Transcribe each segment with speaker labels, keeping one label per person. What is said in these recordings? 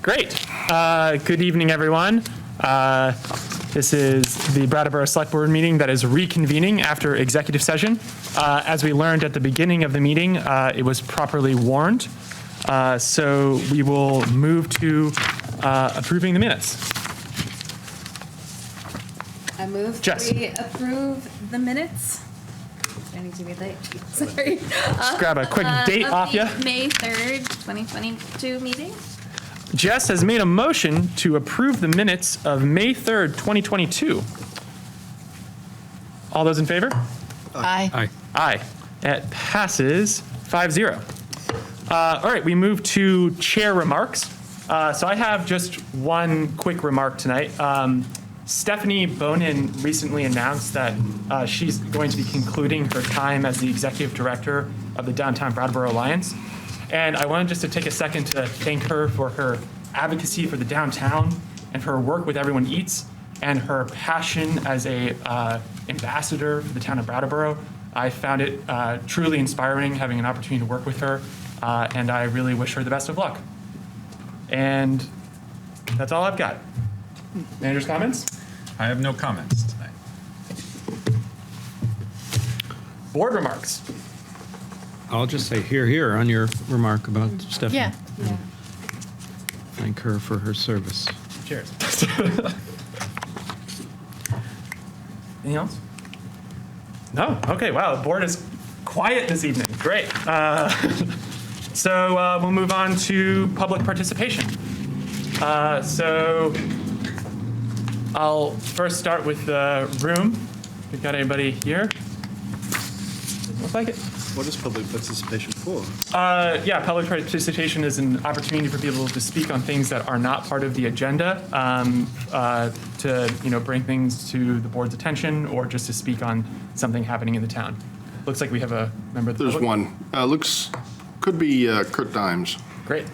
Speaker 1: Great. Good evening, everyone. This is the Brattleboro Select-Board meeting that is reconvening after executive session. As we learned at the beginning of the meeting, it was properly warned. So we will move to approving the minutes.
Speaker 2: I move
Speaker 1: Jess.
Speaker 2: we approve the minutes. I need to be late. Sorry.
Speaker 1: Just grab a quick date off you.
Speaker 2: May 3rd, 2022 meeting.
Speaker 1: Jess has made a motion to approve the minutes of May 3rd, 2022. All those in favor?
Speaker 2: Aye.
Speaker 1: Aye. It passes 5-0. All right, we move to chair remarks. So I have just one quick remark tonight. Stephanie Bonin recently announced that she's going to be concluding her time as the executive director of the Downtown Brattleboro Alliance. And I wanted just to take a second to thank her for her advocacy for the downtown and for her work with Everyone Eats and her passion as a ambassador for the town of Brattleboro. I found it truly inspiring having an opportunity to work with her, and I really wish her the best of luck. And that's all I've got. Manager's comments?
Speaker 3: I have no comments tonight.
Speaker 1: Board remarks.
Speaker 4: I'll just say here on your remark about Stephanie.
Speaker 2: Yeah.
Speaker 4: Thank her for her service.
Speaker 1: Cheers. Anything else? No? Okay, wow, the board is quiet this evening. Great. So we'll move on to public participation. So I'll first start with the room. If we've got anybody here. Doesn't look like it.
Speaker 5: What is public participation for?
Speaker 1: Yeah, public participation is an opportunity for people to speak on things that are not part of the agenda, to bring things to the board's attention, or just to speak on something happening in the town. Looks like we have a member of the
Speaker 5: There's
Speaker 1: public.
Speaker 5: one. Could be Kurt Dimes.
Speaker 1: Great.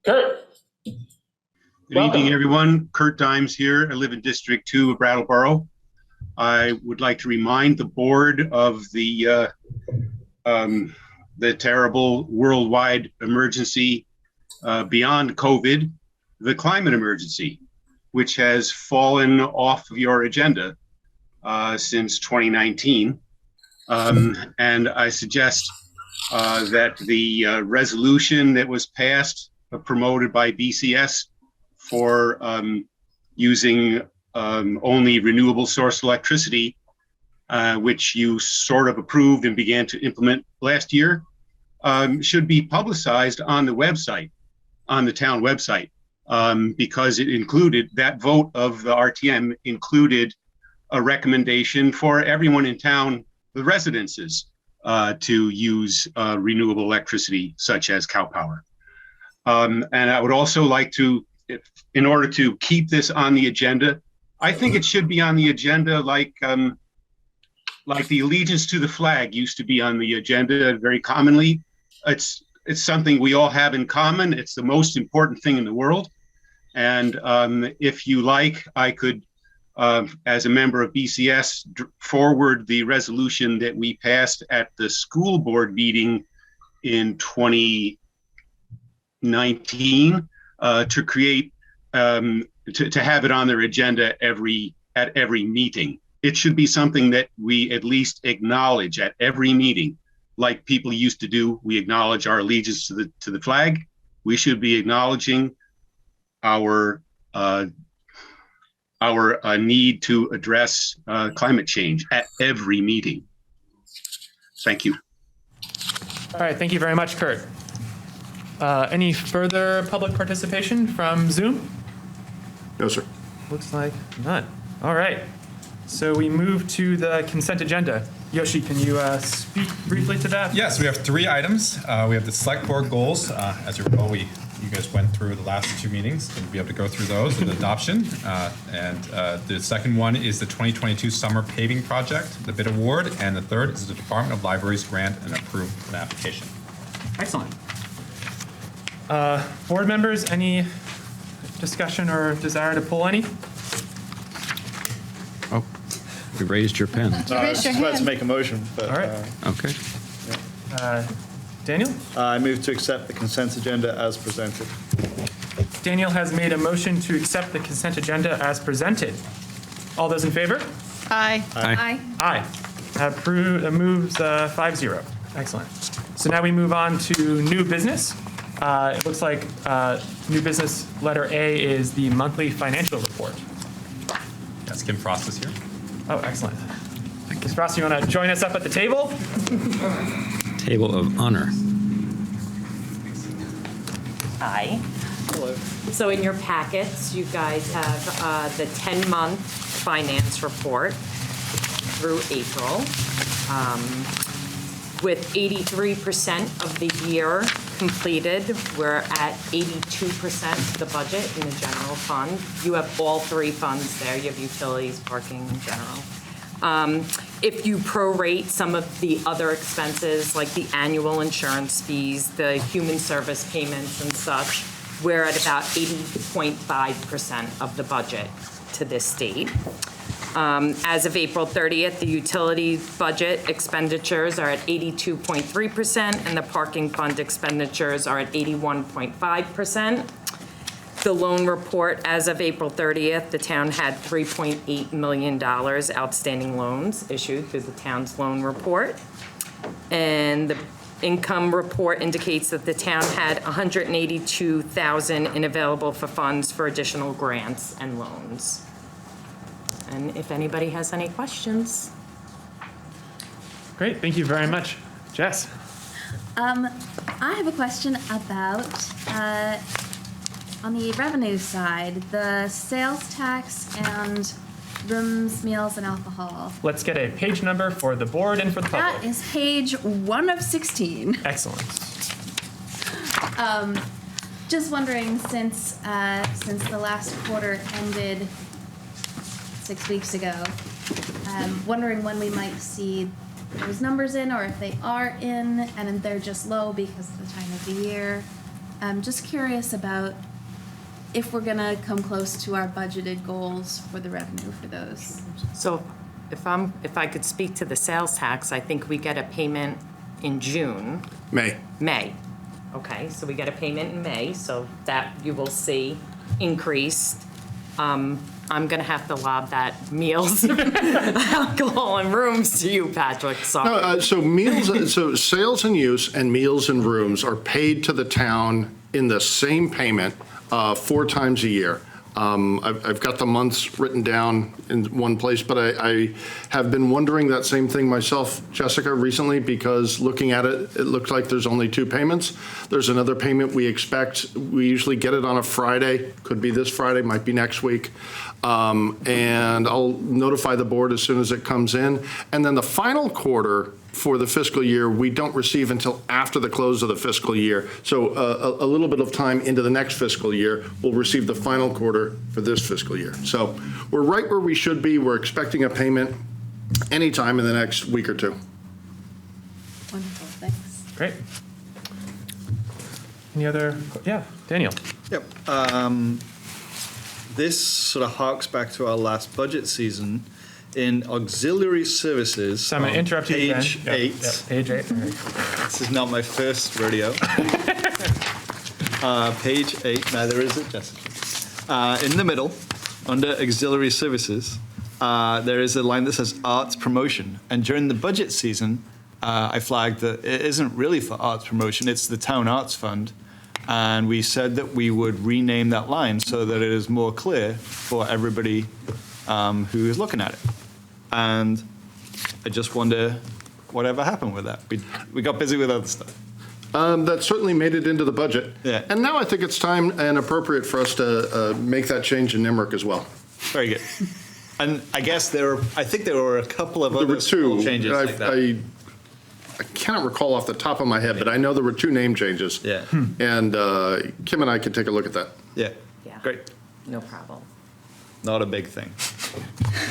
Speaker 1: Kurt.
Speaker 6: Good evening, everyone. Kurt Dimes here. I live in District 2 of Brattleboro. I would like to remind the board of the terrible worldwide emergency beyond COVID, the climate emergency, which has fallen off of your agenda since 2019. And I suggest that the resolution that was passed, promoted by BCS for using only renewable source electricity, which you sort of approved and began to implement last year, should be publicized on the website, on the town website, because it included, that vote of the RTM included a recommendation for everyone in town, the residences, to use renewable electricity such as cow power. And I would also like to, in order to keep this on the agenda, I think it should be on the agenda like the allegiance to the flag used to be on the agenda very commonly. It's something we all have in common. It's the most important thing in the world. And if you like, I could, as a member of BCS, forward the resolution that we passed at the school board meeting in 2019 to create to have it on their agenda at every meeting. It should be something that we at least acknowledge at every meeting, like people used to do. We acknowledge our allegiance to the flag. We should be acknowledging our need to address climate change at every meeting. Thank you.
Speaker 1: All right, thank you very much, Kurt. Any further public participation from Zoom?
Speaker 5: No, sir.
Speaker 1: Looks like none. All right. So we move to the consent agenda. Yoshi, can you speak briefly to that?
Speaker 3: Yes, we have 3 items. We have the select board goals. As you recall, you guys went through the last 2 meetings, and we'll be able to go through those with adoption. And the second one is the 2022 summer paving project, the bid award, and the third is the Department of Libraries grant and approved an application.
Speaker 1: Excellent. Board members, any discussion or desire to pull any?
Speaker 4: Oh, you raised your pen.
Speaker 2: You raised your
Speaker 5: I was about to
Speaker 2: hand.
Speaker 5: make a motion, but
Speaker 1: All right.
Speaker 4: Okay.
Speaker 1: Daniel?
Speaker 7: I move to accept the consent agenda as presented.
Speaker 1: Daniel has made a motion to accept the consent agenda as presented. All those in favor?
Speaker 2: Aye.
Speaker 4: Aye.
Speaker 1: Aye. Moves 5-0. Excellent. So now we move on to new business. It looks like new business letter A is the monthly financial report.
Speaker 3: Yes, Kim Frost is here.
Speaker 1: Oh, excellent. Ms. Frost, you want to join us up at the table?
Speaker 4: Table of honor.
Speaker 8: Hi.
Speaker 7: Hello.
Speaker 8: So in your packets, you guys have the 10-month finance report through April. With 83% of the year completed, we're at 82% of the budget in the general fund. You have all three funds there. You have utilities, parking, and general. If you prorate some of the other expenses, like the annual insurance fees, the human service payments and such, we're at about 80.5% of the budget to this date. As of April 30th, the utility budget expenditures are at 82.3%, and the parking fund expenditures are at 81.5%. The loan report, as of April 30th, the town had $3.8 million outstanding loans issued through the town's loan report. And the income report indicates that the town had $182,000 in available for funds for additional grants and loans. And if anybody has any questions.
Speaker 1: Great, thank you very much. Jess?
Speaker 2: I have a question about, on the revenue side, the sales tax and rooms, meals, and alcohol.
Speaker 1: Let's get a page number for the board and for the
Speaker 2: That
Speaker 1: public.
Speaker 2: is page 1 of 16.
Speaker 1: Excellent.
Speaker 2: Just wondering, since the last quarter ended 6 weeks ago, wondering when we might see those numbers in, or if they are in, and they're just low because of the time of the year. I'm just curious about if we're gonna come close to our budgeted goals for the revenue for those.
Speaker 8: So if I could speak to the sales tax, I think we get a payment in June. May. Okay, so we get a payment in May, so that you will see increased. I'm gonna have to lob that meals, alcohol, and rooms to you, Patrick, sorry.
Speaker 5: So meals, so sales and use and meals and rooms are paid to the town in the same payment 4 times a year. I've got the months written down in one place, but I have been wondering that same thing myself, Jessica, recently, because looking at it, it looks like there's only 2 payments. There's another payment we expect. We usually get it on a Friday. Could be this Friday, might be next week. And I'll notify the board as soon as it comes in. And then the final quarter for the fiscal year, we don't receive until after the close of the fiscal year. So a little bit of time into the next fiscal year, we'll receive the final quarter for this fiscal year. So we're right where we should be. We're expecting a payment anytime in the next week or 2.
Speaker 2: Wonderful, thanks.
Speaker 1: Great. Any other, yeah, Daniel?
Speaker 7: Yep. This sort of harks back to our last budget season. In auxiliary services,
Speaker 1: So I'm going to interrupt you again.
Speaker 7: page
Speaker 1: Yep,
Speaker 7: 8.
Speaker 1: yep, page 8. All right.
Speaker 7: This is not my first rodeo. Page 8, neither is it, Jessica. In the middle, under auxiliary services, there is a line that says arts promotion. And during the budget season, I flagged that it isn't really for arts promotion, it's the town arts fund. And we said that we would rename that line so that it is more clear for everybody who is looking at it. And I just wonder whatever happened with that. We got busy with other stuff.
Speaker 5: That certainly made it into the budget.
Speaker 7: Yeah.
Speaker 5: And now I think it's time and appropriate for us to make that change in NIMRIC as well.
Speaker 7: Very good. And I guess I think there were a couple of
Speaker 5: There
Speaker 7: other
Speaker 5: were
Speaker 7: small
Speaker 5: 2.
Speaker 7: changes like that.
Speaker 5: I cannot recall off the top of my head, but I know there were 2 name changes.
Speaker 7: Yeah.
Speaker 5: And Kim and I can take a look at that.
Speaker 7: Yeah.
Speaker 8: Yeah.
Speaker 7: Great.
Speaker 8: No problem.
Speaker 7: Not a big thing.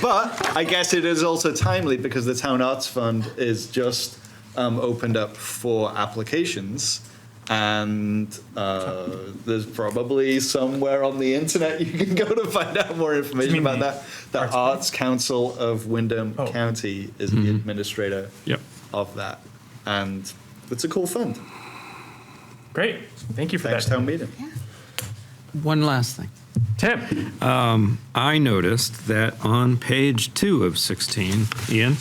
Speaker 7: But I guess it is also timely because the Town Arts Fund is just opened up for applications. And there's probably somewhere on the internet you can go to find out more information about that. The Arts Council of Windham County is the administrator
Speaker 4: Yep.
Speaker 7: of that. And it's a cool fund.
Speaker 1: Great. Thank you for
Speaker 7: Thanks,
Speaker 1: that.
Speaker 7: town meeting.
Speaker 4: One last thing.
Speaker 1: Tim.
Speaker 4: I noticed that on page 2 of 16, Ian,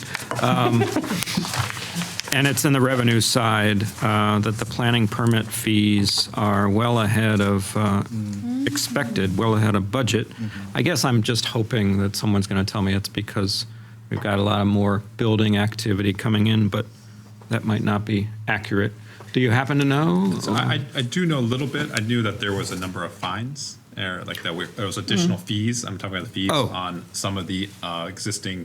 Speaker 4: and it's in the revenue side, that the planning permit fees are well ahead of expected, well ahead of budget. I guess I'm just hoping that someone's going to tell me it's because we've got a lot of more building activity coming in, but that might not be accurate. Do you happen to know?
Speaker 3: So I do know a little bit. I knew that there was a number of fines, or like that there was additional fees. I'm talking about the fees
Speaker 4: Oh.
Speaker 3: on some of the existing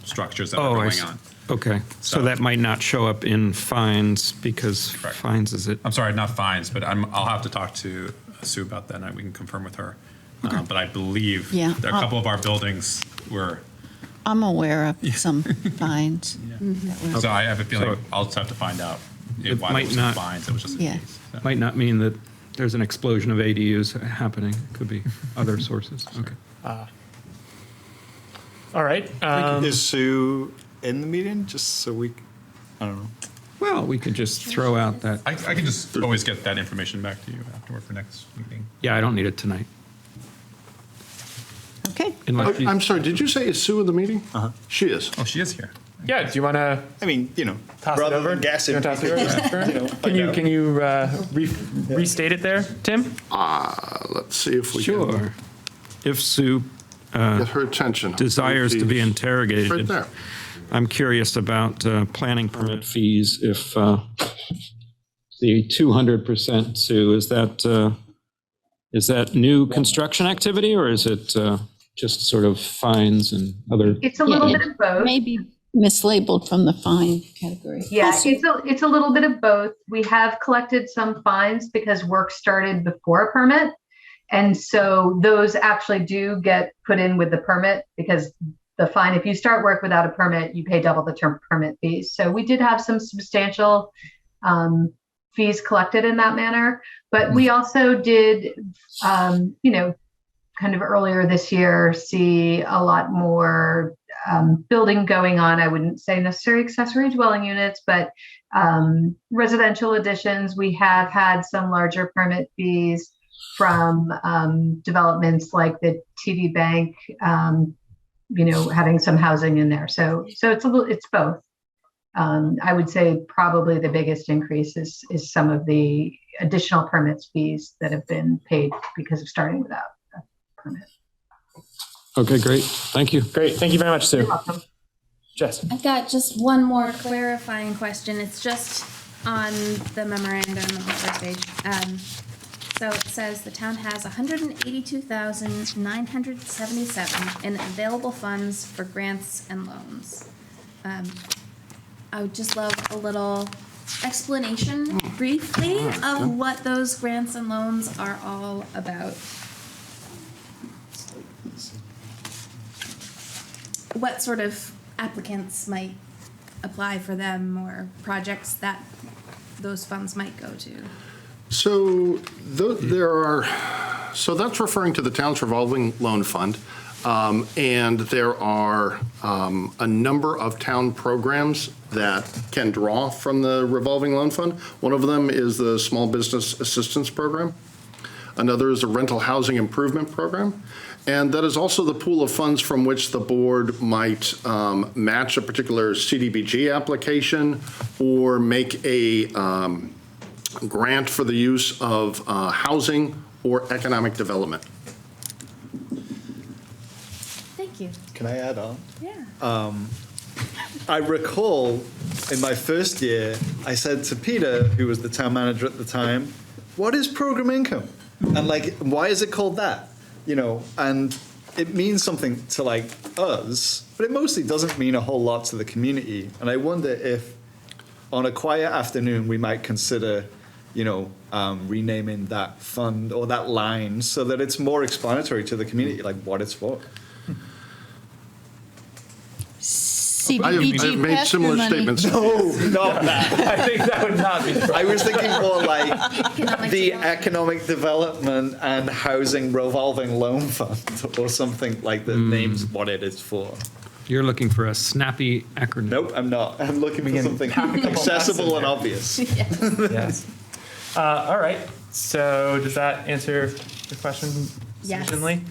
Speaker 3: structures that are
Speaker 4: Oh, I
Speaker 3: going
Speaker 4: see.
Speaker 3: on.
Speaker 4: Okay, so
Speaker 3: So-
Speaker 4: that might not show up in fines because
Speaker 3: Correct.
Speaker 4: fines is it?
Speaker 3: I'm sorry, not fines, but I'll have to talk to Sue about that, and we can confirm with her. But I believe
Speaker 9: Yeah.
Speaker 3: there are a couple of our buildings were,
Speaker 9: I'm aware of some fines. that were-
Speaker 3: so I have a feeling
Speaker 4: So-
Speaker 3: I'll just have to find out
Speaker 4: It
Speaker 3: why there
Speaker 4: might
Speaker 3: was no
Speaker 4: not-
Speaker 3: fines. It was just the
Speaker 9: Yeah.
Speaker 3: fees. So-
Speaker 4: Might not mean that there's an explosion of ADUs happening. It could be other sources. Okay.
Speaker 1: All right.
Speaker 7: Is Sue in the meeting? Just so I don't know.
Speaker 4: Well, we could just throw out that,
Speaker 3: I can just always get that information back to you afterward for next meeting.
Speaker 4: yeah, I don't need it tonight.
Speaker 9: Okay.
Speaker 4: Unless you-
Speaker 5: I'm sorry, did you say is Sue in the meeting? She is.
Speaker 3: Oh, she is here.
Speaker 1: Yeah. Do you want to
Speaker 7: I mean,
Speaker 1: toss it
Speaker 7: rather
Speaker 1: over?
Speaker 7: than guessing.
Speaker 1: You wanna toss it over? Can you restate it there, Tim?
Speaker 5: Let's see if we can
Speaker 4: Sure. If Sue
Speaker 5: get her attention.
Speaker 4: desires to be
Speaker 5: Right
Speaker 4: interrogated,
Speaker 5: there.
Speaker 4: I'm curious about planning permit fees. If the 200%, Sue, is that new construction activity, or is it just sort of fines and other?
Speaker 10: It's a little
Speaker 9: Yeah,
Speaker 10: bit of both.
Speaker 9: Maybe mislabeled from the fine category.
Speaker 10: Yeah, it's a little bit of both. We have collected some fines because work started before a permit. And so those actually do get put in with the permit because the fine, if you start work without a permit, you pay double the term permit fees. So we did have some substantial fees collected in that manner. But we also did, kind of earlier this year, see a lot more building going on. I wouldn't say necessarily accessory dwelling units, but residential additions. We have had some larger permit fees from developments like the TD Bank, having some housing in there. So it's both. I would say probably the biggest increase is some of the additional permits fees that have been paid because of starting without a permit.
Speaker 4: Okay, great. Thank you.
Speaker 1: Great. Thank you very much, Sue.
Speaker 10: You're welcome.
Speaker 1: Jess.
Speaker 2: I've got just one more clarifying question. It's just on the memorandum on the first page. So it says the town has 182,977 in available funds for grants and loans. I would just love a little explanation briefly of what those grants and loans are all about. What sort of applicants might apply for them or projects that those funds might go to?
Speaker 5: So so that's referring to the town's revolving loan fund. And there are a number of town programs that can draw from the revolving loan fund. One of them is the Small Business Assistance Program. Another is a Rental Housing Improvement Program. And that is also the pool of funds from which the board might match a particular CDBG application or make a grant for the use of housing or economic development.
Speaker 2: Thank you.
Speaker 7: Can I add on?
Speaker 2: Yeah.
Speaker 7: I recall in my first year, I said to Peter, who was the town manager at the time, what is program income? And why is it called that? And it means something to us, but it mostly doesn't mean a whole lot to the community. And I wonder if on a quiet afternoon, we might consider, renaming that fund or that line so that it's more explanatory to the community, what it's for.
Speaker 5: I have
Speaker 9: CDBG
Speaker 5: made
Speaker 9: pass-through
Speaker 5: similar
Speaker 9: money.
Speaker 5: statements.
Speaker 7: No, not that.
Speaker 1: I think that would not be.
Speaker 7: I was thinking more like
Speaker 2: Economic
Speaker 7: the
Speaker 2: development.
Speaker 7: Economic Development and Housing Revolving Loan Fund or something like that names what it is for.
Speaker 4: You're looking for a snappy acronym.
Speaker 7: Nope, I'm not. I'm looking for
Speaker 1: can
Speaker 7: something
Speaker 1: pack a couple
Speaker 7: accessible
Speaker 1: bucks in
Speaker 7: and
Speaker 1: there.
Speaker 7: obvious.
Speaker 1: Yes. All right. So does that answer the question
Speaker 2: Yes.
Speaker 1: sufficiently?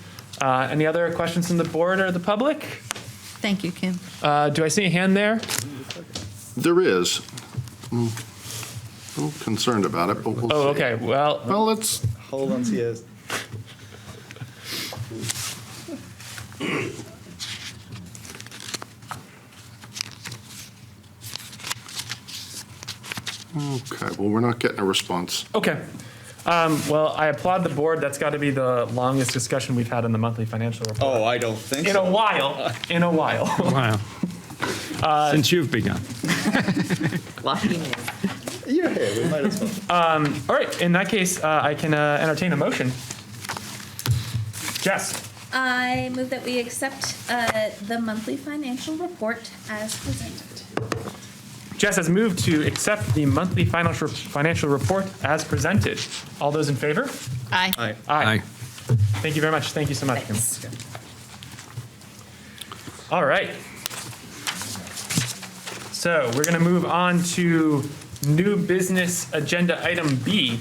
Speaker 1: Any other questions from the board or the public?
Speaker 9: Thank you, Kim.
Speaker 1: Do I see a hand there?
Speaker 5: There is. I'm a little concerned about it, but we'll
Speaker 1: Oh,
Speaker 5: see.
Speaker 1: okay. Well,
Speaker 5: Well, let's,
Speaker 7: Hold on to yours.
Speaker 5: okay, well, we're not getting a response.
Speaker 1: okay. Well, I applaud the board. That's got to be the longest discussion we've had in the monthly financial report.
Speaker 7: Oh, I don't think
Speaker 1: In a
Speaker 7: so.
Speaker 1: while. In a while.
Speaker 4: Wow. Since you've begun.
Speaker 8: Lucky me.
Speaker 7: You're here, we might as well.
Speaker 1: All right. In that case, I can entertain a motion. Jess.
Speaker 2: I move that we accept the monthly financial report as presented.
Speaker 1: Jess has moved to accept the monthly financial report as presented. All those in favor?
Speaker 9: Aye.
Speaker 7: Aye.
Speaker 1: Aye. Thank you very much. Thank you so much, Kim.
Speaker 2: Thanks.
Speaker 1: All right. So we're going to move on to new business agenda item B,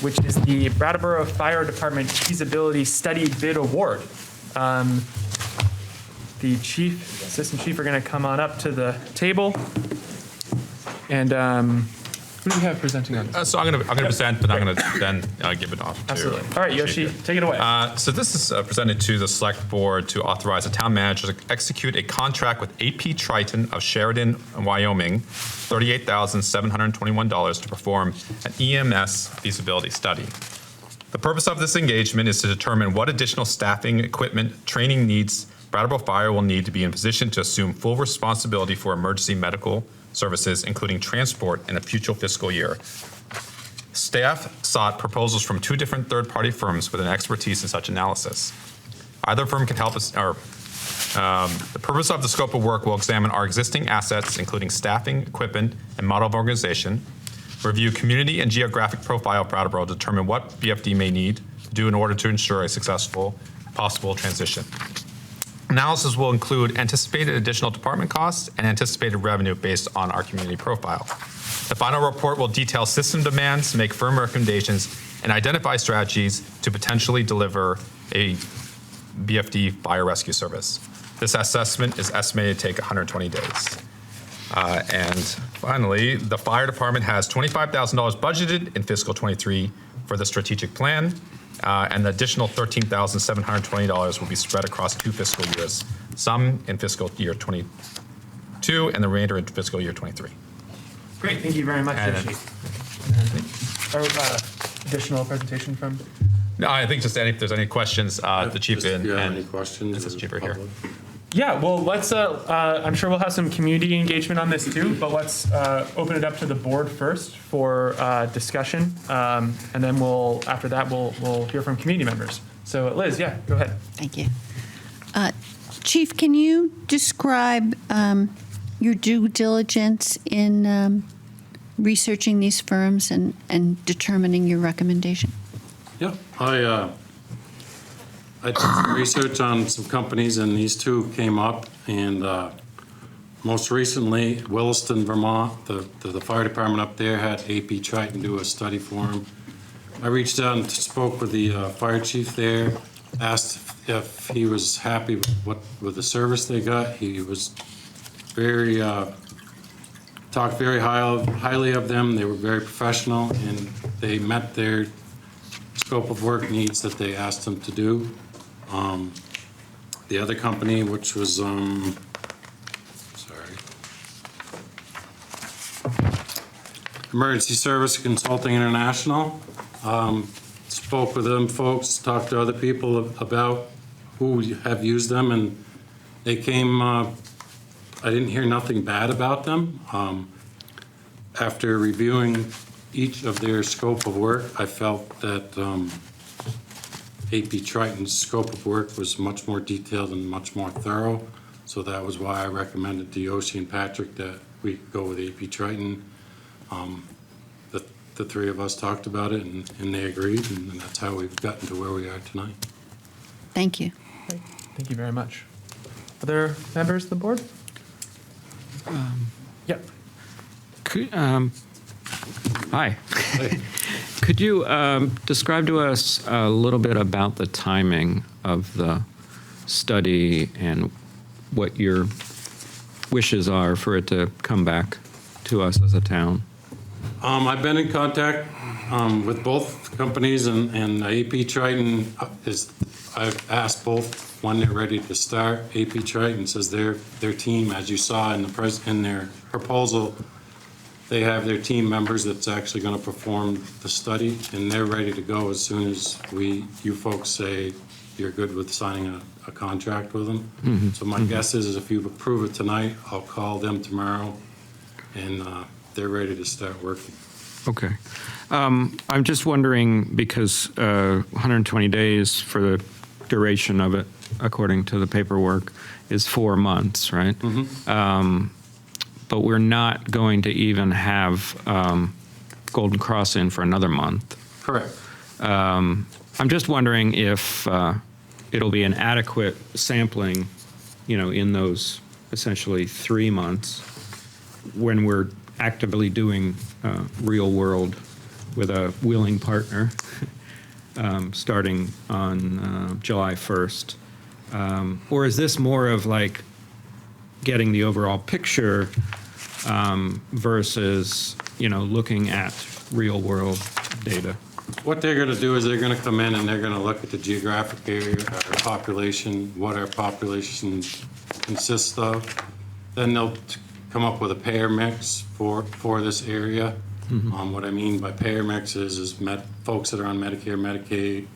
Speaker 1: which is the Brattleboro Fire Department Feasibility Study Bid Award. The chief, assistant chief are going to come on up to the table. And who do we have presenting on this?
Speaker 3: So I'm gonna present, but I'm gonna then give it off to.
Speaker 1: Absolutely. All right, Yoshi, take it away.
Speaker 3: So this is presented to the Select Board to authorize the town manager to execute a contract with AP Triton of Sheridan, Wyoming, $38,721 to perform an EMS feasibility study. The purpose of this engagement is to determine what additional staffing, equipment, training needs Brattleboro Fire will need to be in position to assume full responsibility for emergency medical services, including transport, in a future fiscal year. Staff sought proposals from 2 different third-party firms with an expertise in such analysis. Either firm can help us, or the purpose of the scope of work will examine our existing assets, including staffing, equipment, and model of organization, review community and geographic profile of Brattleboro to determine what BFD may need to do in order to ensure a successful possible transition. Analysis will include anticipated additional department costs and anticipated revenue based on our community profile. The final report will detail system demands, make firm recommendations, and identify strategies to potentially deliver a BFD fire rescue service. This assessment is estimated to take 120 days. And finally, the fire department has $25,000 budgeted in fiscal 23 for the strategic plan. And the additional $13,720 will be spread across 2 fiscal years, some in fiscal year 22 and the remainder in fiscal year 23.
Speaker 1: Great, thank you very much,
Speaker 3: And-
Speaker 1: Yoshi. Additional presentation from?
Speaker 3: No, I think just if there's any questions, the chief
Speaker 11: If you have
Speaker 3: and
Speaker 11: any questions?
Speaker 3: Assistant Chief are here.
Speaker 11: Public?
Speaker 1: Yeah, well, let's, I'm sure we'll have some community engagement on this too, but let's open it up to the board first for discussion. And then after that, we'll hear from community members. So Liz, yeah, go ahead.
Speaker 9: Thank you. Chief, can you describe your due diligence in researching these firms and determining your recommendation?
Speaker 11: Yeah, I did some research on some companies, and these 2 came up. And most recently, Williston, Vermont, the fire department up there had AP Triton do a study for them. I reached out and spoke with the fire chief there, asked if he was happy with the service they got. He was very talked very highly of them. They were very professional, and they met their scope of work needs that they asked them to do. The other company, which was, Emergency Service Consulting International, spoke with them folks, talked to other people about who have used them, and they came, I didn't hear nothing bad about them. After reviewing each of their scope of work, I felt that AP Triton's scope of work was much more detailed and much more thorough. So that was why I recommended to Yoshi and Patrick that we go with AP Triton. The 3 of us talked about it, and they agreed, and that's how we've gotten to where we are tonight.
Speaker 9: Thank you.
Speaker 1: Great. Thank you very much. Other members of the board? Yep.
Speaker 4: Hi. Could you describe to us a little bit about the timing of the study and what your wishes are for it to come back to us as a town?
Speaker 11: I've been in contact with both companies, and AP Triton I've asked both when they're ready to start. AP Triton says their team, as you saw in their proposal, they have their team members that's actually going to perform the study, and they're ready to go as soon as you folks say you're good with signing a contract with them. So my guess is if you approve it tonight, I'll call them tomorrow, and they're ready to start working.
Speaker 4: Okay. I'm just wondering, because 120 days for the duration of it, according to the paperwork, is 4 months, right? But we're not going to even have Golden Cross in for another month.
Speaker 11: Correct.
Speaker 4: I'm just wondering if it'll be an adequate sampling, in those essentially 3 months when we're actively doing real world with a willing partner starting on July 1st. Or is this more of like getting the overall picture versus, looking at real world data?
Speaker 11: What they're going to do is they're going to come in and they're going to look at the geographic area, our population, what our population consists of. Then they'll come up with a payer mix for this area. What I mean by payer mix is folks that are on Medicare, Medicaid,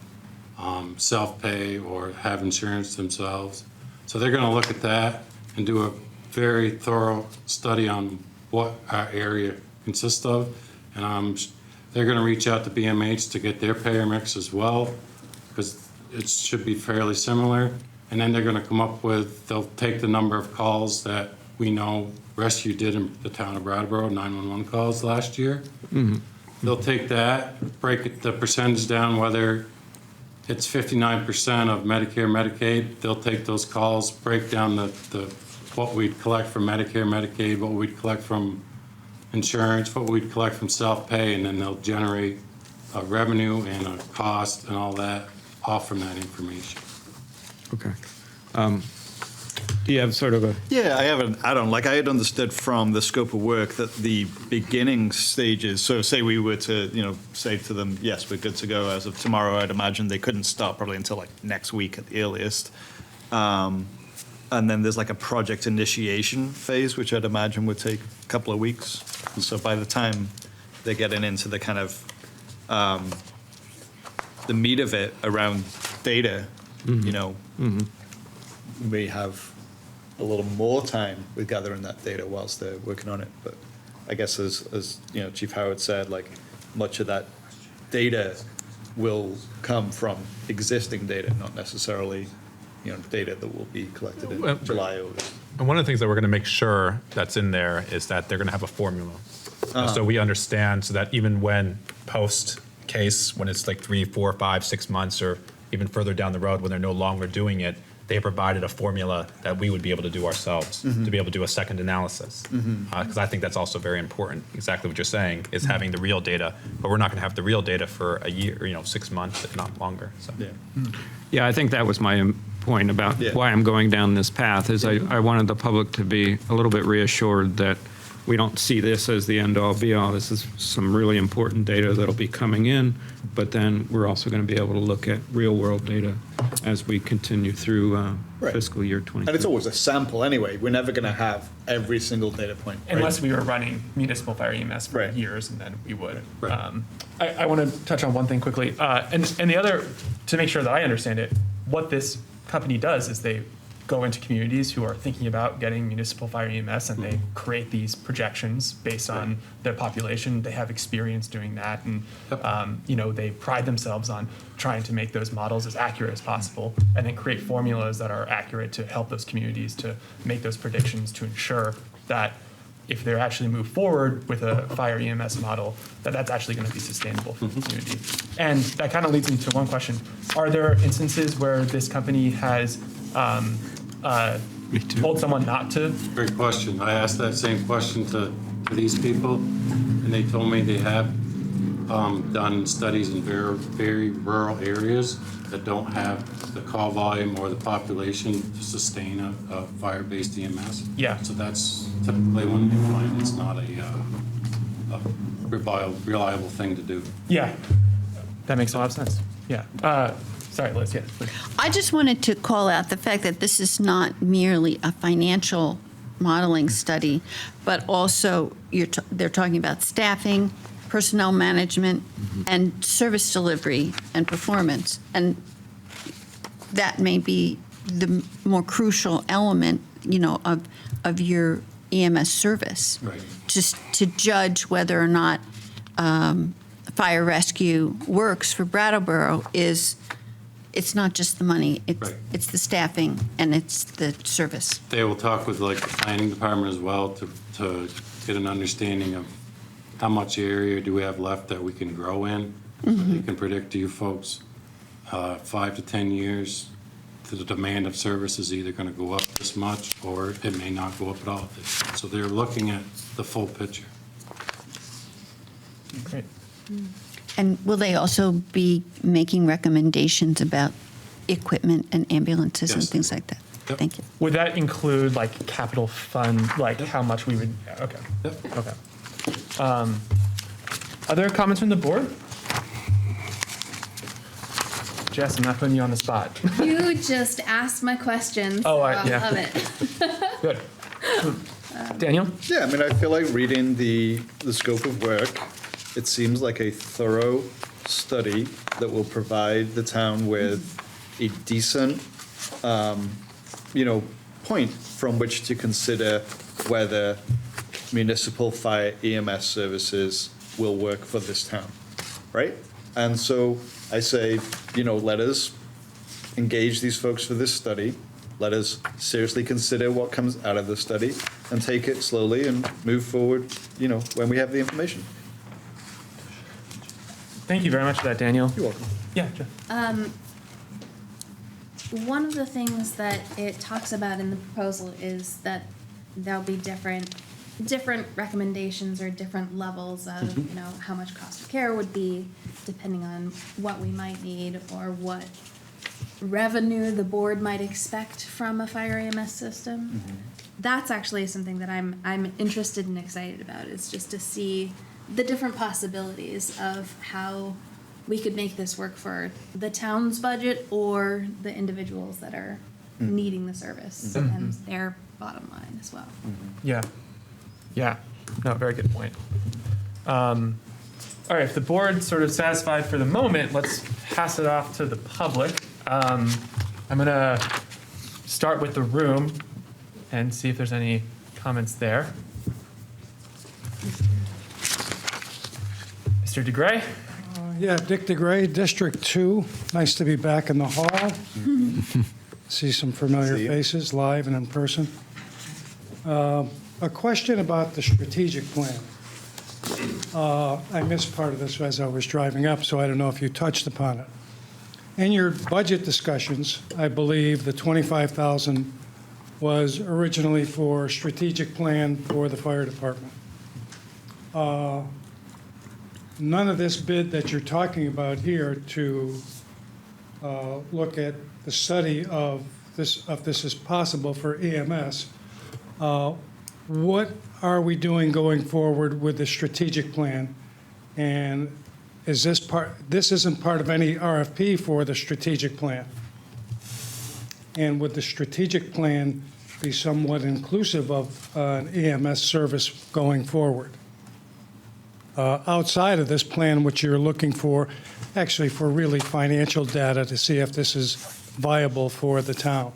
Speaker 11: self-pay, or have insurance themselves. So they're going to look at that and do a very thorough study on what our area consists of. And they're going to reach out to BMH to get their payer mix as well, because it should be fairly similar. And then they're going to come up they'll take the number of calls that we know Rescue did in the town of Brattleboro, 911 calls last year. They'll take that, break the percentage down, whether it's 59% of Medicare, Medicaid. They'll take those calls, break down what we'd collect from Medicare, Medicaid, what we'd collect from insurance, what we'd collect from self-pay, and then they'll generate a revenue and a cost and all that off from that information.
Speaker 4: Okay. Do you have sort of a...
Speaker 7: Yeah, I have an add-on. Like I had understood from the scope of work that the beginning stages, so say we were to, say to them, yes, we're good to go as of tomorrow, I'd imagine they couldn't start probably until like next week at the earliest. And then there's like a project initiation phase, which I'd imagine would take a couple of weeks. And so by the time they're getting into the kind of the meat of it around data, we have a little more time with gathering that data whilst they're working on it. But I guess as Chief Howard said, like much of that data will come from existing data, not necessarily data that will be collected in July or August.
Speaker 3: And one of the things that we're going to make sure that's in there is that they're going to have a formula. So we understand so that even when post case, when it's like 3, 4, 5, 6 months, or even further down the road when they're no longer doing it, they provided a formula that we would be able to do ourselves to be able to do a second analysis. Because I think that's also very important. Exactly what you're saying is having the real data, but we're not going to have the real data for a year, 6 months, if not longer. So.
Speaker 4: Yeah, I think that was my point about why I'm going down this path, is I wanted the public to be a little bit reassured that we don't see this as the end-all, be-all. This is some really important data that'll be coming in, but then we're also going to be able to look at real-world data as we continue through fiscal year 2022.
Speaker 7: And it's always a sample anyway. We're never going to have every single data point.
Speaker 1: Unless we were running municipal fire EMS for years, and then we would. I want to touch on one thing quickly. And the other, to make sure that I understand it, what this company does is they go into communities who are thinking about getting municipal fire EMS, and they create these projections based on their population. They have experience doing that, and they pride themselves on trying to make those models as accurate as possible, and then create formulas that are accurate to help those communities to make those predictions to ensure that if they're actually move forward with a fire EMS model, that's actually going to be sustainable for the community. And that kind of leads me to one question. Are there instances where this company has told someone not to?
Speaker 11: Great question. I asked that same question to these people, and they told me they have done studies in very, very rural areas that don't have the call volume or the population to sustain a fire-based EMS.
Speaker 1: Yeah.
Speaker 11: So that's typically when you find it's not a reliable thing to do.
Speaker 1: Yeah, that makes a lot of sense. Yeah. Sorry, Liz, yeah. Please.
Speaker 9: I just wanted to call out the fact that this is not merely a financial modeling study, but also they're talking about staffing, personnel management, and service delivery and performance. And that may be the more crucial element, of your EMS service.
Speaker 11: Right.
Speaker 9: Just to judge whether or not fire rescue works for Brattleboro it's not just the money,
Speaker 11: Right.
Speaker 9: it's the staffing and it's the service.
Speaker 11: They will talk with like the planning department as well to get an understanding of how much area do we have left that we can grow in. So they can predict to you folks, 5 to 10 years, the demand of service is either going to go up this much or it may not go up at all. So they're looking at the full picture.
Speaker 1: Great.
Speaker 9: And will they also be making recommendations about equipment and ambulances and
Speaker 11: Yes.
Speaker 9: things like that?
Speaker 11: Yep.
Speaker 9: Thank you.
Speaker 1: Would that include like capital fund, like how much we would, okay.
Speaker 11: Yep.
Speaker 1: Okay. Other comments from the board? Jess, I'm not putting you on the spot.
Speaker 2: You just asked my questions.
Speaker 1: Oh,
Speaker 2: so
Speaker 1: yeah.
Speaker 2: I love it.
Speaker 1: Good. Daniel?
Speaker 7: Yeah, I mean, I feel like reading the scope of work, it seems like a thorough study that will provide the town with a decent, point from which to consider whether municipal fire EMS services will work for this town, right? And so I say, let us engage these folks for this study. Let us seriously consider what comes out of the study and take it slowly and move forward, when we have the information.
Speaker 1: Thank you very much for that, Daniel.
Speaker 7: You're welcome.
Speaker 1: Yeah, Jeff.
Speaker 2: One of the things that it talks about in the proposal is that there'll be different recommendations or different levels of, how much cost of care would be depending on what we might need or what revenue the board might expect from a fire EMS system. That's actually something that I'm interested and excited about, is just to see the different possibilities of how we could make this work for the town's budget or the individuals that are needing the service and their bottom line as well.
Speaker 1: Yeah. Yeah. No, very good point. All right, if the board's sort of satisfied for the moment, let's pass it off to the public. I'm going to start with the room and see if there's any comments there. Mr. DeGray?
Speaker 12: Yeah, Dick DeGray, District 2. Nice to be back in the hall. See some familiar faces live and in person. A question about the strategic plan. I missed part of this as I was driving up, so I don't know if you touched upon it. In your budget discussions, I believe the $25,000 was originally for strategic plan for the fire department. None of this bid that you're talking about here to look at the study of this is possible for EMS. What are we doing going forward with the strategic plan? And is this isn't part of any RFP for the strategic plan? And would the strategic plan be somewhat inclusive of an EMS service going forward? Outside of this plan, which you're looking for, actually for really financial data to see if this is viable for the town.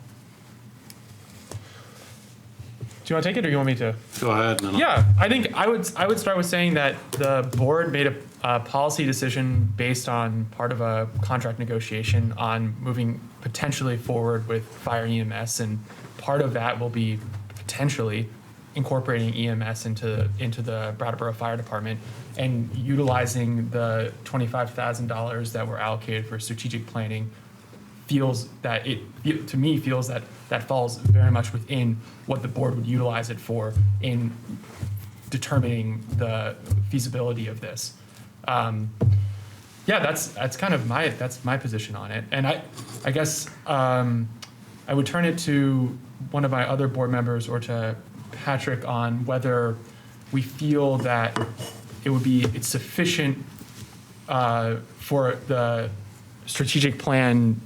Speaker 1: Do you want to take it or you want me to?
Speaker 11: Go ahead. And then
Speaker 1: Yeah, I think I would start with saying that the board made a policy decision based on part of a contract negotiation on moving potentially forward with fire EMS, and part of that will be potentially incorporating EMS into the Brattleboro Fire Department and utilizing the $25,000 that were allocated for strategic planning. Feels that that falls very much within what the board would utilize it for in determining the feasibility of this. Yeah, that's kind of my position on it. And I guess I would turn it to one of my other board members or to Patrick on whether we feel that it's sufficient for the strategic plan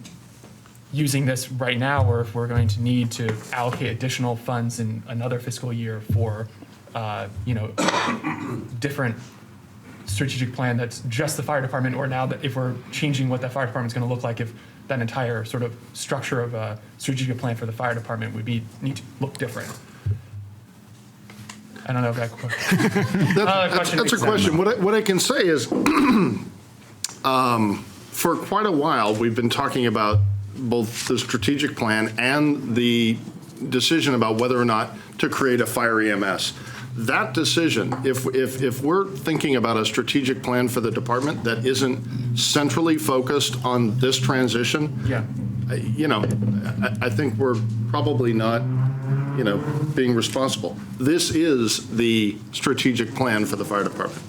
Speaker 1: using this right now, or if we're going to need to allocate additional funds in another fiscal year for different strategic plan that's just the fire department, or now that if we're changing what that fire department's going to look like, if that entire sort of structure of a strategic plan for the fire department would need to look different. I don't know if that question.
Speaker 5: That's a question. What I can say is, for quite a while, we've been talking about both the strategic plan and the decision about whether or not to create a fire EMS. That decision, if we're thinking about a strategic plan for the department that isn't centrally focused on this transition,
Speaker 1: Yeah.
Speaker 5: I think we're probably not, being responsible. This is the strategic plan for the fire department.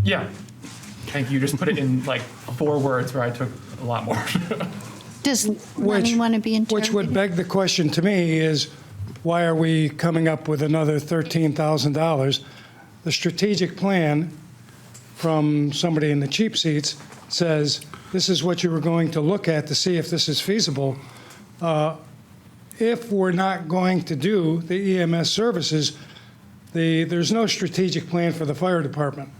Speaker 1: Yeah. Thank you. You just put it in like 4 words where I took a lot more.
Speaker 9: Does Lenny want to be
Speaker 12: Which would
Speaker 9: interrogated?
Speaker 12: beg the question to me is, why are we coming up with another $13,000? The strategic plan from somebody in the cheap seats says, this is what you were going to look at to see if this is feasible. If we're not going to do the EMS services, there's no strategic plan for the fire department.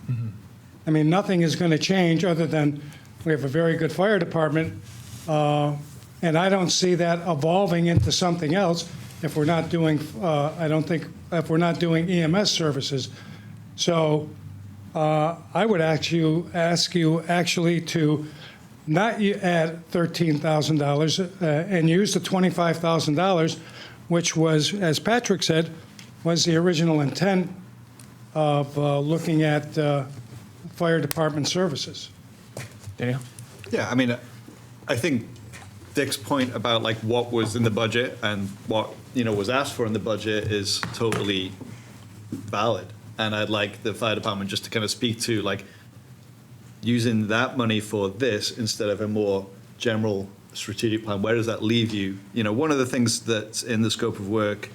Speaker 12: I mean, nothing is going to change other than we have a very good fire department, and I don't see that evolving into something else if we're not doing, if we're not doing EMS services. So I would ask you actually to not add $13,000 and use the $25,000, which was, as Patrick said, was the original intent of looking at fire department services.
Speaker 1: Daniel?
Speaker 7: Yeah, I mean, I think Dick's point about like what was in the budget and what was asked for in the budget is totally valid, and I'd like the fire department just to kind of speak to like using that money for this instead of a more general strategic plan. Where does that leave you? One of the things that's in the scope of work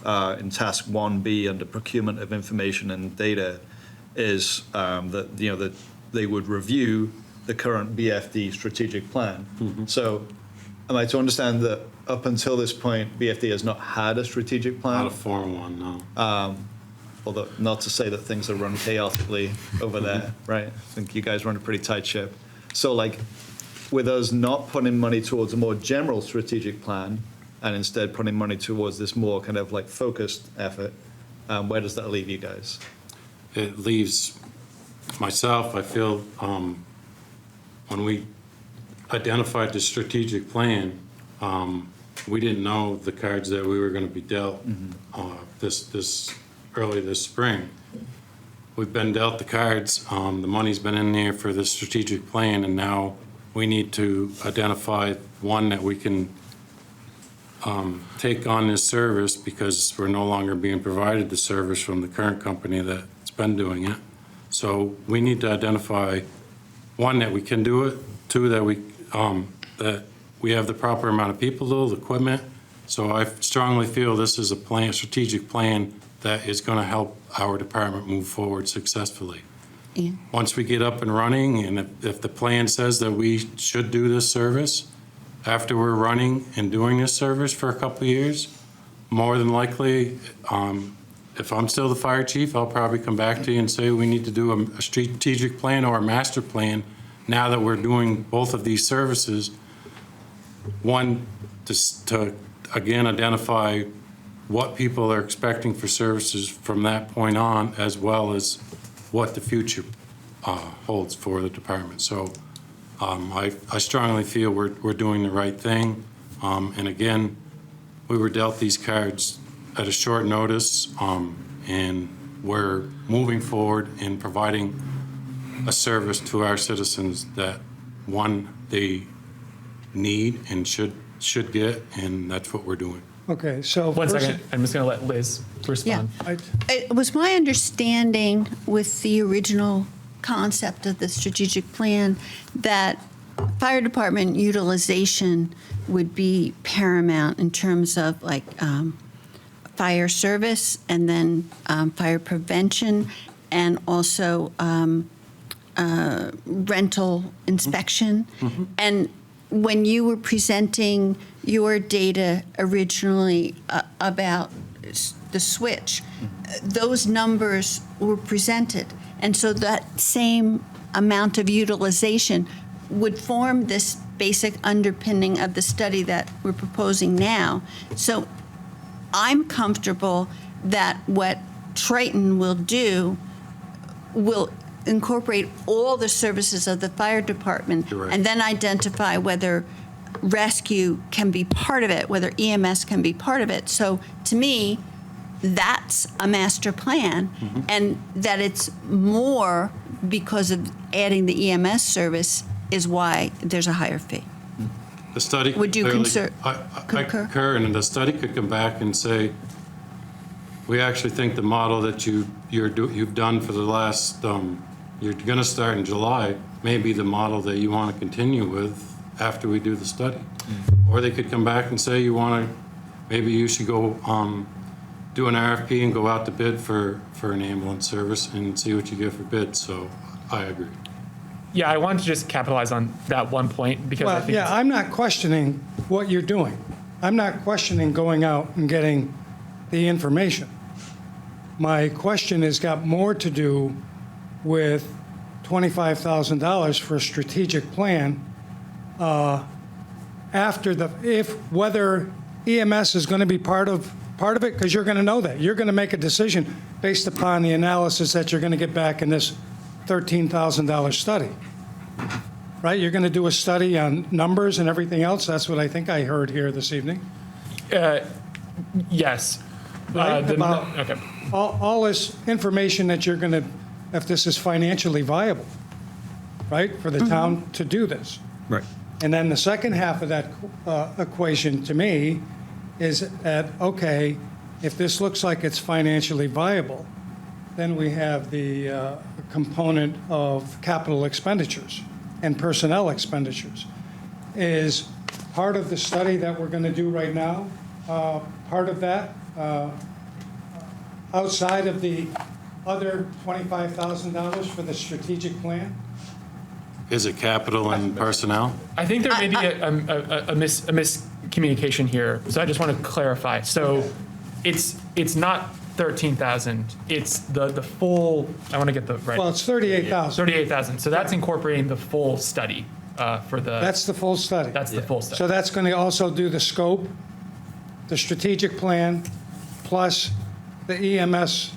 Speaker 7: in task 1B under procurement of information and data is that they would review the current BFD strategic plan. So am I to understand that up until this point, BFD has not had a strategic plan?
Speaker 11: Not a formal one, no.
Speaker 7: Although not to say that things are run chaotically over there, right? I think you guys run a pretty tight ship. So like with us not putting money towards a more general strategic plan and instead putting money towards this more kind of like focused effort, where does that leave you guys?
Speaker 11: It leaves myself, I feel, when we identified the strategic plan, we didn't know the cards that we were going to be dealt early this spring. We've been dealt the cards, the money's been in there for the strategic plan, and now we need to identify one that we can take on this service because we're no longer being provided the service from the current company that's been doing it. So we need to identify one, that we can do it, two, that we have the proper amount of people, the equipment. So I strongly feel this is a strategic plan that is going to help our department move forward successfully.
Speaker 9: Yeah.
Speaker 11: Once we get up and running, and if the plan says that we should do this service, after we're running and doing this service for a couple of years, more than likely, if I'm still the fire chief, I'll probably come back to you and say we need to do a strategic plan or a master plan now that we're doing both of these services. One, to again identify what people are expecting for services from that point on, as well as what the future holds for the department. So I strongly feel we're doing the right thing. And again, we were dealt these cards at a short notice, and we're moving forward in providing a service to our citizens that, one, they need and should get, and that's what we're doing.
Speaker 12: Okay, so.
Speaker 1: One second. I'm just going to let Liz respond.
Speaker 9: It was my understanding with the original concept of the strategic plan, that fire department utilization would be paramount in terms of like fire service and then fire prevention and also rental inspection. And when you were presenting your data originally about the switch, those numbers were presented. And so that same amount of utilization would form this basic underpinning of the study that we're proposing now. So I'm comfortable that what Triton will do will incorporate all the services of the fire department and then identify whether rescue can be part of it, whether EMS can be part of it. So to me, that's a master plan, and that it's more because of adding the EMS service is why there's a higher fee.
Speaker 11: The study.
Speaker 9: Would you concur?
Speaker 11: I concur, and the study could come back and say, we actually think the model that you've done for the last, you're going to start in July, may be the model that you want to continue with after we do the study. Or they could come back and say, maybe you should go do an RFP and go out to bid for an ambulance service and see what you get for bid. So I agree.
Speaker 1: Yeah, I wanted to just capitalize on that one point because I think
Speaker 12: I'm not questioning what you're doing. I'm not questioning going out and getting the information. My question has got more to do with $25,000 for a strategic plan whether EMS is going to be part of it, because you're going to know that. You're going to make a decision based upon the analysis that you're going to get back in this $13,000 study, right? You're going to do a study on numbers and everything else. That's what I think I heard here this evening.
Speaker 1: yes.
Speaker 12: Right?
Speaker 1: Okay.
Speaker 12: All this information that you're going to, if this is financially viable, right, for the town to do this.
Speaker 4: Right.
Speaker 12: And then the second half of that equation to me is that, okay, if this looks like it's financially viable, then we have the component of capital expenditures and personnel expenditures. Is part of the study that we're going to do right now, part of that, outside of the other $25,000 for the strategic plan?
Speaker 11: Is it capital and personnel?
Speaker 1: I think there may be a miscommunication here, so I just want to clarify. So it's not 13,000. It's the full. I want to get the right.
Speaker 12: Well, it's 38,000.
Speaker 1: 38,000. So that's incorporating the full study for the.
Speaker 12: That's the full study.
Speaker 1: That's the full study.
Speaker 12: So that's going to also do the scope, the strategic plan, plus the EMS.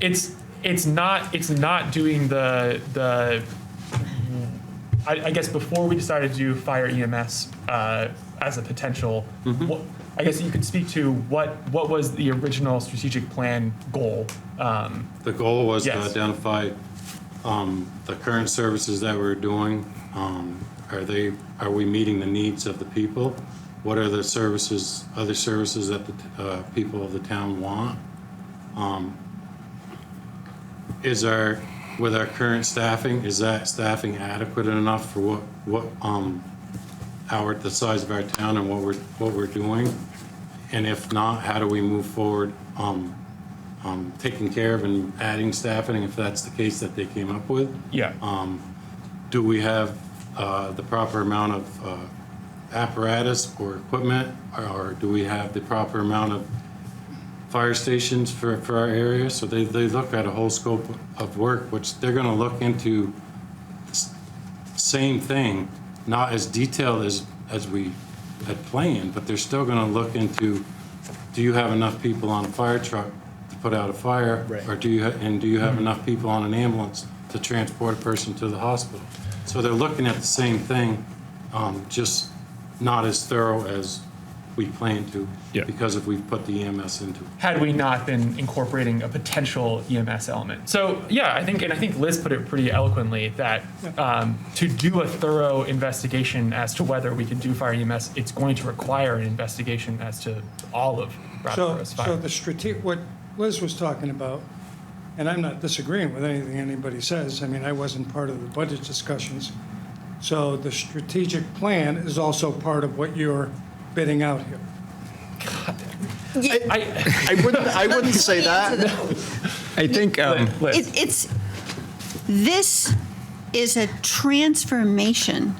Speaker 1: It's not doing the. I guess before we decided to do fire EMS as a potential, I guess you could speak to what was the original strategic plan goal?
Speaker 11: The goal was to identify the current services that we're doing. Are we meeting the needs of the people? What are the services, other services that the people of the town want? With our current staffing, is that staffing adequate enough for the size of our town and what we're doing? And if not, how do we move forward taking care of and adding staffing if that's the case that they came up with?
Speaker 1: Yeah.
Speaker 11: Do we have the proper amount of apparatus or equipment, or do we have the proper amount of fire stations for our area? So they look at a whole scope of work, which they're going to look into the same thing, not as detailed as we had planned, but they're still going to look into, do you have enough people on a fire truck to put out a fire? Right. Or do you have enough people on an ambulance to transport a person to the hospital? So they're looking at the same thing, just not as thorough as we plan to, because if we've put the EMS into it.
Speaker 1: Had we not been incorporating a potential EMS element. So yeah, I think Liz put it pretty eloquently that to do a thorough investigation as to whether we can do fire EMS, it's going to require an investigation as to all of Brattleboro's fire.
Speaker 12: So what Liz was talking about and I'm not disagreeing with anything anybody says. I mean, I wasn't part of the budget discussions. So the strategic plan is also part of what you're bidding out here.
Speaker 7: I wouldn't say that.
Speaker 4: I think,
Speaker 9: This is a transformation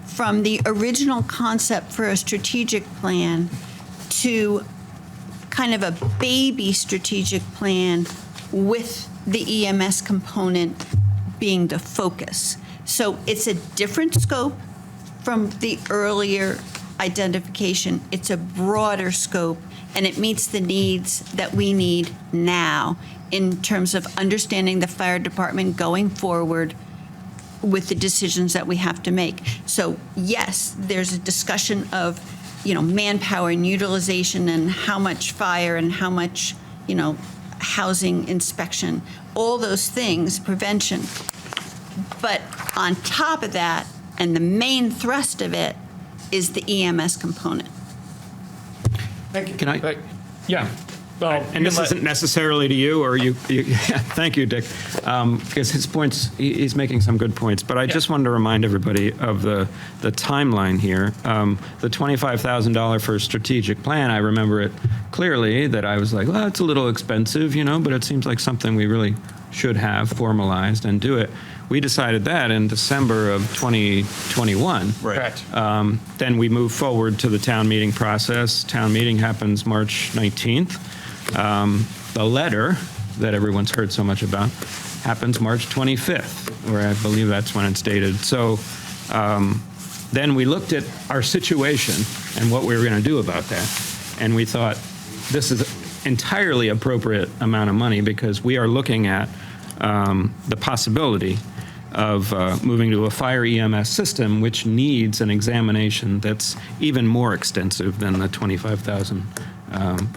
Speaker 9: from the original concept for a strategic plan to kind of a baby strategic plan with the EMS component being the focus. So it's a different scope from the earlier identification. It's a broader scope, and it meets the needs that we need now in terms of understanding the fire department going forward with the decisions that we have to make. So yes, there's a discussion of, manpower and utilization and how much fire and how much, housing inspection, all those things, prevention. But on top of that, and the main thrust of it, is the EMS component.
Speaker 12: Thank you.
Speaker 4: can I?
Speaker 1: Yeah. Well,
Speaker 4: And this isn't necessarily to you, or you thank you, Dick, because his points, he's making some good points, but I just wanted to remind everybody of the timeline here. The $25,000 for a strategic plan, I remember it clearly, that I was like, well, it's a little expensive, but it seems like something we really should have formalized and do it. We decided that in December of 2021.
Speaker 1: correct.
Speaker 4: Then we move forward to the town meeting process. Town meeting happens March 19th. The letter that everyone's heard so much about happens March 25th, where I believe that's when it's dated. So then we looked at our situation and what we were going to do about that. And we thought this is entirely appropriate amount of money because we are looking at the possibility of moving to a fire EMS system, which needs an examination that's even more extensive than the $25,000.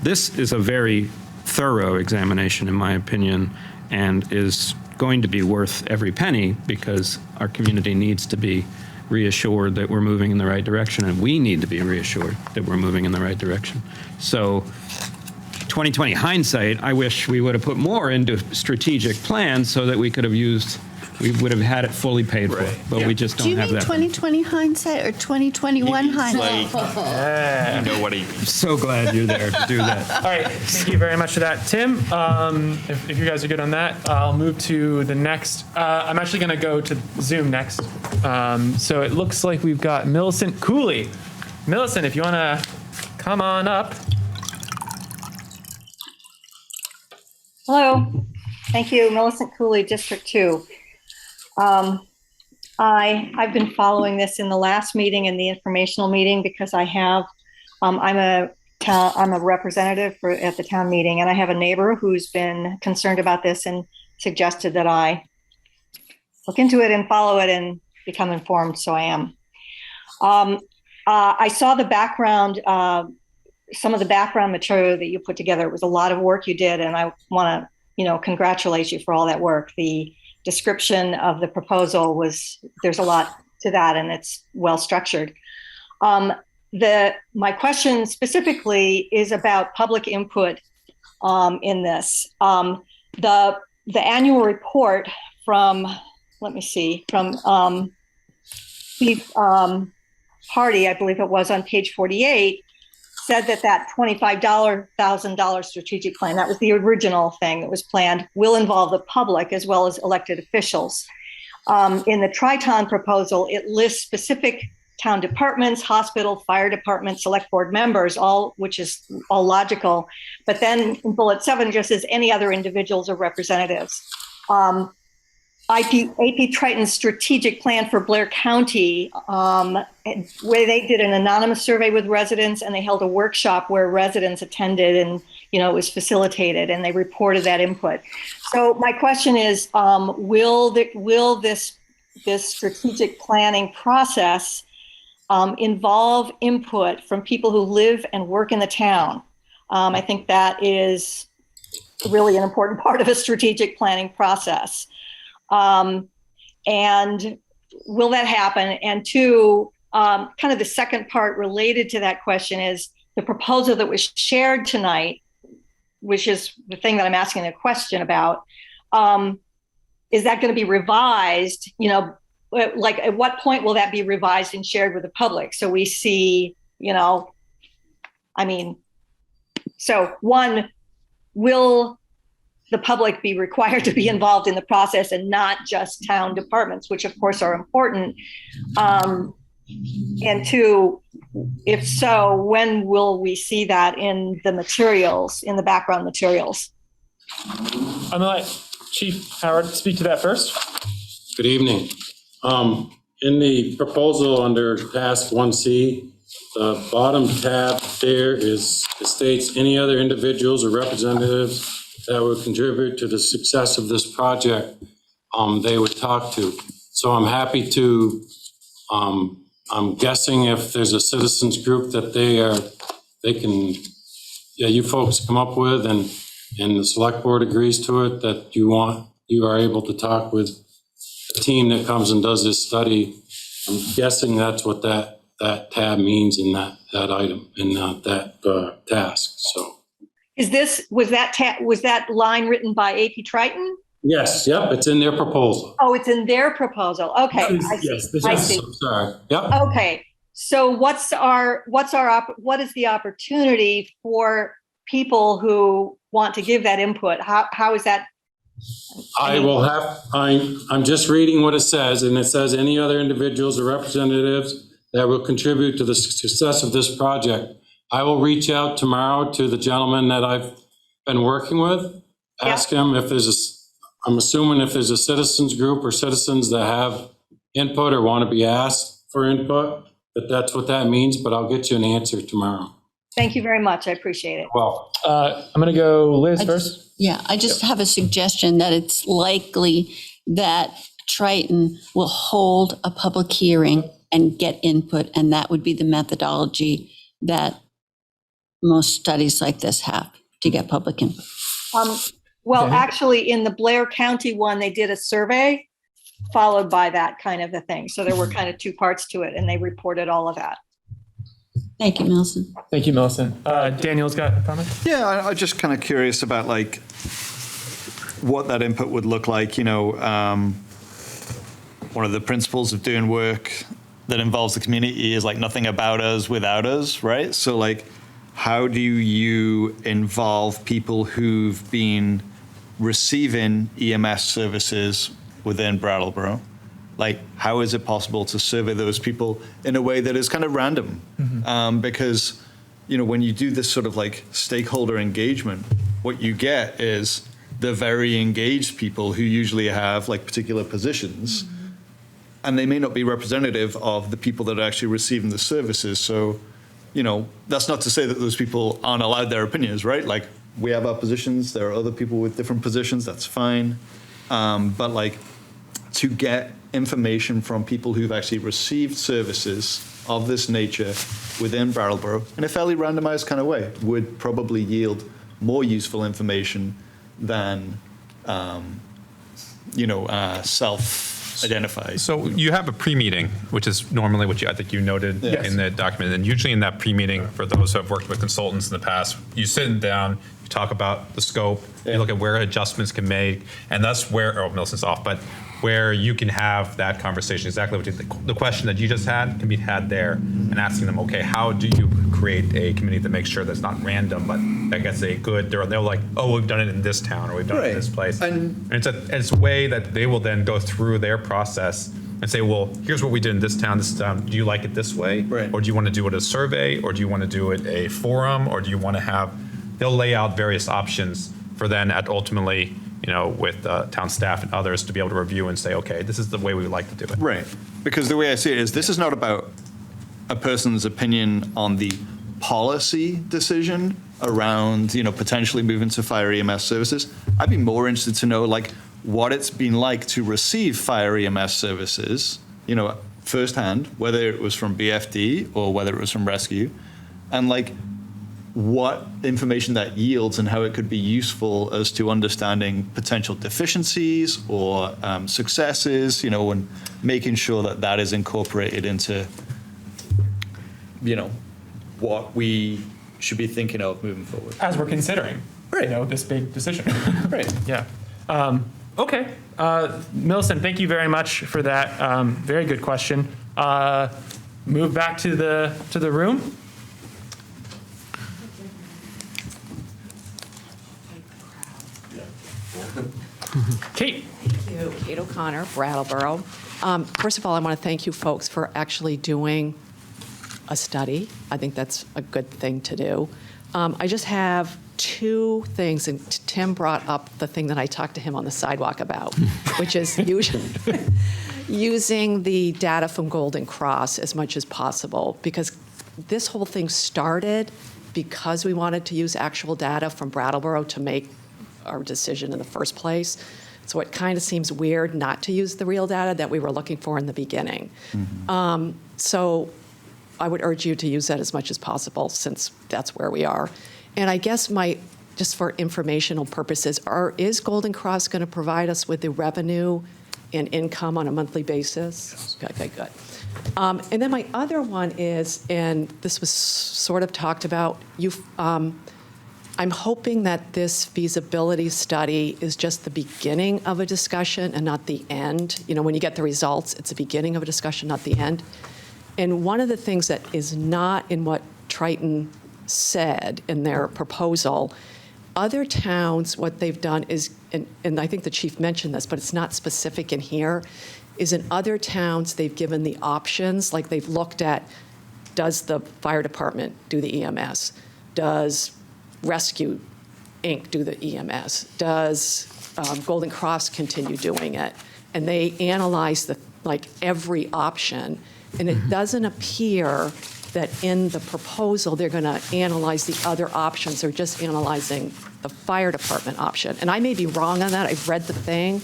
Speaker 4: This is a very thorough examination, in my opinion, and is going to be worth every penny because our community needs to be reassured that we're moving in the right direction, and we need to be reassured that we're moving in the right direction. So 2020 hindsight, I wish we would have put more into strategic plans so that we would have had it fully paid for, but we just
Speaker 9: Do
Speaker 4: don't
Speaker 9: you
Speaker 4: have
Speaker 9: mean
Speaker 4: that.
Speaker 9: 2020 hindsight or 2021 hindsight?
Speaker 7: You know what he means.
Speaker 4: So glad you're there to do that.
Speaker 1: All right, thank you very much for that. Tim, if you guys are good on that, I'll move to the next. I'm actually going to go to Zoom next. So it looks like we've got Millicent Cooley. Millicent, if you want to come on up.
Speaker 13: Hello, thank you, Millicent Cooley, District 2. I've been following this in the last meeting and the informational meeting because I have, I'm a representative at the town meeting, and I have a neighbor who's been concerned about this and suggested that I look into it and follow it and become informed, so I am. I saw the background, some of the background material that you put together. It was a lot of work you did, and I want to, congratulate you for all that work. The description of the proposal there's a lot to that, and it's well structured. My question specifically is about public input in this. The annual report from, Steve Hardy, I believe it was, on page 48, said that $25,000 strategic plan, that was the original thing that was planned, will involve the public as well as elected officials. In the Triton proposal, it lists specific town departments, hospital, fire department, select board members, which is all logical. But then in bullet 7 just says any other individuals or representatives. AP Triton's strategic plan for Blair County, where they did an anonymous survey with residents, and they held a workshop where residents attended, and it was facilitated, and they reported that input. So my question is, will this strategic planning process involve input from people who live and work in the town? I think that is really an important part of a strategic planning process. And will that happen? And two, kind of the second part related to that question is the proposal that was shared tonight, which is the thing that I'm asking a question about. Is that going to be revised? You know, like at what point will that be revised and shared with the public? So we see, you know, I mean, so one, will the public be required to be involved in the process and not just town departments, which of course are important? And two, if so, when will we see that in the materials, in the background materials?
Speaker 1: I'm gonna let Chief Howard speak to that first.
Speaker 11: Good evening. In the proposal under task 1C, the bottom tab there it states any other individuals or representatives that would contribute to the success of this project, they would talk to. So I'm happy to, I'm guessing if there's a citizens group that they can, you folks come up with and the select board agrees to it, that you are able to talk with the team that comes and does this study. I'm guessing that's what that tab means in that item, in that task, so.
Speaker 13: Was that line written by AP Triton?
Speaker 11: Yes, yep, it's in their proposal.
Speaker 13: Oh, it's in their proposal. Okay. I see.
Speaker 11: I'm sorry, yep.
Speaker 13: Okay. So what is the opportunity for people who want to give that input? How is that?
Speaker 11: I'm just reading what it says, and it says any other individuals or representatives that will contribute to the success of this project. I will reach out tomorrow to the gentleman that I've been working with, ask him if I'm assuming if there's a citizens group or citizens that have input or want to be asked for input, that's what that means, but I'll get you an answer tomorrow.
Speaker 13: Thank you very much. I appreciate it.
Speaker 11: Well,
Speaker 1: I'm going to go Liz first.
Speaker 9: I just have a suggestion that it's likely that Triton will hold a public hearing and get input, and that would be the methodology that most studies like this have to get public input.
Speaker 13: Actually, in the Blair County one, they did a survey followed by that kind of a thing. So there were kind of two parts to it, and they reported all of that.
Speaker 9: Thank you, Millicent.
Speaker 1: Thank you, Millicent. Daniel's got a comment?
Speaker 7: Yeah, I'm just kind of curious about like what that input would look like. You know, one of the principles of doing work that involves the community is like nothing about us without us, right? So like, how do you involve people who've been receiving EMS services within Brattleboro? Like, how is it possible to survey those people in a way that is kind of random? Mm-hmm. Because, you know, when you do this sort of like stakeholder engagement, what you get is the very engaged people who usually have like particular positions, mm-hmm. and they may not be representative of the people that are actually receiving the services. So, you know, that's not to say that those people aren't allowed their opinions, right? Like, we have our positions, there are other people with different positions, that's fine. But like, to get information from people who've actually received services of this nature within Brattleboro in a fairly randomized kind of way would probably yield more useful information than, self-identified.
Speaker 3: So you have a pre-meeting, which is normally what I think you noted in the document. And usually in that pre-meeting, for those who have worked with consultants in the past, you sit down, you talk about the scope, you look at where adjustments can make, and that's where, Millicent's off, but where you can have that conversation, exactly what the question that you just had can be had there, and asking them, okay, how do you create a committee that makes sure that's not random, but that gets a good, they're like, oh, we've done it in this town, or we've done it in this place. And it's a way that they will then go through their process and say, well, here's what we did in this town, do you like it this way?
Speaker 7: Right.
Speaker 3: Or do you want to do it a survey? Or do you want to do it a forum? Or do you want to have, they'll lay out various options for then ultimately, you know, with town staff and others to be able to review and say, okay, this is the way we would like to do it.
Speaker 7: Right. Because the way I see it is this is not about a person's opinion on the policy decision around, you know, potentially moving to fire EMS services. I'd be more interested to know, like, what it's been like to receive fire EMS services, you know, firsthand, whether it was from BFD or whether it was from rescue, and like, what information that yields and how it could be useful as to understanding potential deficiencies or successes, you know, and making sure that that is incorporated into, you know, what we should be thinking of moving forward.
Speaker 1: As we're considering,
Speaker 7: right.
Speaker 1: You know, this big decision.
Speaker 7: Right.
Speaker 1: Yeah. Okay. Millicent, thank you very much for that. Very good question. Move back to the room. Kate.
Speaker 14: Thank you. Kate O'Connor, Brattleboro. First of all, I want to thank you folks for actually doing a study. I think that's a good thing to do. I just have two things, and Tim brought up the thing that I talked to him on the sidewalk about, which is using the data from Golden Cross as much as possible, because this whole thing started because we wanted to use actual data from Brattleboro to make our decision in the first place. So it kind of seems weird not to use the real data that we were looking for in the beginning. So I would urge you to use that as much as possible, since that's where we are. And I guess just for informational purposes, is Golden Cross going to provide us with the revenue and income on a monthly basis? Okay, good. And then my other one is, and this was sort of talked about, I'm hoping that this feasibility study is just the beginning of a discussion and not the end. You know, when you get the results, it's the beginning of a discussion, not the end. And one of the things that is not in what Triton said in their proposal, other towns, what they've done is, and I think the chief mentioned this, but it's not specific in here, is in other towns they've given the options, like they've looked at, does the fire department do the EMS? Does Rescue Inc. do the EMS? Does Golden Cross continue doing it? And they analyze every option, and it doesn't appear that in the proposal they're going to analyze the other options. They're just analyzing the fire department option. And I may be wrong on that. I've read the thing,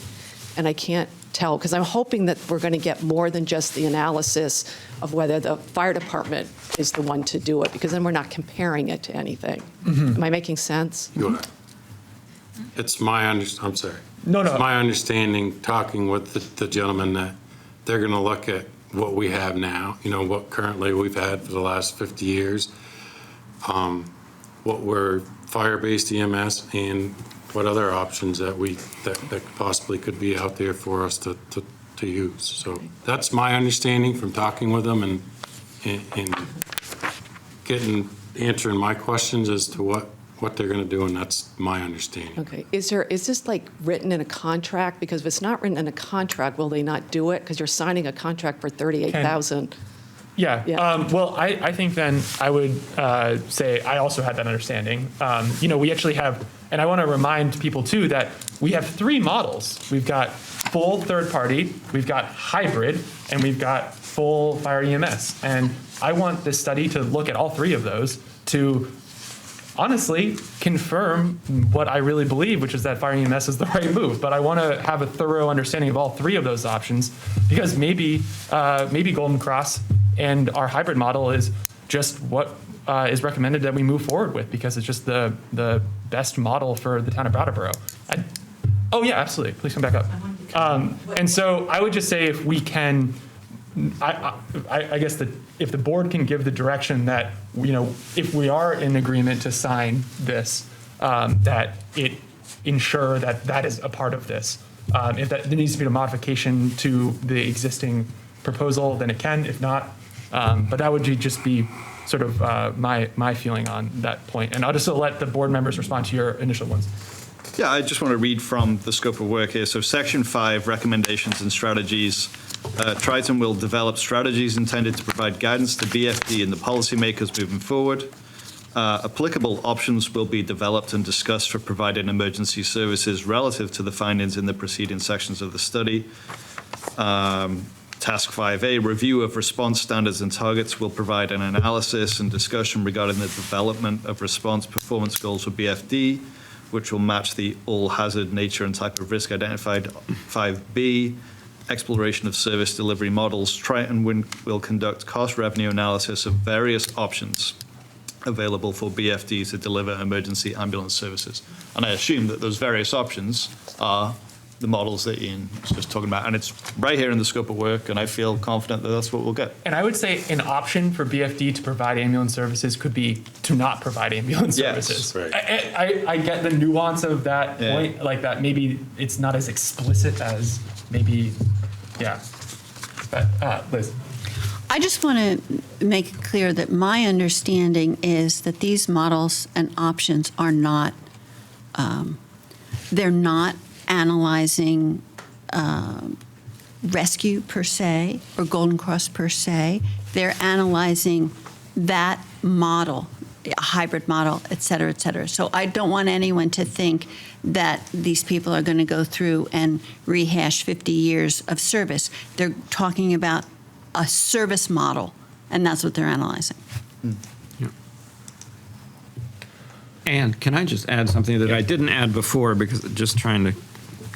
Speaker 14: and I can't tell, because I'm hoping that we're going to get more than just the analysis of whether the fire department is the one to do it, because then we're not comparing it to anything. Am I making sense?
Speaker 11: You are. It's my I'm sorry.
Speaker 1: No.
Speaker 11: It's my understanding, talking with the gentleman, that they're going to look at what we have now, what currently we've had for the last 50 years, what we're fire-based EMS, and what other options that possibly could be out there for us to use. So that's my understanding from talking with them and answering my questions as to what they're going to do, and that's my understanding.
Speaker 14: Okay. Is this written in a contract? Because if it's not written in a contract, will they not do it? Because you're signing a contract for $38,000.
Speaker 1: Yeah. Well, I think then I would say I also had that understanding. We actually have, and I want to remind people too that we have three models. We've got full third party, we've got hybrid, and we've got full fire EMS. And I want this study to look at all three of those to honestly confirm what I really believe, which is that fire EMS is the right move. But I want to have a thorough understanding of all three of those options, because maybe Golden Cross and our hybrid model is just what is recommended that we move forward with, because it's just the best model for the town of Brattleboro. Oh yeah, absolutely. Please come back up. And so I would just say, if we can, I guess that if the board can give the direction that, if we are in agreement to sign this, that it ensure that is a part of this. If there needs to be a modification to the existing proposal, then it can. If not, but that would just be sort of my feeling on that point. And I'll just let the board members respond to your initial ones.
Speaker 7: Yeah, I just want to read from the scope of work here. So Section 5, recommendations and strategies. Triton will develop strategies intended to provide guidance to BFD and the policymakers moving forward. Applicable options will be developed and discussed for providing emergency services relative to the findings in the preceding sections of the study. Task 5A, review of response standards and targets, will provide an analysis and discussion regarding the development of response performance goals for BFD, which will match the all-hazard nature and type of risk identified. 5B, exploration of service delivery models. Triton will conduct cost-revenue analysis of various options available for BFD to deliver emergency ambulance services. And I assume that those various options are the models that Ian was just talking about. And it's right here in the scope of work, and I feel confident that that's what we'll get.
Speaker 1: And I would say an option for BFD to provide ambulance services could be to not provide ambulance
Speaker 7: Yes,
Speaker 1: services.
Speaker 11: right.
Speaker 1: I get the nuance of that
Speaker 7: Yeah.
Speaker 1: point, like that maybe it's not as explicit as maybe, yeah. But Liz.
Speaker 9: I just want to make it clear that my understanding is that these models and options are not, they're not analyzing rescue per se or Golden Cross per se. They're analyzing that model, a hybrid model, et cetera, et cetera. So I don't want anyone to think that these people are going to go through and rehash 50 years of service. They're talking about a service model, and that's what they're analyzing.
Speaker 4: And can I just add something that I didn't add before, because just trying to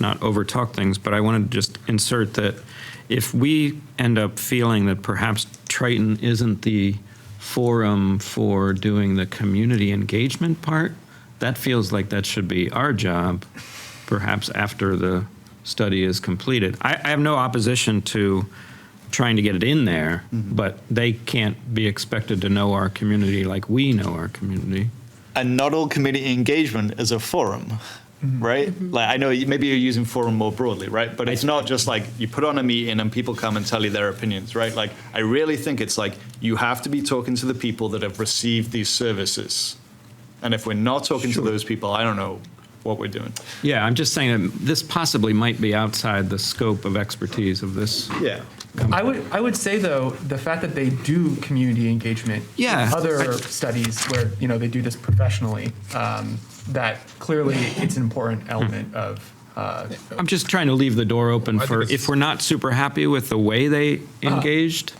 Speaker 4: not overtalk things, but I wanted to just insert that if we end up feeling that perhaps Triton isn't the forum for doing the community engagement part, that feels like that should be our job, perhaps after the study is completed. I have no opposition to trying to get it in there, but they can't be expected to know our community like we know our community.
Speaker 7: And not all community engagement is a forum, right? Like, I know maybe you're using forum more broadly, right? But it's not just like you put on a meeting and people come and tell you their opinions, right? Like, I really think it's like you have to be talking to the people that have received these services. And if we're not talking to those people, I don't know what we're doing.
Speaker 4: Yeah, I'm just saying that this possibly might be outside the scope of expertise of this.
Speaker 7: Yeah.
Speaker 1: I would say though, the fact that they do community engagement
Speaker 4: Yeah.
Speaker 1: in other studies where they do this professionally, that clearly it's an important element of.
Speaker 4: I'm just trying to leave the door open for if we're not super happy with the way they engaged,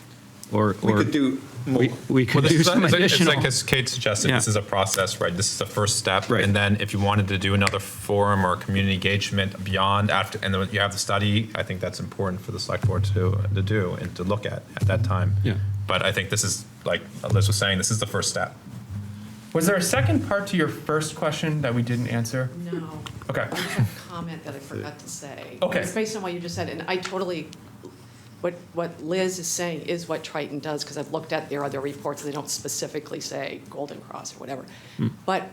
Speaker 4: or
Speaker 7: We could do more.
Speaker 4: we could do some
Speaker 3: It's
Speaker 4: additional.
Speaker 3: like as Kate suggested, this is a process, right? This is the first step.
Speaker 4: Right.
Speaker 3: And then if you wanted to do another forum or community engagement beyond after, and then you have the study, I think that's important for the select board to do and to look at that time.
Speaker 4: Yeah.
Speaker 3: But I think this is, like Liz was saying, this is the first step.
Speaker 1: Was there a second part to your first question that we didn't answer?
Speaker 14: No.
Speaker 1: Okay.
Speaker 14: I just have a comment that I forgot to say.
Speaker 1: Okay.
Speaker 14: It's based on what you just said, and I totally, what Liz is saying is what Triton does, because I've looked at their other reports, they don't specifically say Golden Cross or whatever. But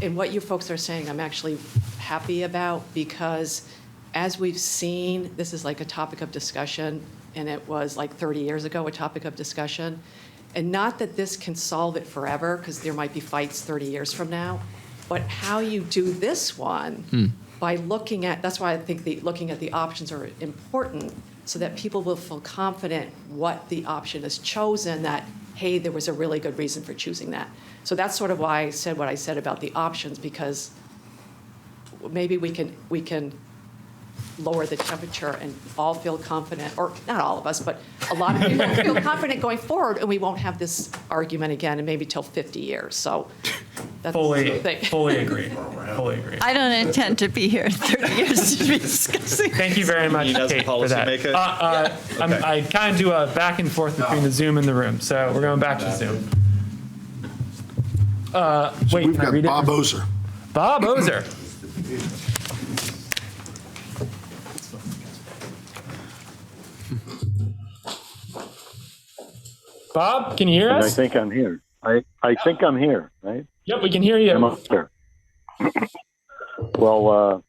Speaker 14: in what you folks are saying, I'm actually happy about, because as we've seen, this is like a topic of discussion, and it was like 30 years ago, a topic of discussion. And not that this can solve it forever, because there might be fights 30 years from now, but how you do this one by looking at, that's why I think looking at the options are important, so that people will feel confident what the option is chosen, that, hey, there was a really good reason for choosing that. So that's sort of why I said what I said about the options, because maybe we can lower the temperature and all feel confident, or not all of us, but a lot of people feel confident going forward, and we won't have this argument again, and maybe till 50 years. So that's the thing.
Speaker 1: Fully agree. Fully agree.
Speaker 9: I don't intend to be here in 30 years to be discussing.
Speaker 1: Thank you very much,
Speaker 7: Ian as a
Speaker 1: Kate, for that.
Speaker 7: policymaker.
Speaker 1: I kind of do a back and forth between the Zoom and the room, so we're going back to Zoom. Wait,
Speaker 5: We've
Speaker 1: can I
Speaker 5: got
Speaker 1: read
Speaker 5: Bob
Speaker 1: it?
Speaker 5: Ozer.
Speaker 1: Bob Ozer. Bob, can you hear
Speaker 15: I
Speaker 1: us?
Speaker 15: think I'm here. I think I'm here, right?
Speaker 1: Yep, we can hear you.
Speaker 15: I'm up there. Well,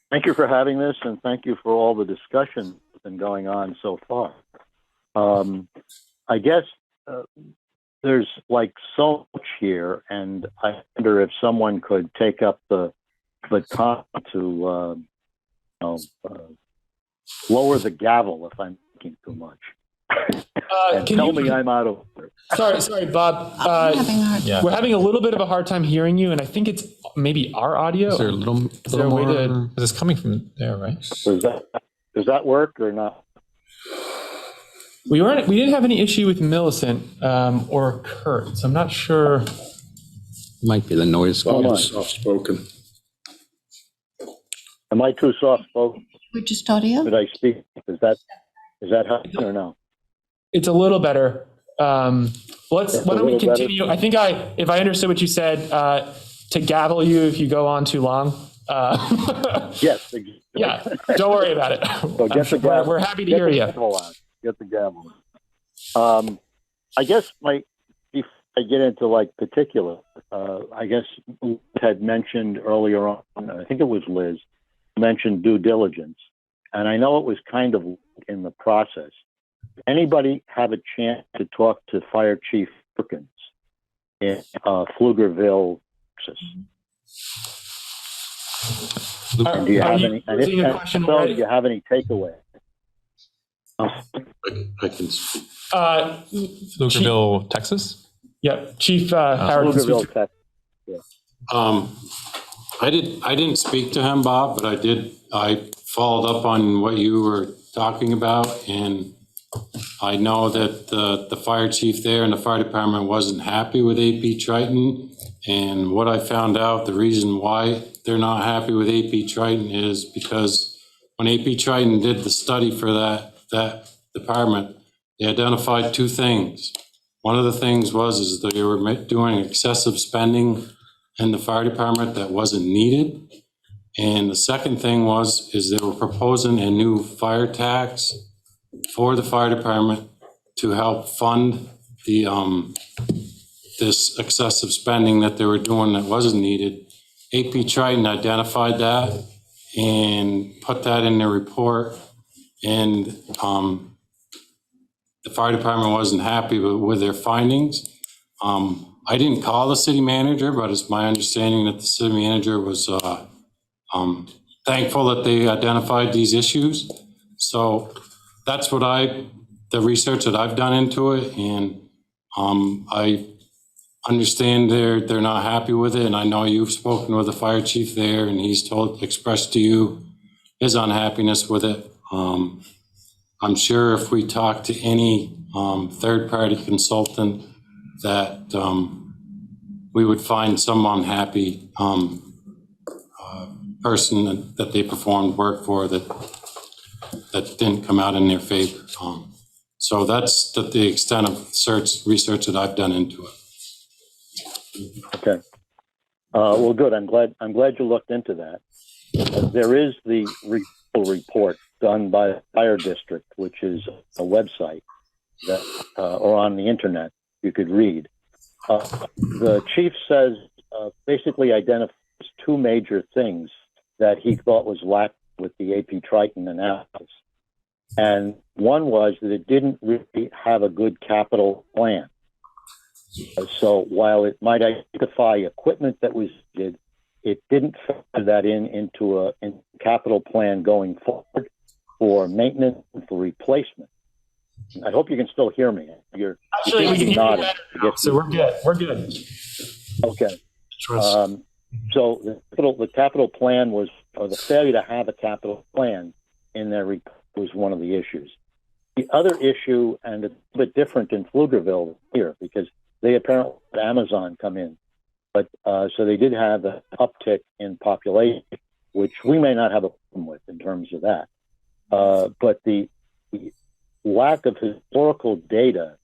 Speaker 15: thank you for having this, and thank you for all the discussion that's been going on so far. I guess there's like so much here, and I wonder if someone could take up the baton to lower the gavel if I'm thinking too much. And tell me I'm out of order.
Speaker 1: Sorry, Bob. We're having a little bit of a hard time hearing you, and I think it's maybe our audio.
Speaker 3: Is there a little
Speaker 1: way
Speaker 3: more?
Speaker 1: to?
Speaker 3: Is this coming from there, right?
Speaker 15: Does that work or not?
Speaker 1: We didn't have any issue with Millicent or Kurt, so I'm not sure.
Speaker 16: Might be the noise.
Speaker 15: Soft spoken. Am I too soft spoken?
Speaker 9: We're just audio?
Speaker 15: Did I speak? Is that how or no?
Speaker 1: It's a little better. Why don't we continue? I think if I understood what you said, to gavel you if you go on too long.
Speaker 15: Yes. Exactly.
Speaker 1: Yeah, don't worry about it.
Speaker 15: So get the gavel.
Speaker 1: We're happy to hear you.
Speaker 15: Get the gavel. I guess before I get into like particular, I guess Liz had mentioned earlier on, I think it was Liz, mentioned due diligence. And I know it was kind of in the process. Anybody have a chance to talk to Fire Chief Perkins in Pflugerville, Texas? And do you have any? And if so, do you have any takeaway?
Speaker 11: I can speak.
Speaker 1: Pflugerville,
Speaker 17: Texas?
Speaker 1: Yep, Chief Howard.
Speaker 15: Pflugerville, Texas. Yeah.
Speaker 11: I didn't speak to him, Bob, but I followed up on what you were talking about, and I know that the fire chief there and the fire department wasn't happy with AP Triton. And what I found out, the reason why they're not happy with AP Triton is because when AP Triton did the study for that department, they identified two things. One of the things is that they were doing excessive spending in the fire department that wasn't needed. And the second thing is they were proposing a new fire tax for the fire department to help fund the this excessive spending that they were doing that wasn't needed. AP Triton identified that and put that in their report, and the fire department wasn't happy with their findings. I didn't call the city manager, but it's my understanding that the city manager was thankful that they identified these issues. So that's what the research that I've done into it, and I understand they're not happy with it, and I know you've spoken with the fire chief there, and he's expressed to you his unhappiness with it. I'm sure if we talk to any third-party consultant that we would find some unhappy person that they performed work for that didn't come out in their favor. So that's the extent of research that I've done into it.
Speaker 15: Okay. Well, good. I'm glad you looked into that. There is the report done by the fire district, which is a website that, or on the internet, you could read. The chief says, basically identifies two major things that he thought was lacking with the AP Triton analysis. And one was that it didn't really have a good capital plan. So while it might identify equipment that was needed, it didn't factor that into a capital plan going forward for maintenance and for replacement. I hope you can still hear me. You're nodding.
Speaker 1: So we're good. We're good.
Speaker 15: Okay. So the capital plan or the failure to have a capital plan in their report was one of the issues. The other issue, and it's a bit different in Pflugerville here, because they apparently had Amazon come in, but so they did have an uptick in population, which we may not have a problem with in terms of that. But the lack of historical data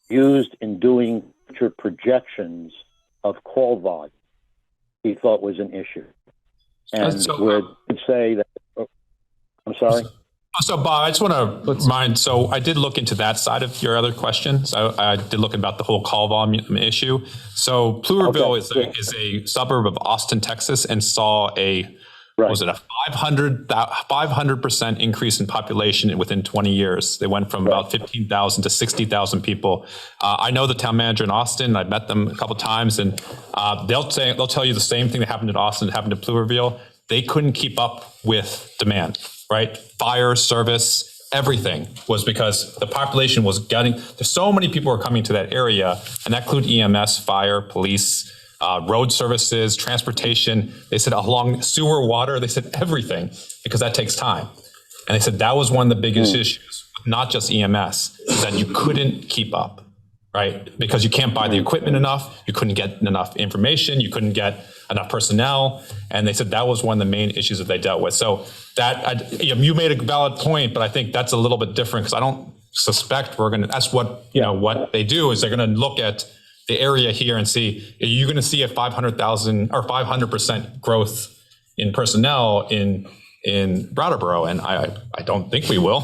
Speaker 15: used in doing future projections of call volume, he thought was an issue. And would say that, I'm sorry?
Speaker 17: So, Bob, I just want to remind, so I did look into that side of your other question. So I did look about the whole call volume issue. So Pflugerville is a suburb of Austin, Texas, and saw was it a 500% increase in population within 20 years. They went from about 15,000 to 60,000 people. I know the town manager in Austin. I met them a couple of times, and they'll tell you the same thing that happened in Austin that happened in Pflugerville. They couldn't keep up with demand, right? Fire, service, everything was because the population was there's so many people are coming to that area, and that include EMS, fire, police, road services, transportation. They said along sewer, water, they said everything, because that takes time. And they said that was one of the biggest issues, not just EMS, is that you couldn't keep up, right? Because you can't buy the equipment enough, you couldn't get enough information, you couldn't get enough personnel. And they said that was one of the main issues that they dealt with. So that, you made a valid point, but I think that's a little bit different, because I don't suspect that's what, what they do is they're going to look at the area here and see, are you going to see a 500,000 or 500% growth in personnel in Brattleboro, and I don't think we will,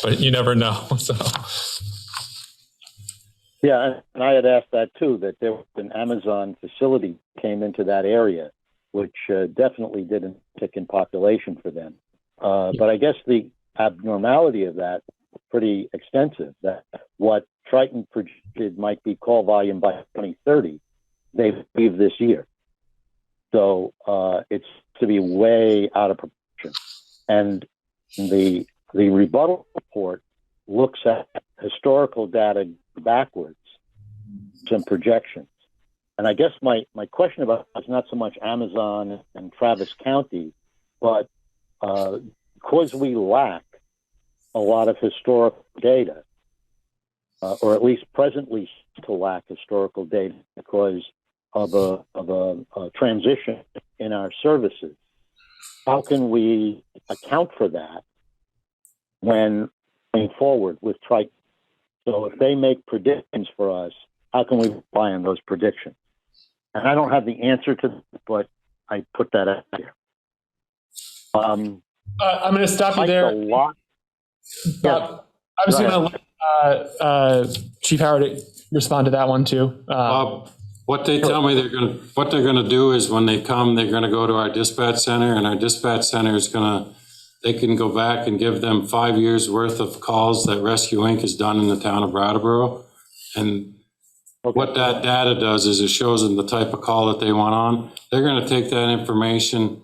Speaker 17: but you never know. So.
Speaker 15: Yeah, and I had asked that too, that there was an Amazon facility came into that area, which definitely did an uptick in population for them. But I guess the abnormality of that is pretty extensive, that what Triton projected might be call volume by 2030, they've achieved this year. So it's to be way out of proportion. And the rebuttal report looks at historical data backwards, some projections. And I guess my question about it is not so much Amazon and Travis County, but because we lack a lot of historical data, or at least presently to lack historical data because of a transition in our services, how can we account for that when going forward with Triton? So if they make predictions for us, how can we rely on those predictions? And I don't have the answer to that, but I put that out there.
Speaker 1: I'm going to stop you there.
Speaker 15: Bob,
Speaker 1: I was going to let Chief Howard respond to that one too.
Speaker 11: What they tell me what they're gonna do is when they come, they're gonna go to our dispatch center, and our dispatch center is they can go back and give them 5 years worth of calls that Rescue Inc. has done in the town of Brattleboro. And what that data does is it shows them the type of call that they want on. They're gonna take that information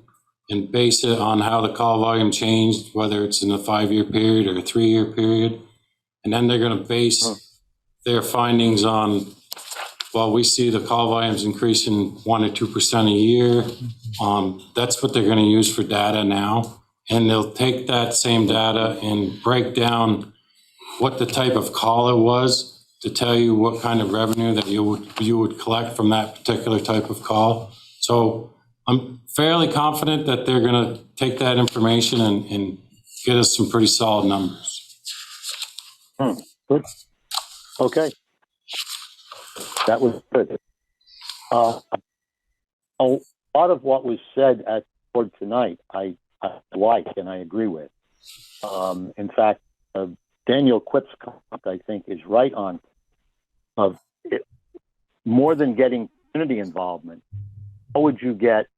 Speaker 11: and base it on how the call volume changed, whether it's in a 5-year period or a 3-year period. And then they're gonna base their findings on, well, we see the call volumes increasing 1 or 2% a year. That's what they're gonna use for data now. And they'll take that same data and break down what the type of call it was to tell you what kind of revenue that you would collect from that particular type of call. So I'm fairly confident that they're gonna take that information and get us some pretty solid numbers.
Speaker 15: Good. Okay. That was good. A lot of what was said at the board tonight, I like and I agree with. In fact, Daniel Quipp's comment, I think, is right on. Of it, more than getting community involvement, how would you get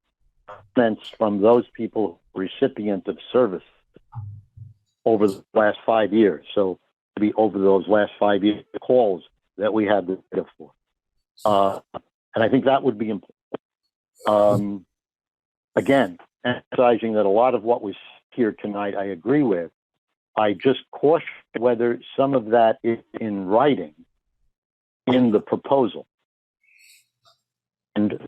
Speaker 15: comments from those people, recipient of service, over the last 5 years? So maybe over those last 5 years calls that we had the data for. And I think that would be important. Again, emphasizing that a lot of what was here tonight, I agree with. I just caution whether some of that is in writing in the proposal. And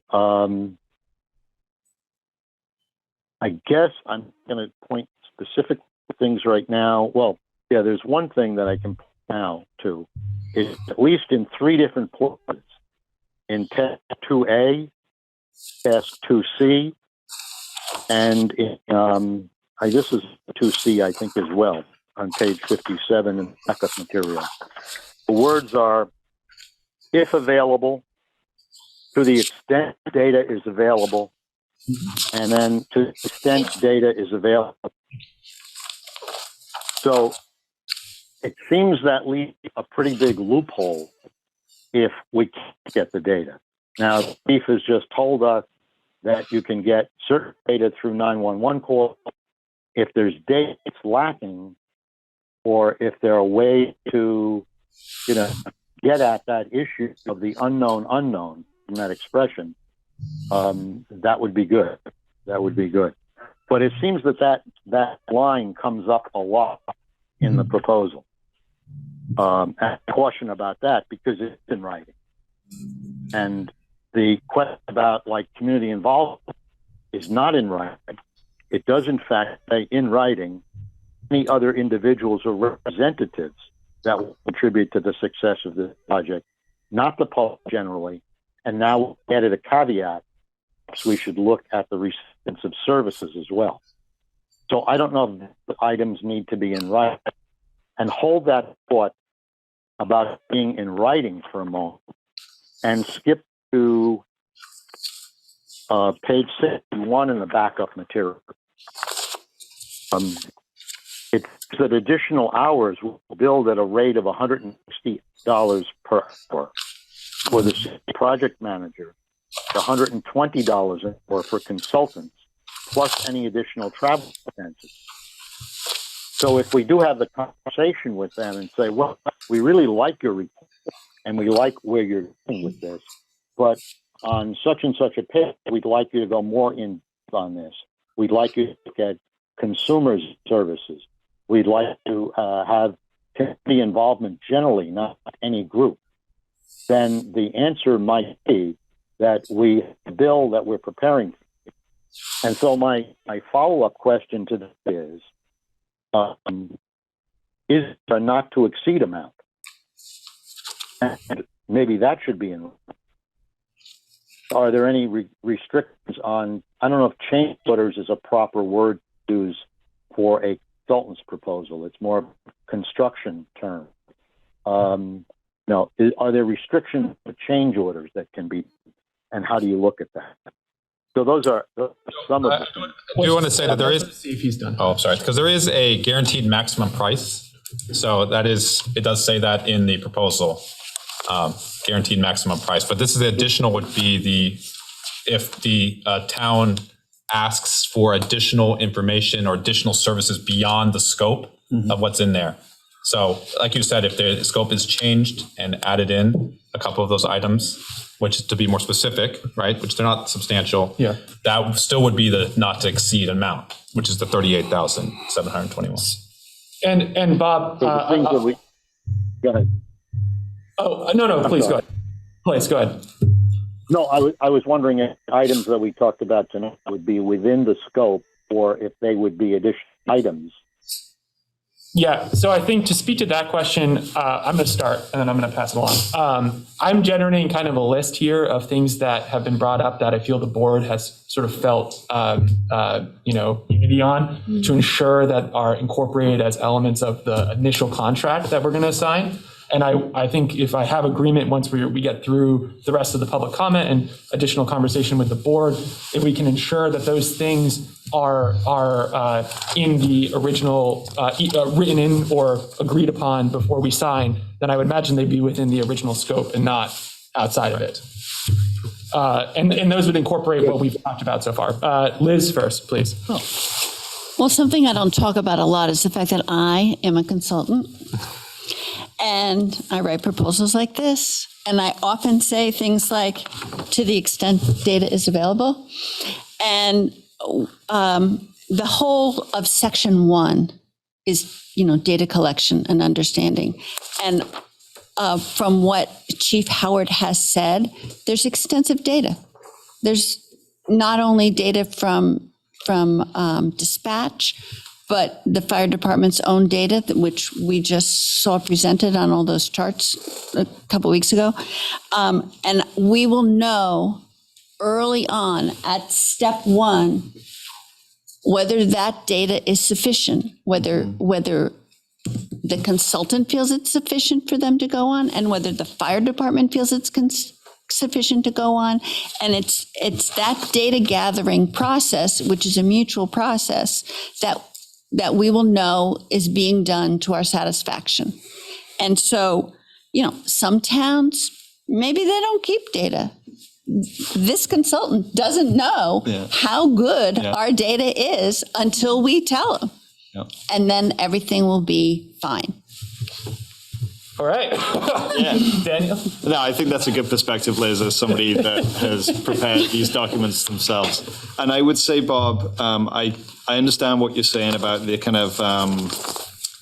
Speaker 15: I guess I'm going to point specific things right now. Well, yeah, there's one thing that I can point now to, is at least in 3 different places, in Task 2A, Task 2C, and in, this is 2C, I think, as well, on page 57 in backup material. The words are, if available, to the extent data is available, and then to the extent data is available. So it seems that leaves a pretty big loophole if we can't get the data. Now, the chief has just told us that you can get certain data through 911 calls. If there's data that's lacking, or if there are ways to, get at that issue of the unknown in that expression, that would be good. That would be good. But it seems that line comes up a lot in the proposal. And caution about that because it's in writing. And the question about community involvement is not in writing. It does in fact say in writing any other individuals or representatives that will contribute to the success of the project, not the public generally. And now we added a caveat, so we should look at the recipients of services as well. So I don't know if the items need to be in writing, and hold that thought about being in writing for a moment and skip to page 61 in the backup material. It's that additional hours will billed at a rate of $160 per hour for the project manager, $120 an hour for consultants, plus any additional travel expenses. So if we do have the conversation with them and say, well, we really like your report and we like where you're going with this, but on such and such a page, we'd like you to go more in on this. We'd like you to look at consumers services. We'd like to have community involvement generally, not any group. Then the answer might be that we bill that we're preparing. And so my follow-up question to this is a not to exceed amount? And maybe that should be in. Are there any restrictions on, I don't know if change orders is a proper word to use for a consultant's proposal. It's more construction term. No, are there restrictions to change orders that can be, and how do you look at that? So those are some of the things.
Speaker 17: I do want to say that there is.
Speaker 1: See if he's done.
Speaker 17: Oh, sorry, because there is a guaranteed maximum price. So that is, it does say that in the proposal, guaranteed maximum price. But this is the additional would be if the town asks for additional information or additional services beyond the scope of what's in there. So like you said, if the scope is changed and added in a couple of those items, which to be more specific, right, which they're not substantial, that still would be the not to exceed amount, which is the 38,721.
Speaker 1: And Bob,
Speaker 15: So the things that we, go ahead.
Speaker 1: oh, no, please go ahead. Please go ahead.
Speaker 15: No, I was wondering if items that we talked about tonight would be within the scope or if they would be additional items.
Speaker 1: Yeah, so I think to speak to that question, I'm going to start and then I'm going to pass it along. I'm generating kind of a list here of things that have been brought up that I feel the board has sort of felt, unity on to ensure that are incorporated as elements of the initial contract that we're going to assign. And I think if I have agreement once we get through the rest of the public comment and additional conversation with the board, if we can ensure that those things are in the original, written in or agreed upon before we sign, then I would imagine they'd be within the original scope and not outside of it. And those would incorporate what we've talked about so far. Liz first, please.
Speaker 9: Well, something I don't talk about a lot is the fact that I am a consultant. And I write proposals like this, and I often say things like, to the extent data is available. And the whole of section 1 is, data collection and understanding. And from what Chief Howard has said, there's extensive data. There's not only data from dispatch, but the fire department's own data, which we just saw presented on all those charts a couple weeks ago. And we will know early on at step 1 whether that data is sufficient, whether the consultant feels it's sufficient for them to go on, and whether the fire department feels it's sufficient to go on. And it's that data gathering process, which is a mutual process, that we will know is being done to our satisfaction. And so, some towns, maybe they don't keep data. This consultant doesn't know how good our data is until we tell them. And then everything will be fine.
Speaker 1: All right. Daniel?
Speaker 7: No, I think that's a good perspective, Liz, as somebody that has prepared these documents themselves. And I would say, Bob, I understand what you're saying about the kind of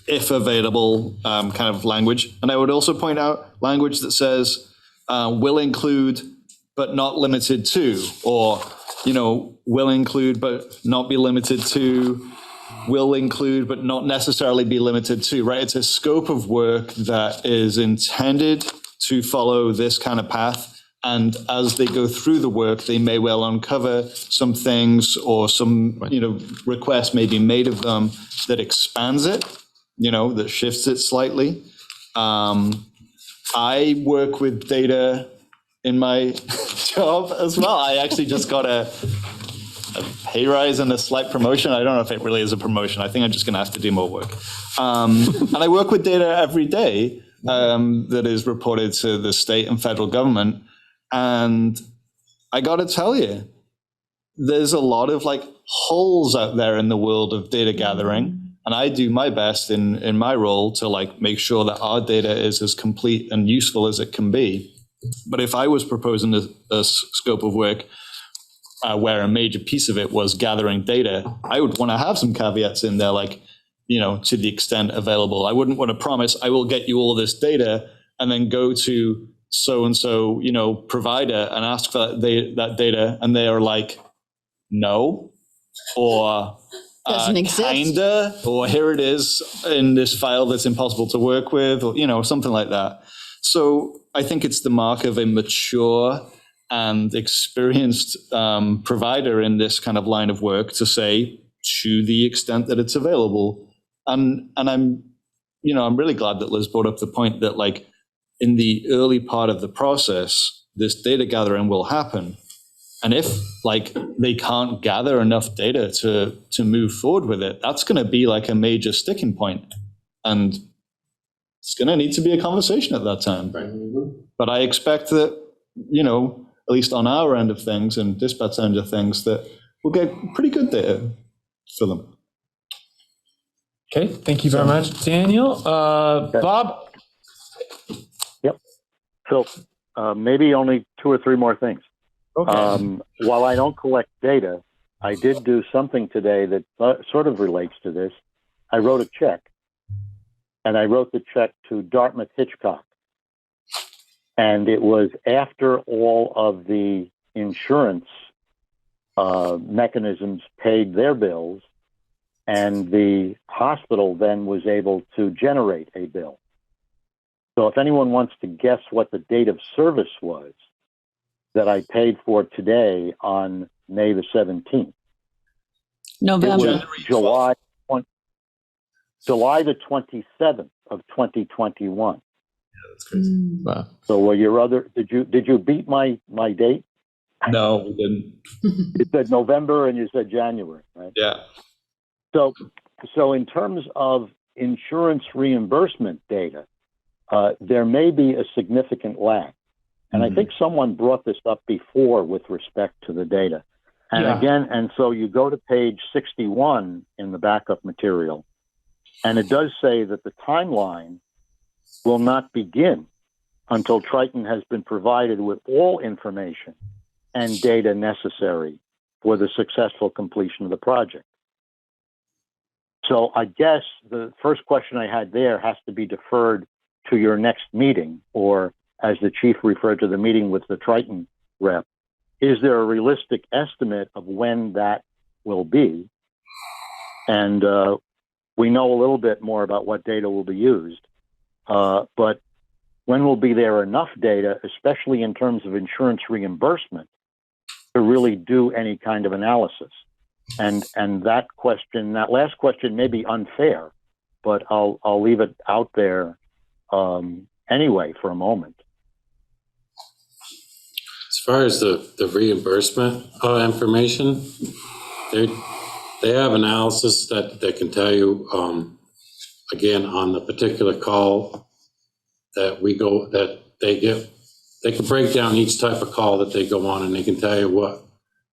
Speaker 7: if available kind of language. And I would also point out language that says will include but not limited to, or, will include but not be limited to, will include but not necessarily be limited to, right? It's a scope of work that is intended to follow this kind of path. And as they go through the work, they may well uncover some things or some, requests may be made of them that expands it, that shifts it slightly. I work with data in my job as well. I actually just got a pay rise and a slight promotion. I don't know if it really is a promotion. I think I'm just going to have to do more work. And I work with data every day that is reported to the state and federal government. And I got to tell you, there's a lot of like holes out there in the world of data gathering. And I do my best in my role to like make sure that our data is as complete and useful as it can be. But if I was proposing a scope of work where a major piece of it was gathering data, I would want to have some caveats in there, like, you know, to the extent available. I wouldn't want to promise I will get you all this data and then go to so-and-so, you know, provider and ask for that data, and they are like, no, or
Speaker 9: Doesn't exist.
Speaker 7: kinda, or here it is in this file that's impossible to work with, or, you know, something like that. So I think it's the mark of a mature and experienced provider in this kind of line of work to say, to the extent that it's available. And I'm, you know, I'm really glad that Liz brought up the point that, like, in the early part of the process, this data gathering will happen. And if, like, they can't gather enough data to move forward with it, that's going to be like a major sticking point. And it's going to need to be a conversation at that time. But I expect that, you know, at least on our end of things and dispatch end of things, that we'll get pretty good data for them.
Speaker 1: Okay, thank you very much, Daniel. Bob?
Speaker 15: Yep. So maybe only 2 or 3 more things.
Speaker 1: Okay.
Speaker 15: While I don't collect data, I did do something today that sort of relates to this. I wrote a check, and I wrote the check to Dartmouth Hitchcock. And it was after all of the insurance mechanisms paid their bills, and the hospital then was able to generate a bill. So if anyone wants to guess what the date of service was that I paid for today on May the 17th,
Speaker 9: November.
Speaker 15: it was July the 27th of 2021.
Speaker 17: That's crazy. Wow.
Speaker 15: So were your other, did you beat my date?
Speaker 17: No, we didn't.
Speaker 15: You said November and you said January, right?
Speaker 17: Yeah.
Speaker 15: So in terms of insurance reimbursement data, there may be a significant lag. And I think someone brought this up before with respect to the data. And again, and so you go to page 61 in the backup material, and it does say that the timeline will not begin until Triton has been provided with all information and data necessary for the successful completion of the project. So I guess the first question I had there has to be deferred to your next meeting, or as the chief referred to the meeting with the Triton rep. Is there a realistic estimate of when that will be? And we know a little bit more about what data will be used, but when will be there enough data, especially in terms of insurance reimbursement, to really do any kind of analysis? And that question, that last question may be unfair, but I'll leave it out there anyway for a moment.
Speaker 11: As far as the reimbursement information, they have analysis that can tell you, again, on the particular call that we go, that they can break down each type of call that they go on, and they can tell you what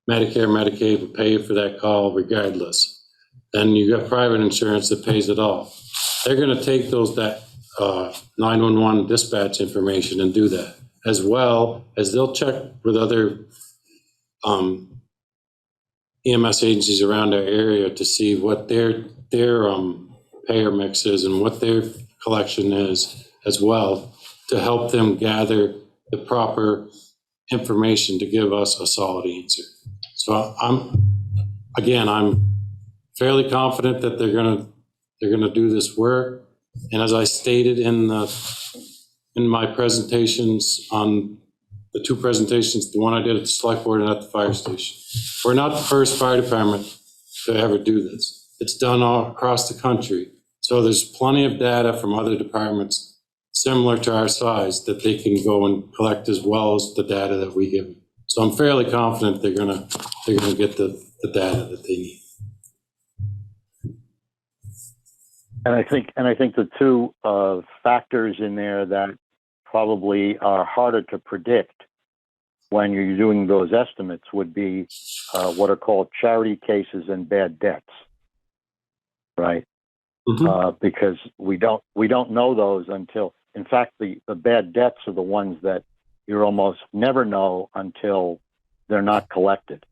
Speaker 11: Medicare, Medicaid will pay you for that call regardless. Then you got private insurance that pays it all. They're going to take that 911 dispatch information and do that, as well as they'll check with other EMS agencies around our area to see what their payer mix is and what their collection is as well, to help them gather the proper information to give us a solid answer. So I'm fairly confident that they're gonna do this work. And as I stated in my presentations, on the 2 presentations, the one I did at the select board and at the fire station, we're not the first fire department to ever do this. It's done all across the country. So there's plenty of data from other departments similar to our size that they can go and collect as well as the data that we give them. So I'm fairly confident they're gonna get the data that they need.
Speaker 15: And I think the two factors in there that probably are harder to predict when you're doing those estimates would be what are called charity cases and bad debts, right? Because we don't know those until, in fact, the bad debts are the ones that you almost never know until they're not collected.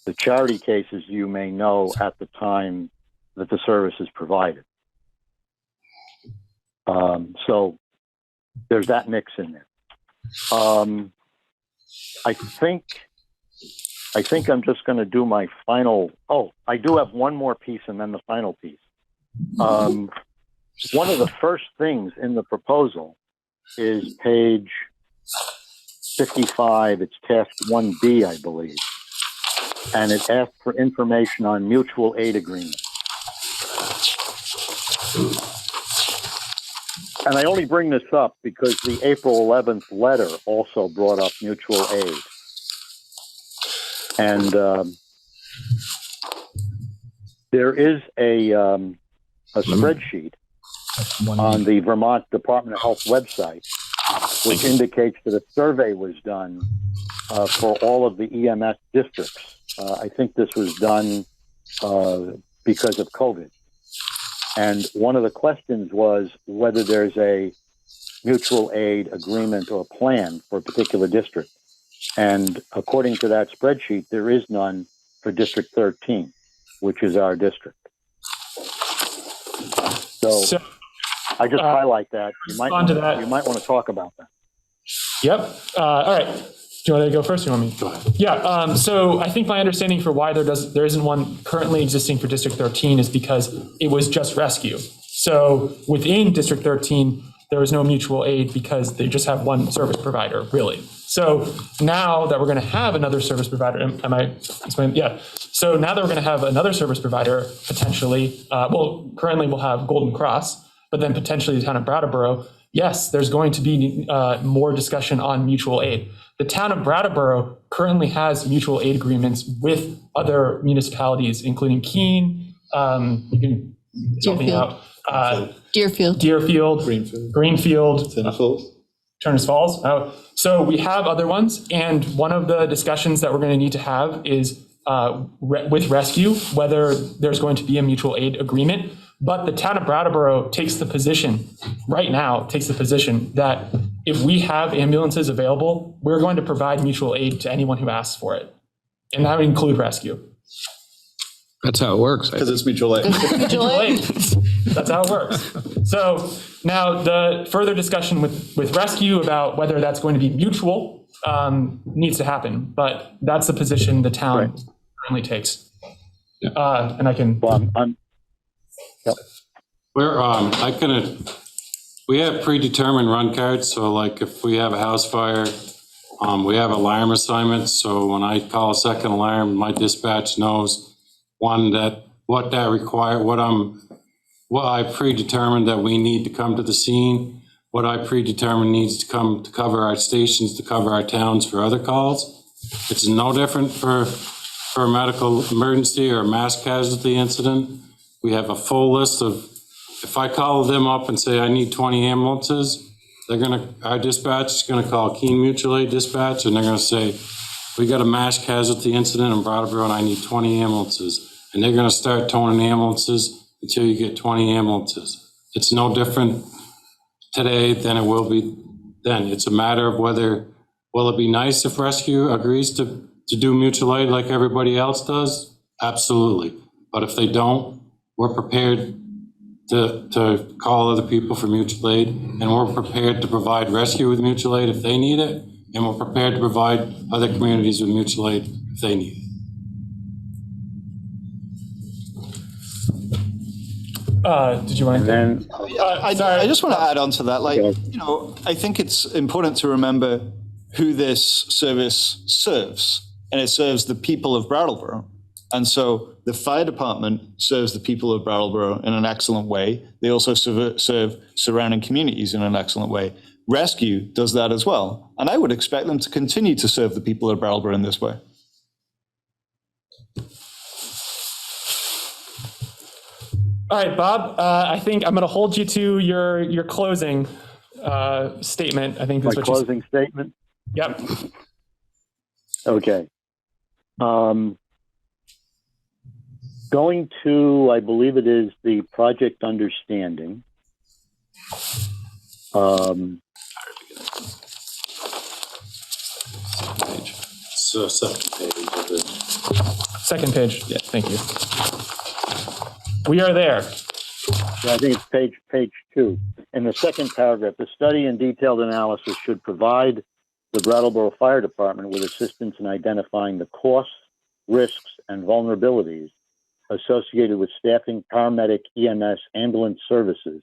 Speaker 15: The charity cases you may know at the time that the service is provided. So there's that mix in there. I think I'm just going to do my final. Oh, I do have one more piece and then the final piece. One of the first things in the proposal is page 55. It's task 1B, I believe. And it asks for information on mutual aid agreements. And I only bring this up because the April 11th letter also brought up mutual aid. And there is a spreadsheet on the Vermont Department of Health website, which indicates that a survey was done for all of the EMS districts. I think this was done because of COVID. And one of the questions was whether there's a mutual aid agreement or plan for a particular district. And according to that spreadsheet, there is none for District 13, which is our district. So I just highlight that. You might want to talk about that.
Speaker 1: Yep. All right. Do you want to go first or you want me? Go ahead. Yeah. So I think my understanding for why there isn't one currently existing for District 13 is because it was just rescue. So within District 13, there was no mutual aid because they just have one service provider, really. So now that we're going to have another service provider, am I explaining? Yeah. So now that we're going to have another service provider, potentially, currently we'll have Golden Cross, but then potentially the town of Brattleboro, yes, there's going to be more discussion on mutual aid. The town of Brattleboro currently has mutual aid agreements with other municipalities, including Keene, you can help me out. Deerfield, Greenfield, Turners Falls. So we have other ones, and one of the discussions that we're going to need to have is with rescue, whether there's going to be a mutual aid agreement. But the town of Brattleboro takes the position that if we have ambulances available, we're going to provide mutual aid to anyone who asks for it. And that would include rescue.
Speaker 4: That's how it works.
Speaker 7: Because it's mutual aid.
Speaker 1: Mutual aid. That's how it works. So now the further discussion with rescue about whether that's going to be mutual needs to happen. But that's the position the town currently takes. And I can...
Speaker 11: We have predetermined run cards. So like if we have a house fire, we have alarm assignments. So when I call a second alarm, my dispatch knows what I predetermined that we need to come to the scene, what I predetermined needs to come to cover our stations, to cover our towns for other calls. It's no different for a medical emergency or a mass casualty incident. We have a full list of, if I call them up and say I need 20 ambulances, our dispatch is gonna call Keene Mutual Aid Dispatch, and they're gonna say, we got a mass casualty incident in Brattleboro and I need 20 ambulances. And they're gonna start toning ambulances until you get 20 ambulances. It's no different today than it will be then. It's a matter of whether, will it be nice if rescue agrees to do mutual aid like everybody else does? Absolutely. But if they don't, we're prepared to call other people for mutual aid, and we're prepared to provide rescue with mutual aid if they need it, and we're prepared to provide other communities with mutual aid if they need it.
Speaker 1: Did you want to?
Speaker 7: I just want to add on to that. I think it's important to remember who this service serves, and it serves the people of Brattleboro. And so the fire department serves the people of Brattleboro in an excellent way. They also serve surrounding communities in an excellent way. Rescue does that as well. And I would expect them to continue to serve the people of Brattleboro in this way.
Speaker 1: All right, Bob, I think I'm going to hold you to your closing statement. I think
Speaker 15: My
Speaker 1: that's what you said.
Speaker 15: closing statement?
Speaker 1: Yep.
Speaker 15: Okay. Going to, I believe it is the project understanding.
Speaker 11: So second page of it.
Speaker 1: Second page. Yeah, thank you. We are there.
Speaker 15: Yeah, I think it's page 2. In the second paragraph, the study and detailed analysis should provide the Brattleboro Fire Department with assistance in identifying the costs, risks, and vulnerabilities associated with staffing paramedic, EMS, ambulance services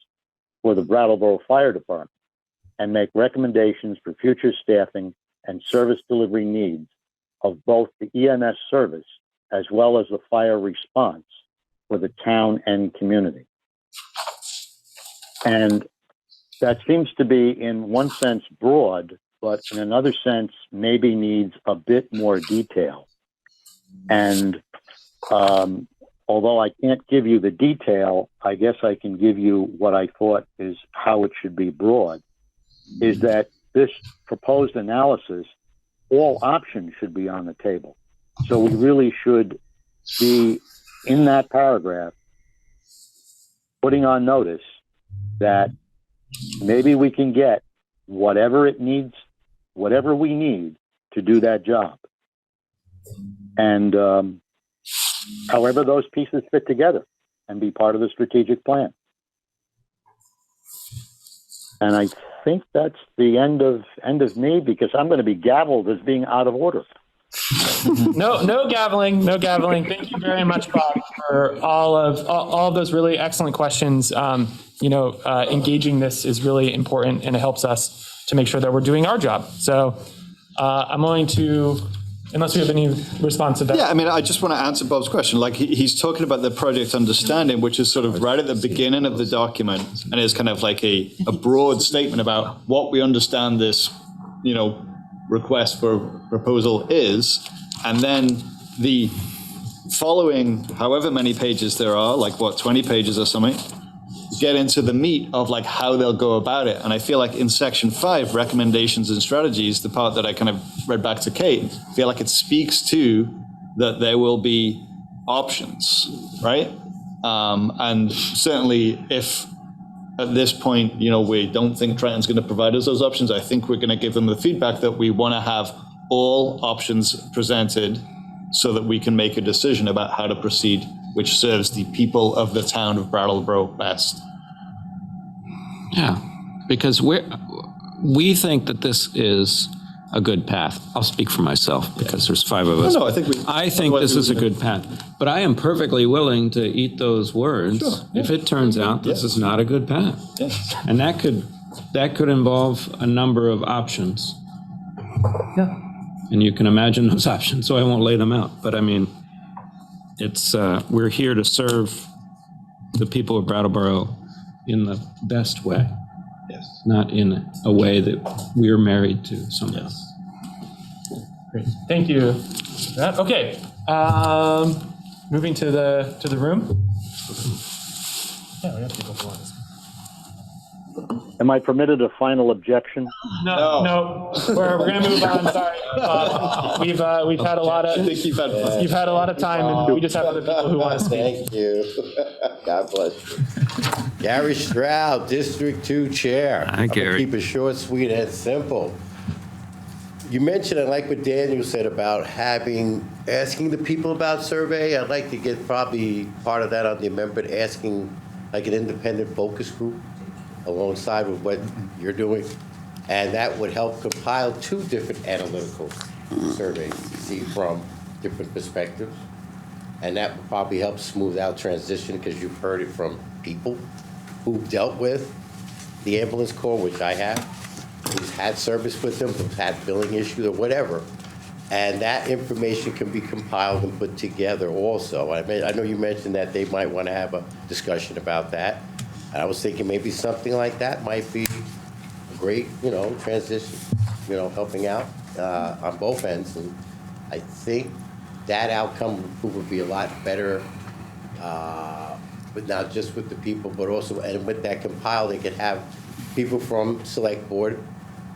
Speaker 15: for the Brattleboro Fire Department, and make recommendations for future staffing and service delivery needs of both the EMS service as well as the fire response for the town and community. And that seems to be, in one sense, broad, but in another sense, maybe needs a bit more detail. And although I can't give you the detail, I guess I can give you what I thought is how it should be broad, is that this proposed analysis, all options should be on the table. So we really should be, in that paragraph, putting on notice that maybe we can get whatever we need to do that job. And however those pieces fit together and be part of the strategic plan. And I think that's the end of me, because I'm going to be gavelled as being out of order.
Speaker 1: No gaveling. Thank you very much, Bob, for all of those really excellent questions. Engaging this is really important, and it helps us to make sure that we're doing our job. So I'm willing to, unless we have any response to that.
Speaker 7: Yeah, I mean, I just want to answer Bob's question. Like, he's talking about the project understanding, which is sort of right at the beginning of the document, and is kind of like a broad statement about what we understand this, request for proposal is. And then the following, however many pages there are, like 20 pages or something, get into the meat of like how they'll go about it. And I feel like in section 5, recommendations and strategies, the part that I kind of read back to Kate, I feel like it speaks to that there will be options, right? And certainly if at this point, we don't think Triton's going to provide us those options, I think we're going to give them the feedback that we want to have all options presented so that we can make a decision about how to proceed, which serves the people of the town of Brattleboro best.
Speaker 4: Yeah, because we think that this is a good path. I'll speak for myself because there's 5 of us.
Speaker 7: No,
Speaker 4: I think this is a good path, but I am perfectly willing to eat those words if it turns out this is not a good path.
Speaker 7: Yes.
Speaker 4: And that could involve a number of options.
Speaker 1: Yeah.
Speaker 4: And you can imagine those options, so I won't lay them out. But I mean, it's we're here to serve the people of Brattleboro in the best way.
Speaker 7: Yes.
Speaker 4: Not in a way that we're married to somehow.
Speaker 7: Yes.
Speaker 1: Great. Thank you for that. Okay. Moving to the room. Yeah, we have people who want to speak.
Speaker 15: Am I permitted a final objection?
Speaker 1: No. We're going to move on. Sorry. We've had a lot of.
Speaker 7: I think you've
Speaker 1: had a lot of time, and we just have other people who want to speak.
Speaker 18: Thank you. God bless you. Gary Stroud, District 2 Chair.
Speaker 4: Hi, Gary.
Speaker 18: I'm gonna keep it short, sweet, and simple. You mentioned, I like what Daniel said about asking the people about survey. I'd like to get probably part of that on the amendment, asking like an independent focus group alongside with what you're doing. And that would help compile 2 different analytical surveys to see from different perspectives. And that would probably help smooth out transition, because you've heard it from people who've dealt with the ambulance corps, which I have, who's had service with them, who've had billing issues or whatever. And that information can be compiled and put together also. I know you mentioned that they might want to have a discussion about that. And I was thinking maybe something like that might be a great, transition, helping out on both ends. And I think that outcome would be a lot better, but not just with the people, but also, and with that compiled, they could have people from Selectboard,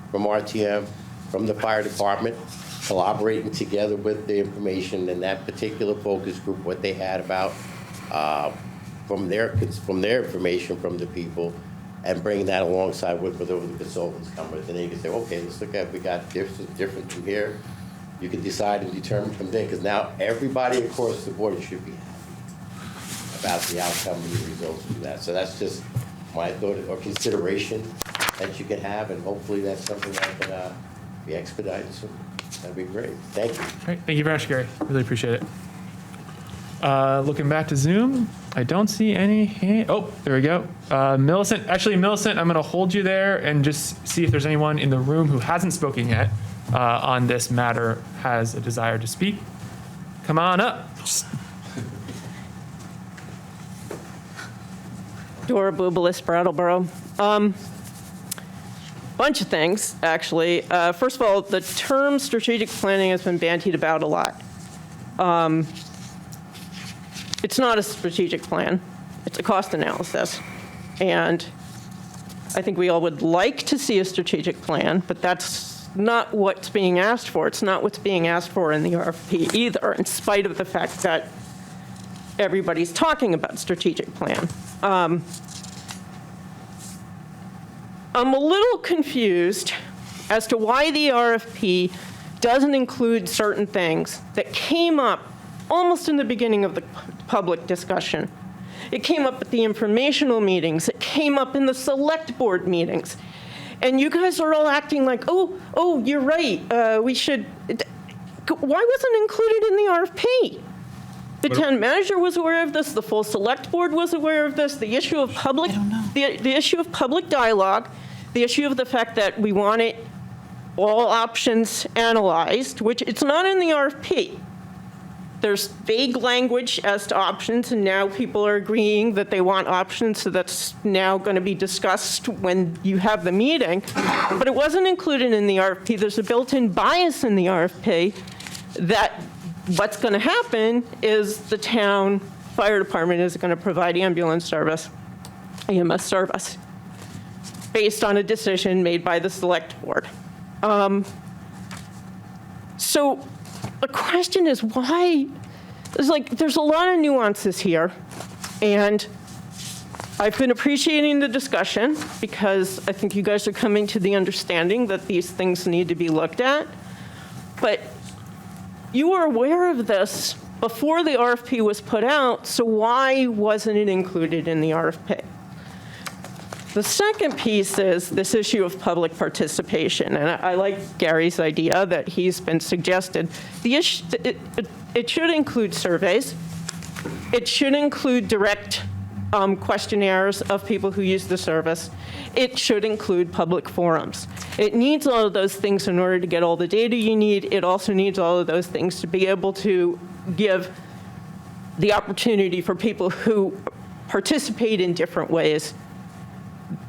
Speaker 18: from RTM, from the fire department, collaborating together with the information and that particular focus group, what they had about from their information from the people, and bring that alongside with whatever the consultants come with, and then you can say, okay, let's look at, we got different from here. You can decide and determine from there, because now everybody across the board should be happy about the outcome and the results from that. So that's just my thought or consideration that you can have, and hopefully that's something that can be expedited soon. That'd be great. Thank you.
Speaker 1: Great. Thank you very much, Gary. Really appreciate it. Looking back to Zoom, I don't see any hand. Oh, there we go. Millicent. Actually, Millicent, I'm going to hold you there and just see if there's anyone in the room who hasn't spoken yet on this matter, has a desire to speak. Come on up.
Speaker 19: Dora Bubalis, Brattleboro. Bunch of things, actually. First of all, the term strategic planning has been bandied about a lot. It's not a strategic plan. It's a cost analysis. And I think we all would like to see a strategic plan, but that's not what's being asked for. It's not what's being asked for in the RFP either, in spite of the fact that everybody's talking about strategic plan. I'm a little confused as to why the RFP doesn't include certain things that came up almost in the beginning of the public discussion. It came up at the informational meetings. It came up in the select board meetings. And you guys are all acting like, oh, you're right. We should. Why wasn't it included in the RFP? The town manager was aware of this. The full select board was aware of this. The issue of public, the issue of public dialogue, the issue of the fact that we wanted all options analyzed, which it's not in the RFP. There's vague language as to options, and now people are agreeing that they want options, so that's now going to be discussed when you have the meeting. But it wasn't included in the RFP. There's a built-in bias in the RFP that what's going to happen is the town fire department is going to provide ambulance service, EMS service, based on a decision made by the select board. So the question is why? There's a lot of nuances here, and I've been appreciating the discussion because I think you guys are coming to the understanding that these things need to be looked at. But you were aware of this before the RFP was put out, so why wasn't it included in the RFP? The second piece is this issue of public participation, and I like Gary's idea that he's been suggested. The issue, it should include surveys. It should include direct questionnaires of people who use the service. It should include public forums. It needs all of those things in order to get all the data you need. It also needs all of those things to be able to give the opportunity for people who participate in different ways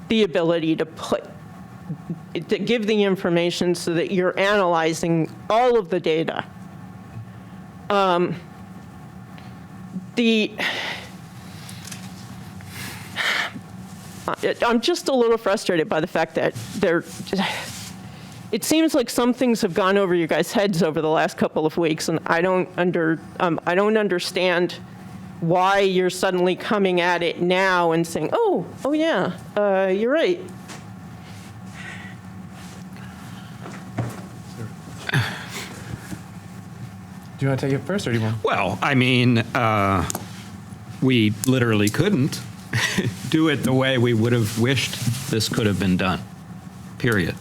Speaker 19: the ability to give the information so that you're analyzing all of the data. I'm just a little frustrated by the fact that it seems like some things have gone over you guys' heads over the last couple of weeks, and I don't understand why you're suddenly coming at it now and saying, oh yeah, you're right.
Speaker 1: Do you want to take it first, or do you want?
Speaker 4: Well, I mean, we literally couldn't do it the way we would have wished this could have been done, period.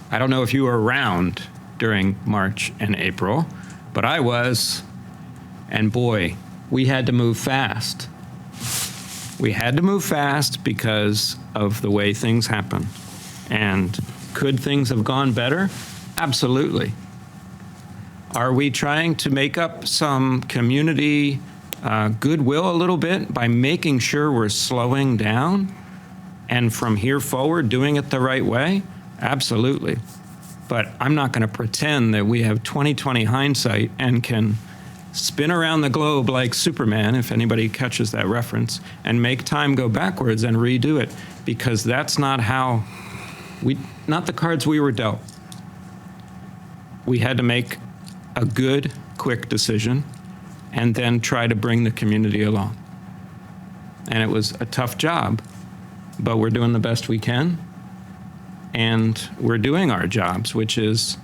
Speaker 4: I don't know if you were around during March and April, but I was, and boy, we had to move fast. We had to move fast because of the way things happen. And could things have gone better? Absolutely. Are we trying to make up some community goodwill a little bit by making sure we're slowing down and from here forward doing it the right way? Absolutely. But I'm not going to pretend that we have 20/20 hindsight and can spin around the globe like Superman, if anybody catches that reference, and make time go backwards and redo it, because that's not not the cards we were dealt. We had to make a good, quick decision and then try to bring the community along. And it was a tough job, but we're doing the best we can. And we're doing our jobs, which is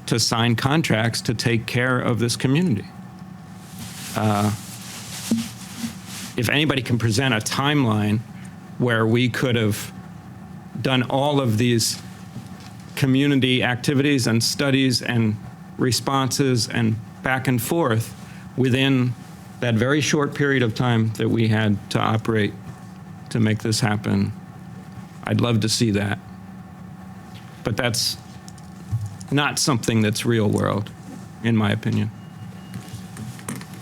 Speaker 4: to sign contracts to take care of this community. If anybody can present a timeline where we could have done all of these community activities and studies and responses and back and forth within that very short period of time that we had to operate to make this happen, I'd love to see that. But that's not something that's real world, in my opinion.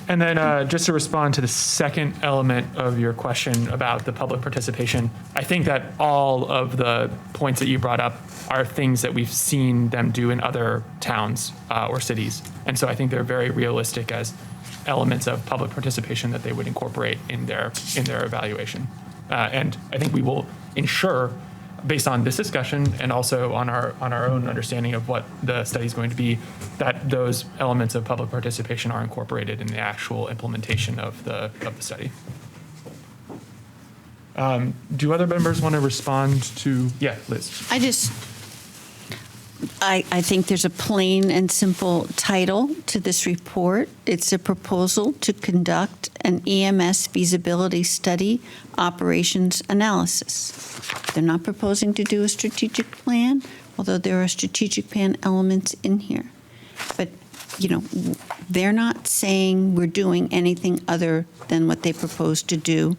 Speaker 1: And then just to respond to the second element of your question about the public participation, I think that all of the points that you brought up are things that we've seen them do in other towns or cities. And so I think they're very realistic as elements of public participation that they would incorporate in their evaluation. And I think we will ensure, based on this discussion and also on our own understanding of what the study is going to be, that those elements of public participation are incorporated in the actual implementation of the study. Do other members want to respond to? Yeah, Liz.
Speaker 9: I think there's a plain and simple title to this report. It's a proposal to conduct an EMS feasibility study operations analysis. They're not proposing to do a strategic plan, although there are strategic plan elements in here. But, they're not saying we're doing anything other than what they propose to do.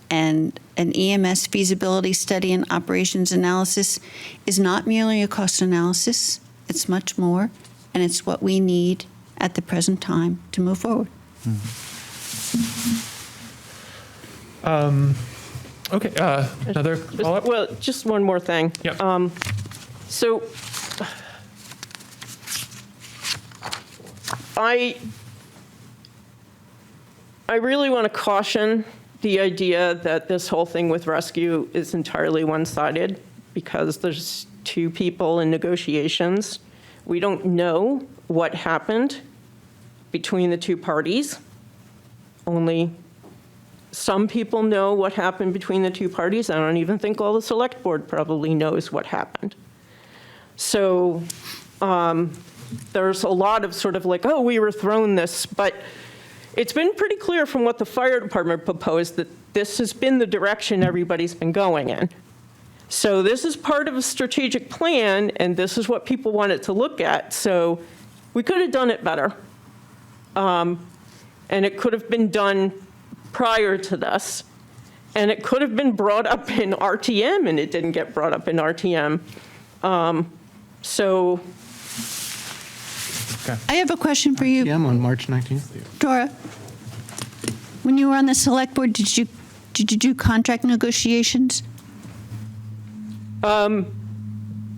Speaker 9: And an EMS feasibility study and operations analysis is not merely a cost analysis. It's much more, and it's what we need at the present time to move forward.
Speaker 1: Okay, another follow-up?
Speaker 19: Well, just one more thing.
Speaker 1: Yep.
Speaker 19: So I really want to caution the idea that this whole thing with rescue is entirely one-sided, because there's two people in negotiations. We don't know what happened between the two parties. Only some people know what happened between the two parties. I don't even think all the select board probably knows what happened. So there's a lot of sort of like, oh, we were thrown this, but it's been pretty clear from what the fire department proposed that this has been the direction everybody's been going in. So this is part of a strategic plan, and this is what people wanted to look at. So we could have done it better. And it could have been done prior to this. And it could have been brought up in RTM, and it didn't get brought up in RTM.
Speaker 9: I have a question for you.
Speaker 4: RTM on March 19th.
Speaker 9: Dora, when you were on the select board, did you do contract negotiations?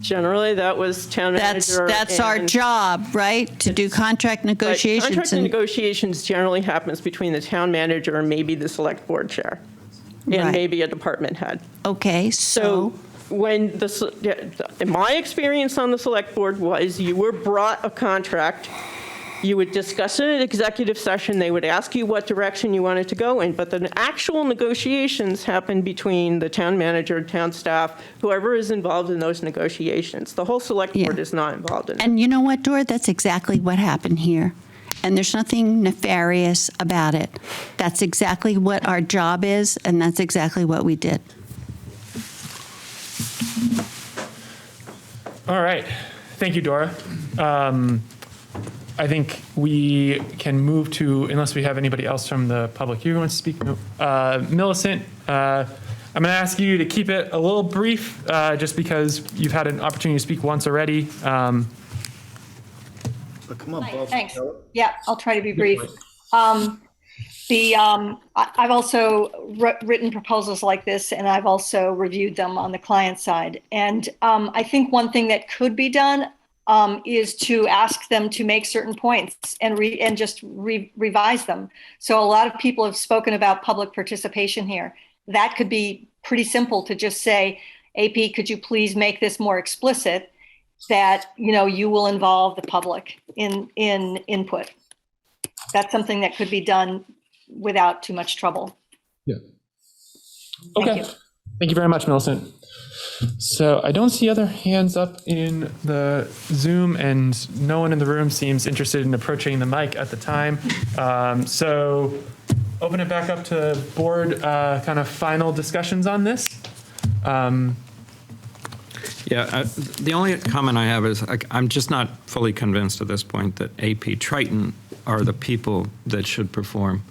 Speaker 19: Generally, that was town manager.
Speaker 9: That's our job, right? To do contract negotiations.
Speaker 19: Contract negotiations generally happens between the town manager and maybe the select board chair, and maybe a department head.
Speaker 9: Okay, so
Speaker 19: when in my experience on the select board was you were brought a contract, you would discuss it in an executive session, they would ask you what direction you wanted to go in, but the actual negotiations happen between the town manager, town staff, whoever is involved in those negotiations. The whole select board is not involved in it.
Speaker 9: And you know what, Dora? That's exactly what happened here. And there's nothing nefarious about it. That's exactly what our job is, and that's exactly what we did.
Speaker 1: All right. Thank you, Dora. I think we can move to, unless we have anybody else from the public here who wants to speak. Millicent, I'm going to ask you to keep it a little brief, just because you've had an opportunity to speak once already.
Speaker 7: Come on, Bob.
Speaker 13: Thanks. Yeah, I'll try to be brief. I've also written proposals like this, and I've also reviewed them on the client side. And I think one thing that could be done is to ask them to make certain points and revise them. So a lot of people have spoken about public participation here. That could be pretty simple to just say, AP, could you please make this more explicit that, you will involve the public in input. That's something that could be done without too much trouble.
Speaker 1: Yeah. Okay. Thank you very much, Millicent. So I don't see other hands up in the Zoom, and no one in the room seems interested in approaching the mic at the time. So open it back up to board kind of final discussions on this.
Speaker 4: The only comment I have is I'm just not fully convinced at this point that AP Triton are the people that should perform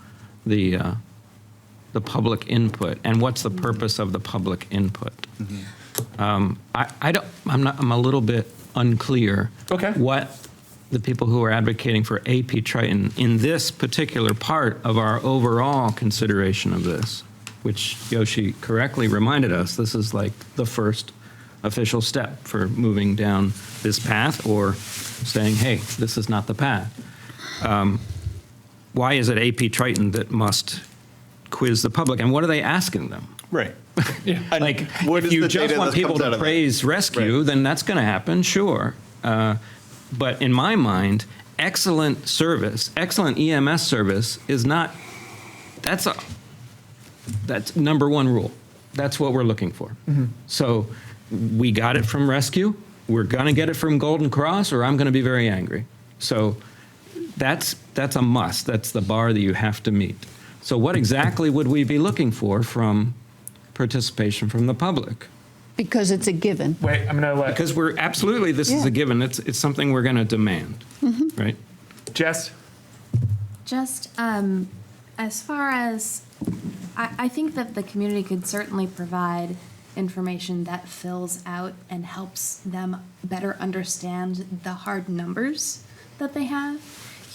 Speaker 4: the public input. And what's the purpose of the public input? I'm a little bit unclear what the people who are advocating for AP Triton in this particular part of our overall consideration of this, which Yoshi correctly reminded us, this is like the first official step for moving down this path or saying, hey, this is not the path. Why is it AP Triton that must quiz the public? And what are they asking them?
Speaker 7: Right.
Speaker 4: Like, if you just want people to praise rescue, then that's going to happen, sure. But in my mind, excellent service, excellent EMS service is not, that's number one rule. That's what we're looking for. So we got it from rescue, we're going to get it from Golden Cross, or I'm going to be very angry. So that's a must. That's the bar that you have to meet. So what exactly would we be looking for from participation from the public?
Speaker 9: Because it's a given.
Speaker 1: Wait, I'm going to let...
Speaker 4: Because this is a given. It's something we're going to demand, right?
Speaker 1: Jess?
Speaker 2: Just as far as, I think that the community could certainly provide information that fills out and helps them better understand the hard numbers that they have.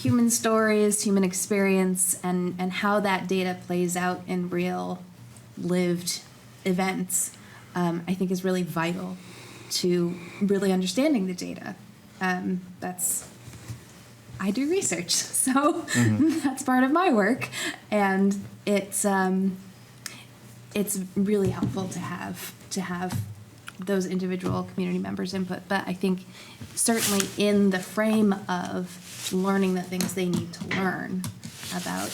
Speaker 2: Human stories, human experience, and how that data plays out in real lived events, I think is really vital to really understanding the data. I do research, so that's part of my work, and it's really helpful to have those individual community members' input. But I think certainly in the frame of learning the things they need to learn about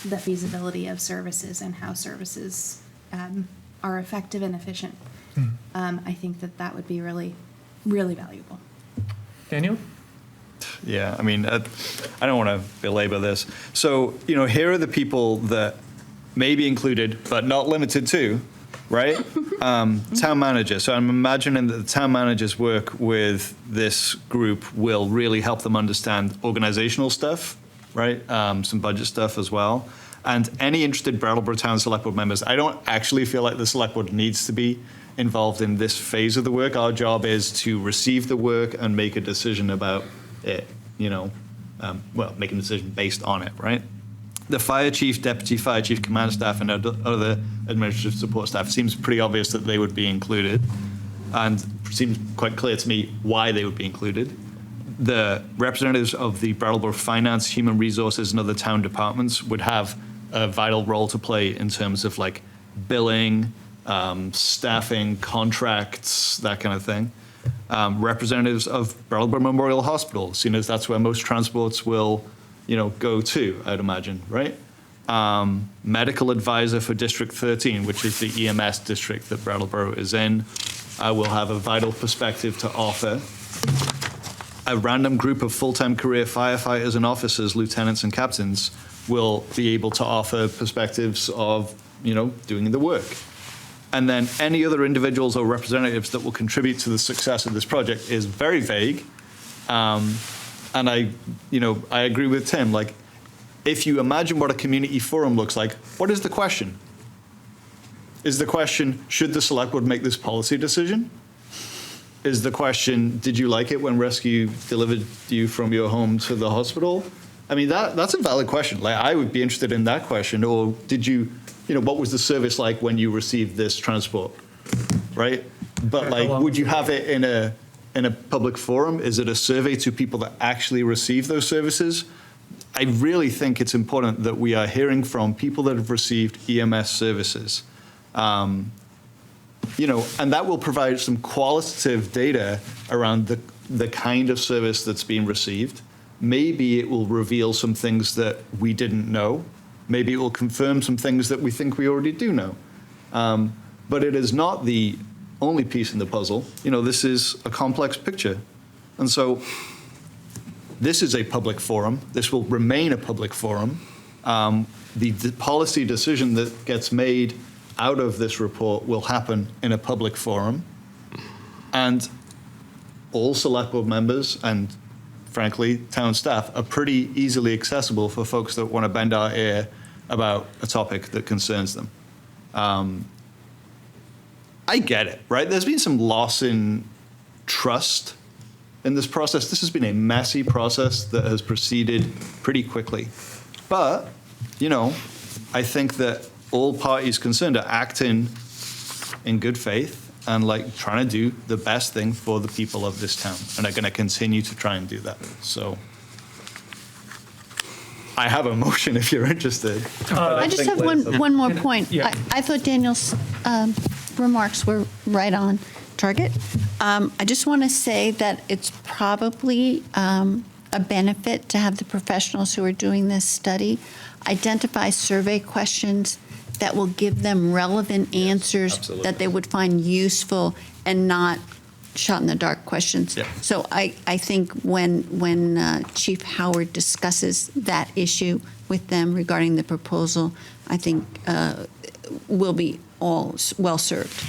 Speaker 2: the feasibility of services and how services are effective and efficient, I think that would be really, really valuable.
Speaker 1: Daniel?
Speaker 7: Yeah, I mean, I don't want to belabor this. So, here are the people that may be included, but not limited to, right? Town manager. So I'm imagining that the town manager's work with this group will really help them understand organizational stuff, right? Some budget stuff as well. And any interested Brattleboro Town Select Board members, I don't actually feel like the Select Board needs to be involved in this phase of the work. Our job is to receive the work and make a decision about it, making a decision based on it, right? The fire chief, deputy fire chief, command staff, and other administrative support staff seems pretty obvious that they would be included, and seems quite clear to me why they would be included. The representatives of the Brattleboro Finance, Human Resources, and other town departments would have a vital role to play in terms of like billing, staffing, contracts, that kind of thing. Representatives of Brattleboro Memorial Hospital, seeing as that's where most transports will go to, I'd imagine, right? Medical advisor for District 13, which is the EMS district that Brattleboro is in, will have a vital perspective to offer. A random group of full-time career firefighters and officers, lieutenants and captains, will be able to offer perspectives of, doing the work. And then any other individuals or representatives that will contribute to the success of this project is very vague. And I agree with Tim, like, if you imagine what a community forum looks like, what is the question? Is the question, should the select board make this policy decision? is the question, did you like it when rescue delivered you from your home to the hospital? I mean, that's a valid question. Like, I would be interested in that question. Or did you, what was the service like when you received this transport, right? But like, would you have it in a public forum? Is it a survey to people that actually receive those services? I really think it's important that we are hearing from people that have received EMS services. And that will provide some qualitative data around the kind of service that's being received. Maybe it will reveal some things that we didn't know. Maybe it will confirm some things that we think we already do know. But it is not the only piece in the puzzle. This is a complex picture. And so this is a public forum. This will remain a public forum. The policy decision that gets made out of this report will happen in a public forum. And all select board members and, frankly, town staff are pretty easily accessible for folks that want to bend our ear about a topic that concerns them. I get it, right? There's been some loss in trust in this process. This has been a messy process that has proceeded pretty quickly. But, I think that all parties concerned are acting in good faith and trying to do the best thing for the people of this town, and are going to continue to try and do that. So I have a motion if you're interested.
Speaker 9: I just have one more point.
Speaker 1: Yeah.
Speaker 9: I thought Daniel's remarks were right on target. I just want to say that it's probably a benefit to have the professionals who are doing this study identify survey questions that will give them relevant answers that they would find useful and not shot in the dark questions.
Speaker 7: Yeah.
Speaker 9: So I think when Chief Howard discusses that issue with them regarding the proposal, I think we'll be all well served.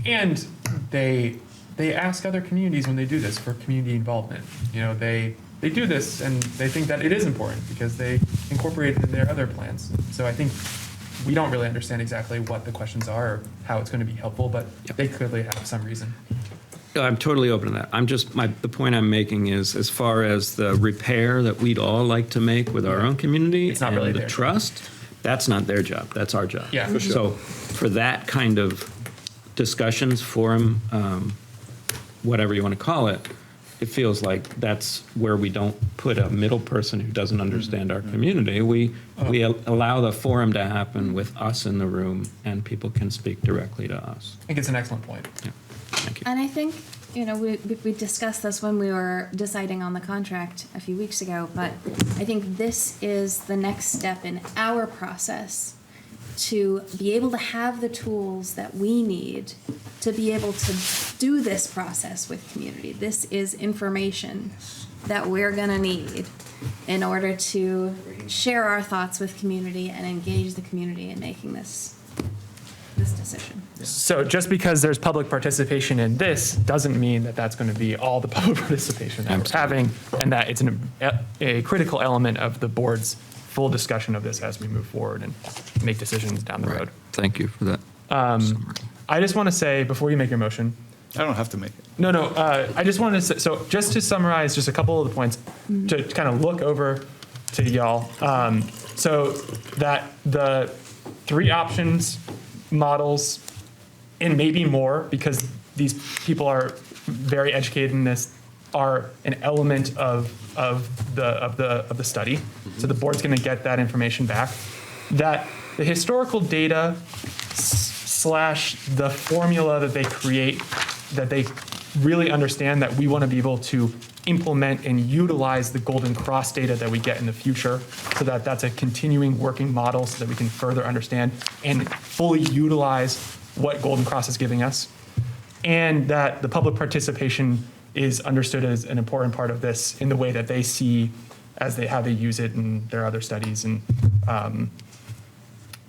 Speaker 1: And they ask other communities when they do this for community involvement. They do this and they think that it is important because they incorporate it in their other plans. So I think we don't really understand exactly what the questions are or how it's going to be helpful, but they clearly have some reason.
Speaker 4: I'm totally open to that. The point I'm making is, as far as the repair that we'd all like to make with our own community
Speaker 1: It's not
Speaker 4: and
Speaker 1: really
Speaker 4: the
Speaker 1: their
Speaker 4: trust, that's not their job. That's our job.
Speaker 1: Yeah, for sure.
Speaker 4: So for that kind of discussions, forum, whatever you want to call it, it feels like that's where we don't put a middle person who doesn't understand our community. We allow the forum to happen with us in the room, and people can speak directly to us.
Speaker 1: I think it's an excellent point.
Speaker 4: Yeah. Thank you.
Speaker 2: And I think, we discussed this when we were deciding on the contract a few weeks ago, but I think this is the next step in our process to be able to have the tools that we need to be able to do this process with community. This is information that we're going to need in order to share our thoughts with community and engage the community in making this decision.
Speaker 1: So just because there's public participation in this doesn't mean that that's going to be all the public participation that we're having, and that it's a critical element of the board's full discussion of this as we move forward and make decisions down the road.
Speaker 4: Thank you for that.
Speaker 1: I just want to say, before you make your motion.
Speaker 7: I don't have to make it.
Speaker 1: No. I just wanted to say, so just to summarize just a couple of the points to kind of look over to y'all. So that the 3 options models, and maybe more, because these people are very educated in this, are an element of the study. So the board's going to get that information back. That the historical data / the formula that they create, that they really understand that we want to be able to implement and utilize the Golden Cross data that we get in the future, so that that's a continuing working model so that we can further understand and fully utilize what Golden Cross is giving us. And that the public participation is understood as an important part of this in the way that they see as how they use it in their other studies. And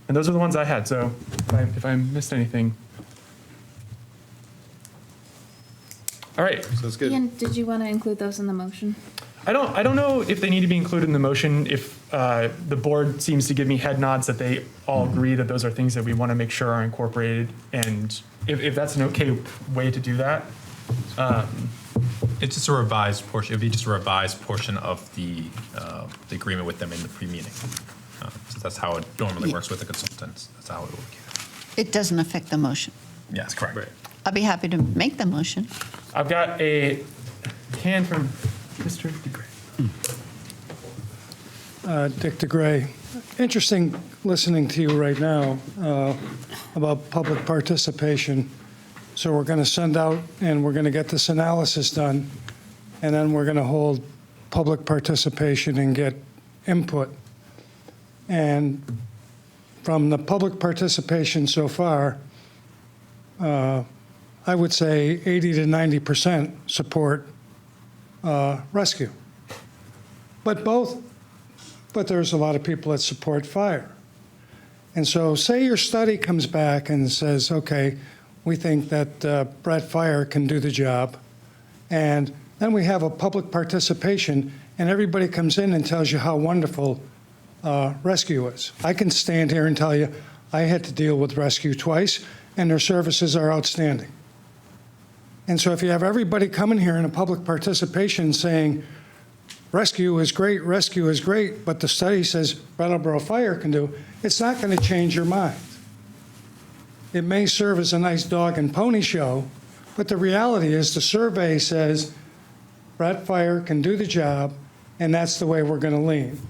Speaker 1: those are the ones I had. So if I missed anything. All right.
Speaker 7: Sounds good.
Speaker 2: Ian, did you want to include those in the motion?
Speaker 1: I don't know if they need to be included in the motion. If the board seems to give me head nods that they all agree that those are things that we want to make sure are incorporated, and if that's an okay way to do that.
Speaker 17: It's just a revised portion. It'd be just a revised portion of the agreement with them in the pre-meeting. So that's how it normally works with the consultants. That's how it would work.
Speaker 9: It doesn't affect the motion.
Speaker 17: Yes, correct. Right.
Speaker 9: I'll be happy to make the motion.
Speaker 1: I've got a hand from Mr. DeGray.
Speaker 12: Dick DeGray. Interesting listening to you right now about public participation. So we're going to send out and we're going to get this analysis done, and then we're going to hold public participation and get input. And from the public participation so far, I would say 80 to 90% support rescue. But there's a lot of people that support fire. And so say your study comes back and says, okay, we think that Brett Fire can do the job. And then we have a public participation and everybody comes in and tells you how wonderful rescue is. I can stand here and tell you I had to deal with rescue twice and their services are outstanding. And so if you have everybody coming here in a public participation saying, rescue is great, but the study says Brattleboro Fire can do, it's not going to change your mind. It may serve as a nice dog and pony show, but the reality is the survey says Brat Fire can do the job, and that's the way we're going to lean.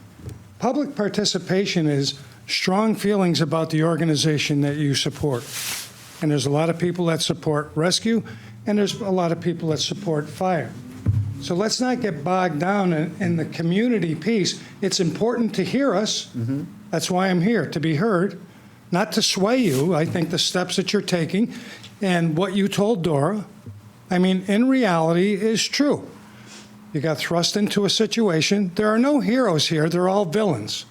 Speaker 12: Public participation is strong feelings about the organization that you support. And there's a lot of people that support rescue, and there's a lot of people that support fire. So let's not get bogged down in the community piece. It's important to hear us. Mm-hmm. That's why I'm here, to be heard, not to sway you. I think the steps that you're taking and what you told Dora, I mean, in reality is true. You got thrust into a situation. There are no heroes here. They're all villains.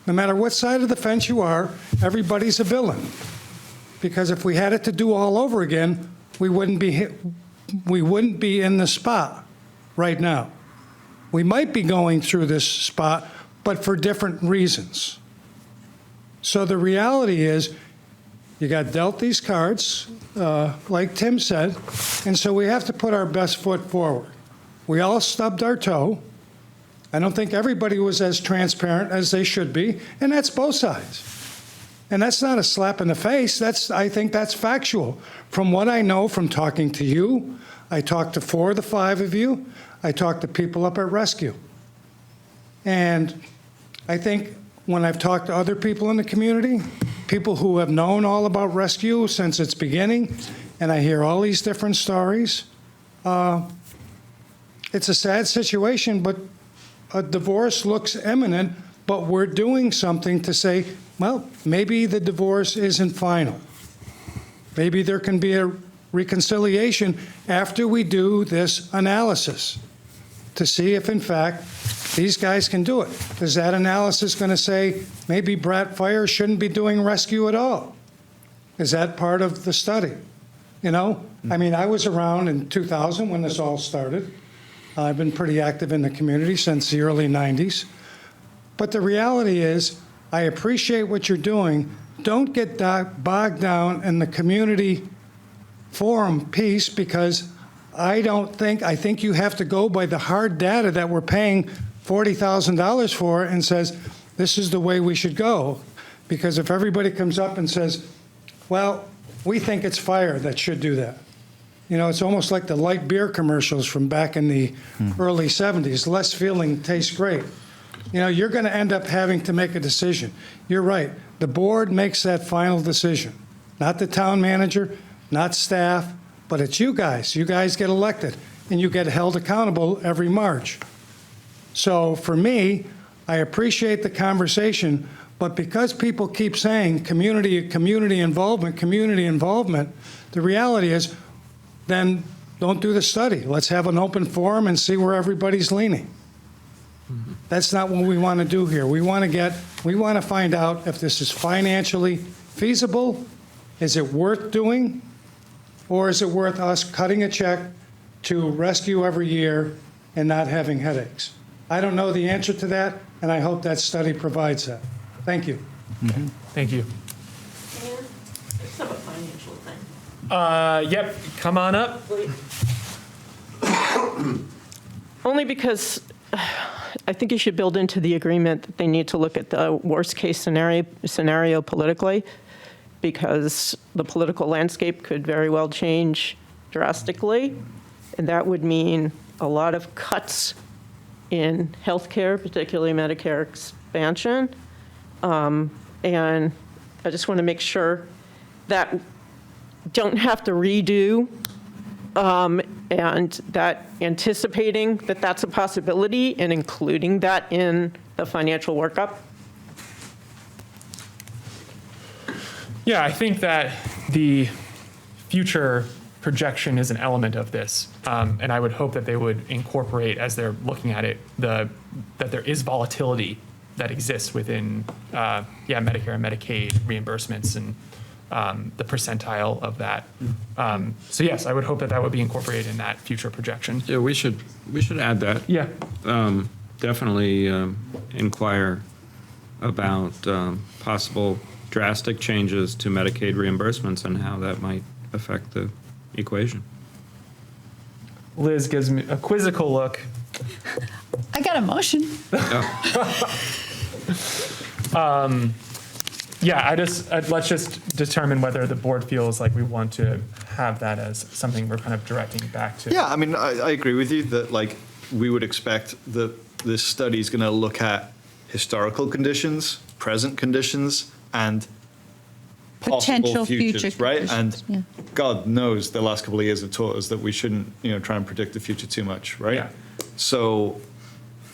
Speaker 12: No matter what side of the fence you are, everybody's a villain. Because if we had it to do all over again, we wouldn't be in the spot right now. We might be going through this spot, but for different reasons. So the reality is, you got dealt these cards, like Tim said, and so we have to put our best foot forward. We all stubbed our toe. I don't think everybody was as transparent as they should be, and that's both sides. And that's not a slap in the face. I think that's factual. From what I know from talking to you, I talked to 4 of the 5 of you, I talked to people up at Rescue. And I think when I've talked to other people in the community, people who have known all about Rescue since its beginning, and I hear all these different stories, it's a sad situation, but a divorce looks imminent, but we're doing something to say, well, maybe the divorce isn't final. Maybe there can be a reconciliation after we do this analysis to see if, in fact, these guys can do it. Is that analysis going to say maybe Brat Fire shouldn't be doing rescue at all? Is that part of the study? You know, I mean, I was around in 2000 when this all started. I've been pretty active in the community since the early 90s. But the reality is, I appreciate what you're doing. Don't get bogged down in the community forum piece, because I think you have to go by the hard data that we're paying $40,000 for and says, this is the way we should go. Because if everybody comes up and says, well, we think it's fire that should do that. You know, it's almost like the light beer commercials from back in the early 70s. Less feeling tastes great. You know, you're going to end up having to make a decision. You're right. The board makes that final decision. Not the town manager, not staff, but it's you guys. You guys get elected, and you get held accountable every March. So for me, I appreciate the conversation, but because people keep saying community involvement, the reality is, then don't do the study. Let's have an open forum and see where everybody's leaning. That's not what we want to do here. We want to find out if this is financially feasible. Is it worth doing? Or is it worth us cutting a check to rescue every year and not having headaches? I don't know the answer to that, and I hope that study provides that. Thank you.
Speaker 1: Mm-hmm. Thank you.
Speaker 19: I just have a financial thing.
Speaker 1: Yep, come on up.
Speaker 19: Only because I think you should build into the agreement that they need to look at the worst case scenario politically, because the political landscape could very well change drastically, and that would mean a lot of cuts in healthcare, particularly Medicare expansion. And I just want to make sure that don't have to redo, and that anticipating that that's a possibility and including that in the financial workup.
Speaker 1: Yeah, I think that the future projection is an element of this, and I would hope that they would incorporate, as they're looking at it, that there is volatility that exists within Medicare and Medicaid reimbursements and the percentile of that. So yes, I would hope that that would be incorporated in that future projection.
Speaker 4: Yeah, we should add that.
Speaker 1: Yeah.
Speaker 4: Definitely inquire about possible drastic changes to Medicaid reimbursements and how that might affect the equation.
Speaker 1: Liz gives me a quizzical look.
Speaker 9: I got a motion.
Speaker 1: Let's just determine whether the board feels like we want to have that as something we're kind of directing back to.
Speaker 7: Yeah, I mean, I agree with you that, like, we would expect that this study is going to look at historical conditions, present conditions, and
Speaker 9: Potential
Speaker 7: possible futures,
Speaker 9: future
Speaker 7: right?
Speaker 9: conditions,
Speaker 7: And God knows the last couple of years have taught us that we shouldn't, try and predict the future too much, right?
Speaker 1: Yeah.
Speaker 7: So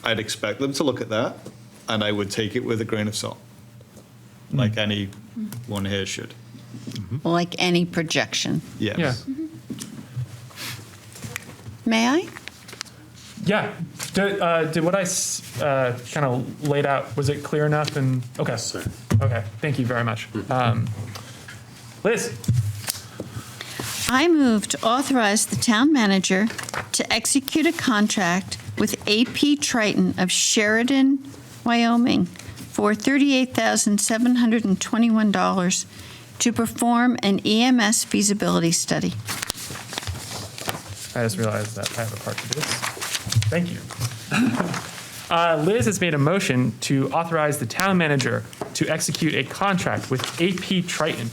Speaker 7: I'd expect them to look at that, and I would take it with a grain of salt, like anyone here should.
Speaker 9: Like any projection.
Speaker 7: Yes.
Speaker 1: Yeah.
Speaker 9: May I?
Speaker 1: Yeah. Did what I kind of laid out, was it clear enough? And okay.
Speaker 11: Sir.
Speaker 1: Okay. Thank you very much. Liz.
Speaker 9: I move to authorize the town manager to execute a contract with AP Triton of Sheridan, Wyoming for $38,721 to perform an EMS feasibility study.
Speaker 1: I just realized that I have a part to this. Thank you. Liz has made a motion to authorize the town manager to execute a contract with AP Triton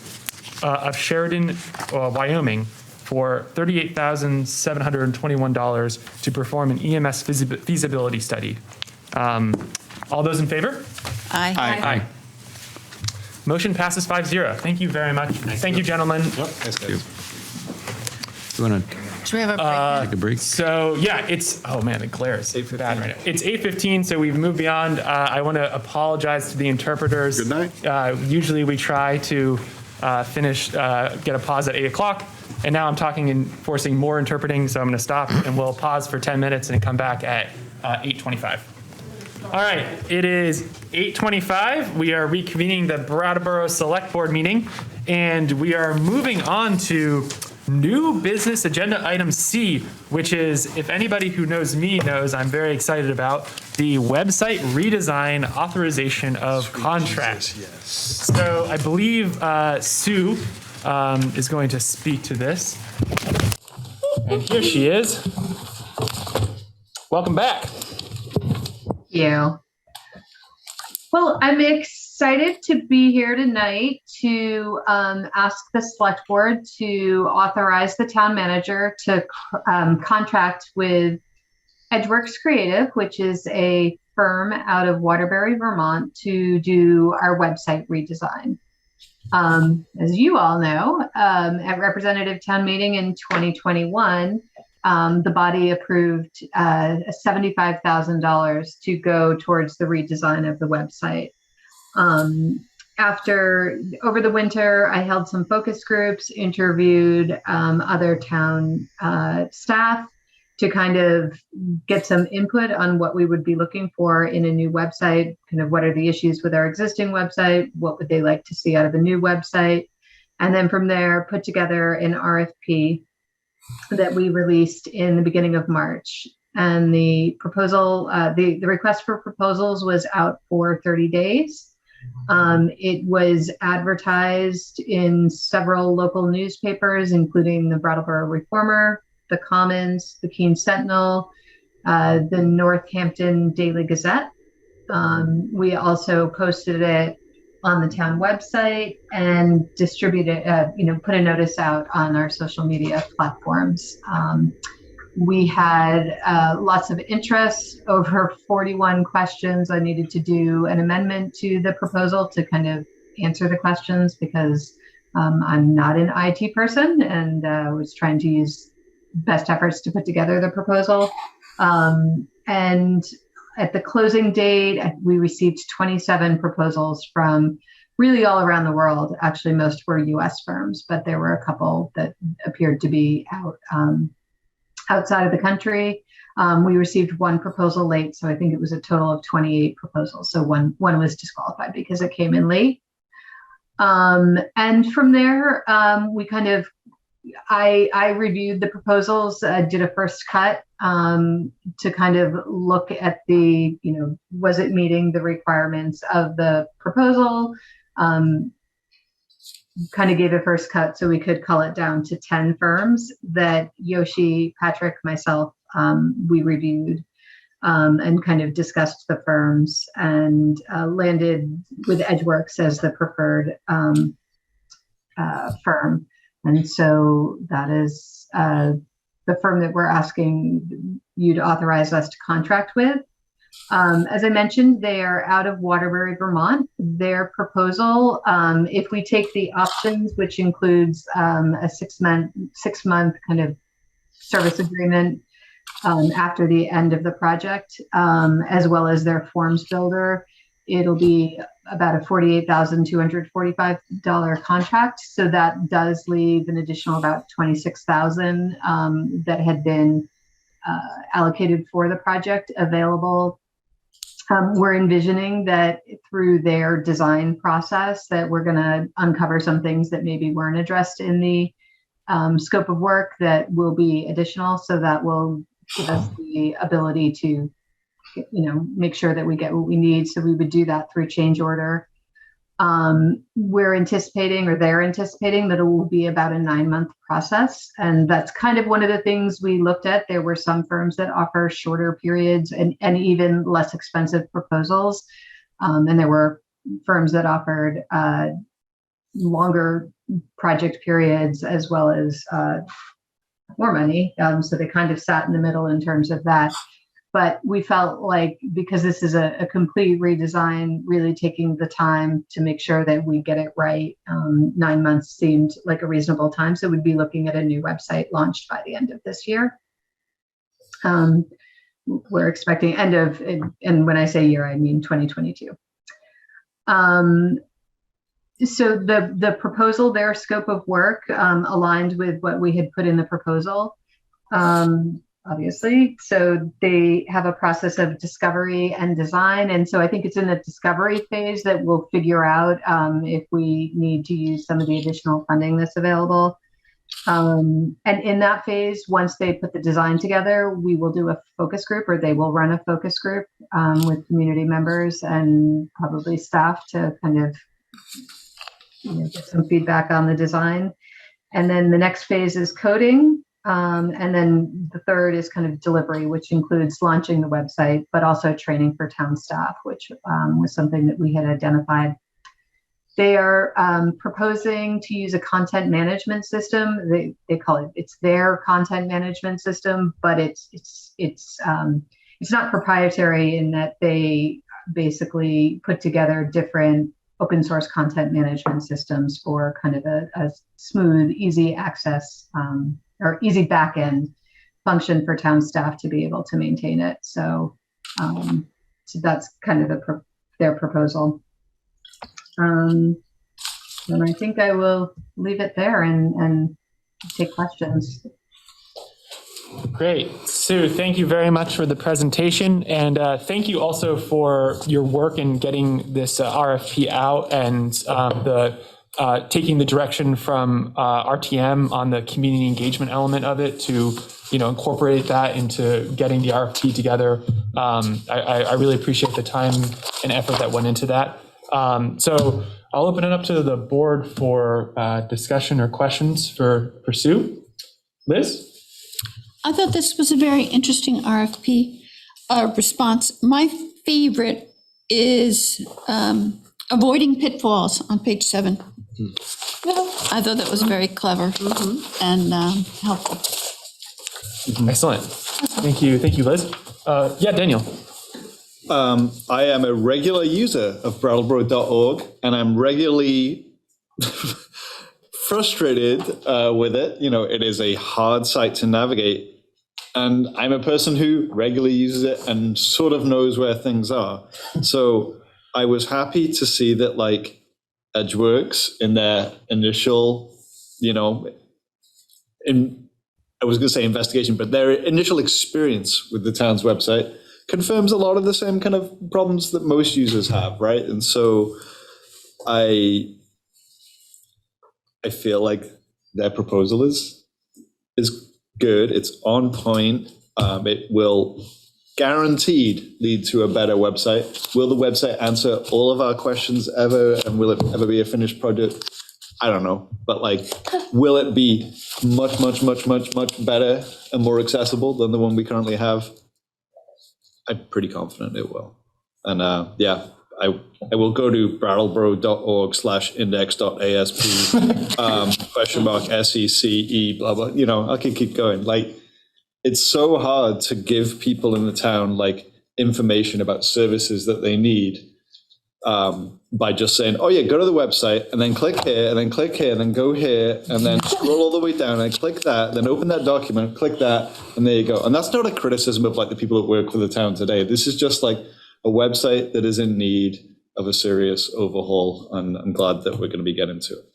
Speaker 1: of Sheridan, Wyoming for $38,721 to perform an EMS feasibility study. All those in favor?
Speaker 9: Aye.
Speaker 1: Aye. Motion passes 5-0. Thank you very much. Thank you, gentlemen.
Speaker 4: You want to
Speaker 9: Do we have a break?
Speaker 4: take a break?
Speaker 1: So yeah, oh man, the glare is bad right now. It's 8:15, so we've moved beyond. I want to apologize to the interpreters.
Speaker 5: Good night.
Speaker 1: Usually we try to finish, get a pause at 8 o'clock, and now I'm talking and forcing more interpreting, so I'm going to stop and we'll pause for 10 minutes and come back at 8:25. All right, it is 8:25. We are reconvening the Brattleboro Selectboard meeting, and we are moving on to new business agenda item C, which is, if anybody who knows me knows, I'm very excited about the website redesign authorization of contract.
Speaker 7: Yes.
Speaker 1: So I believe Sue is going to speak to this. And here she is. Welcome back.
Speaker 10: You. Well, I'm excited to be here tonight to ask the select board to authorize the town manager to contract with Edgeworks Creative, which is a firm out of Waterbury, Vermont, to do our website redesign. As you all know, at representative town meeting in 2021, the body approved $75,000 to go towards the redesign of the website. Over the winter, I held some focus groups, interviewed other town staff to kind of get some input on what we would be looking for in a new website, kind of what are the issues with our existing website, what would they like to see out of a new website, and then from there put together an RFP that we released in the beginning of March. And the proposal, the request for proposals was out for 30 days. It was advertised in several local newspapers, including the Brattleboro Reformer, the Commons, the Keene Sentinel, the Northampton Daily Gazette. We also posted it on the town website and distributed, put a notice out on our social media platforms. We had lots of interest, over 41 questions. I needed to do an amendment to the proposal to kind of answer the questions because I'm not an IT person and was trying to use best efforts to put together the proposal. And at the closing date, we received 27 proposals from really all around the world. Actually, most were US firms, but there were a couple that appeared to be outside of the country. We received one proposal late, so I think it was a total of 28 proposals. So one was disqualified because it came in late. And from there, I reviewed the proposals, did a first cut to kind of look at the, was it meeting the requirements of the proposal? Kind of gave a first cut so we could cull it down to 10 firms that Yoshi, Patrick, myself, we reviewed and kind of discussed the firms and landed with Edgeworks as the preferred firm. And so that is the firm that we're asking you to authorize us to contract with. As I mentioned, they are out of Waterbury, Vermont. Their proposal, if we take the options, which includes a six-month kind of service agreement after the end of the project, as well as their forms builder, it'll be about a $48,245 contract. So that does leave an additional about $26,000 that had been allocated for the project available. We're envisioning that through their design process that we're going to uncover some things that maybe weren't addressed in the scope of work that will be additional. So that will give us the ability to, make sure that we get what we need. So we would do that through change order. We're anticipating, or they're anticipating, that it will be about a 9-month process. And that's kind of one of the things we looked at. There were some firms that offer shorter periods and even less expensive proposals. And there were firms that offered longer project periods as well as more money. So they kind of sat in the middle in terms of that. But we felt like because this is a complete redesign, really taking the time to make sure that we get it right, 9 months seemed like a reasonable time. So we'd be looking at a new website launched by the end of this year. We're expecting end of, and when I say year, I mean 2022. So the proposal, their scope of work aligned with what we had put in the proposal. Obviously. So they have a process of discovery and design. And so I think it's in the discovery phase that we'll figure out if we need to use some of the additional funding that's available. And in that phase, once they put the design together, we will do a focus group, or they will run a focus group with community members and probably staff to kind of get some feedback on the design. And then the next phase is coding. And then the third is kind of delivery, which includes launching the website, but also training for town staff, which was something that we had identified. They are proposing to use a content management system. They call it, it's their content management system, but it's not proprietary in that they basically put together different open source content management systems for kind of a smooth, easy access or easy back-end function for town staff to be able to maintain it. So, so that's kind of their proposal. And I think I will leave it there and take questions.
Speaker 1: Great. Sue, thank you very much for the presentation. And thank you also for your work in getting this RFP out and taking the direction from RTM on the community engagement element of it to, incorporate that into getting the RFP together. I really appreciate the time and effort that went into that. So I'll open it up to the board for discussion or questions for Sue. Liz?
Speaker 9: I thought this was a very interesting RFP response. My favorite is avoiding pitfalls on page 7. I thought that was very clever and helpful.
Speaker 1: Excellent. Thank you, Liz. Yeah, Daniel.
Speaker 7: I am a regular user of brattleboro.org, and I'm regularly frustrated with it. You know, it is a hard site to navigate, and I'm a person who regularly uses it and sort of knows where things are. So I was happy to see that, like, Edgeworks in their initial, I was going to say investigation, but their initial experience with the town's website confirms a lot of the same kind of problems that most users have, right? And so I feel like their proposal is good. It's on point. It will guaranteed lead to a better website. Will the website answer all of our questions ever? And will it ever be a finished project? I don't know. But will it be much, much, much, much, much better and more accessible than the one we currently have? I'm pretty confident it will. And I will go to brattleboro.org/index.asp !SECE blah blah. I can keep going. It's so hard to give people in the town information about services that they need by just saying, oh yeah, go to the website and then click here and then click here and then go here and then scroll all the way down and click that, then open that document, click that, and there you go. And that's not a criticism of the people that work for the town today. This is just a website that is in need of a serious overhaul, and I'm glad that we're going to be getting to it.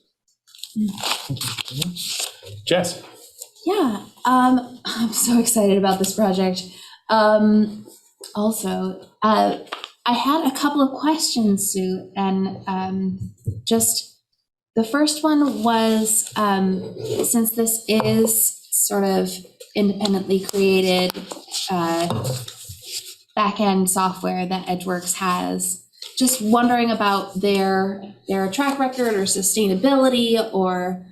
Speaker 1: Jess.
Speaker 2: Yeah, I'm so excited about this project. I had a couple of questions, Sue, and just the first one was, since this is sort of independently created back-end software that Edgeworks has, just wondering about their track record or sustainability, or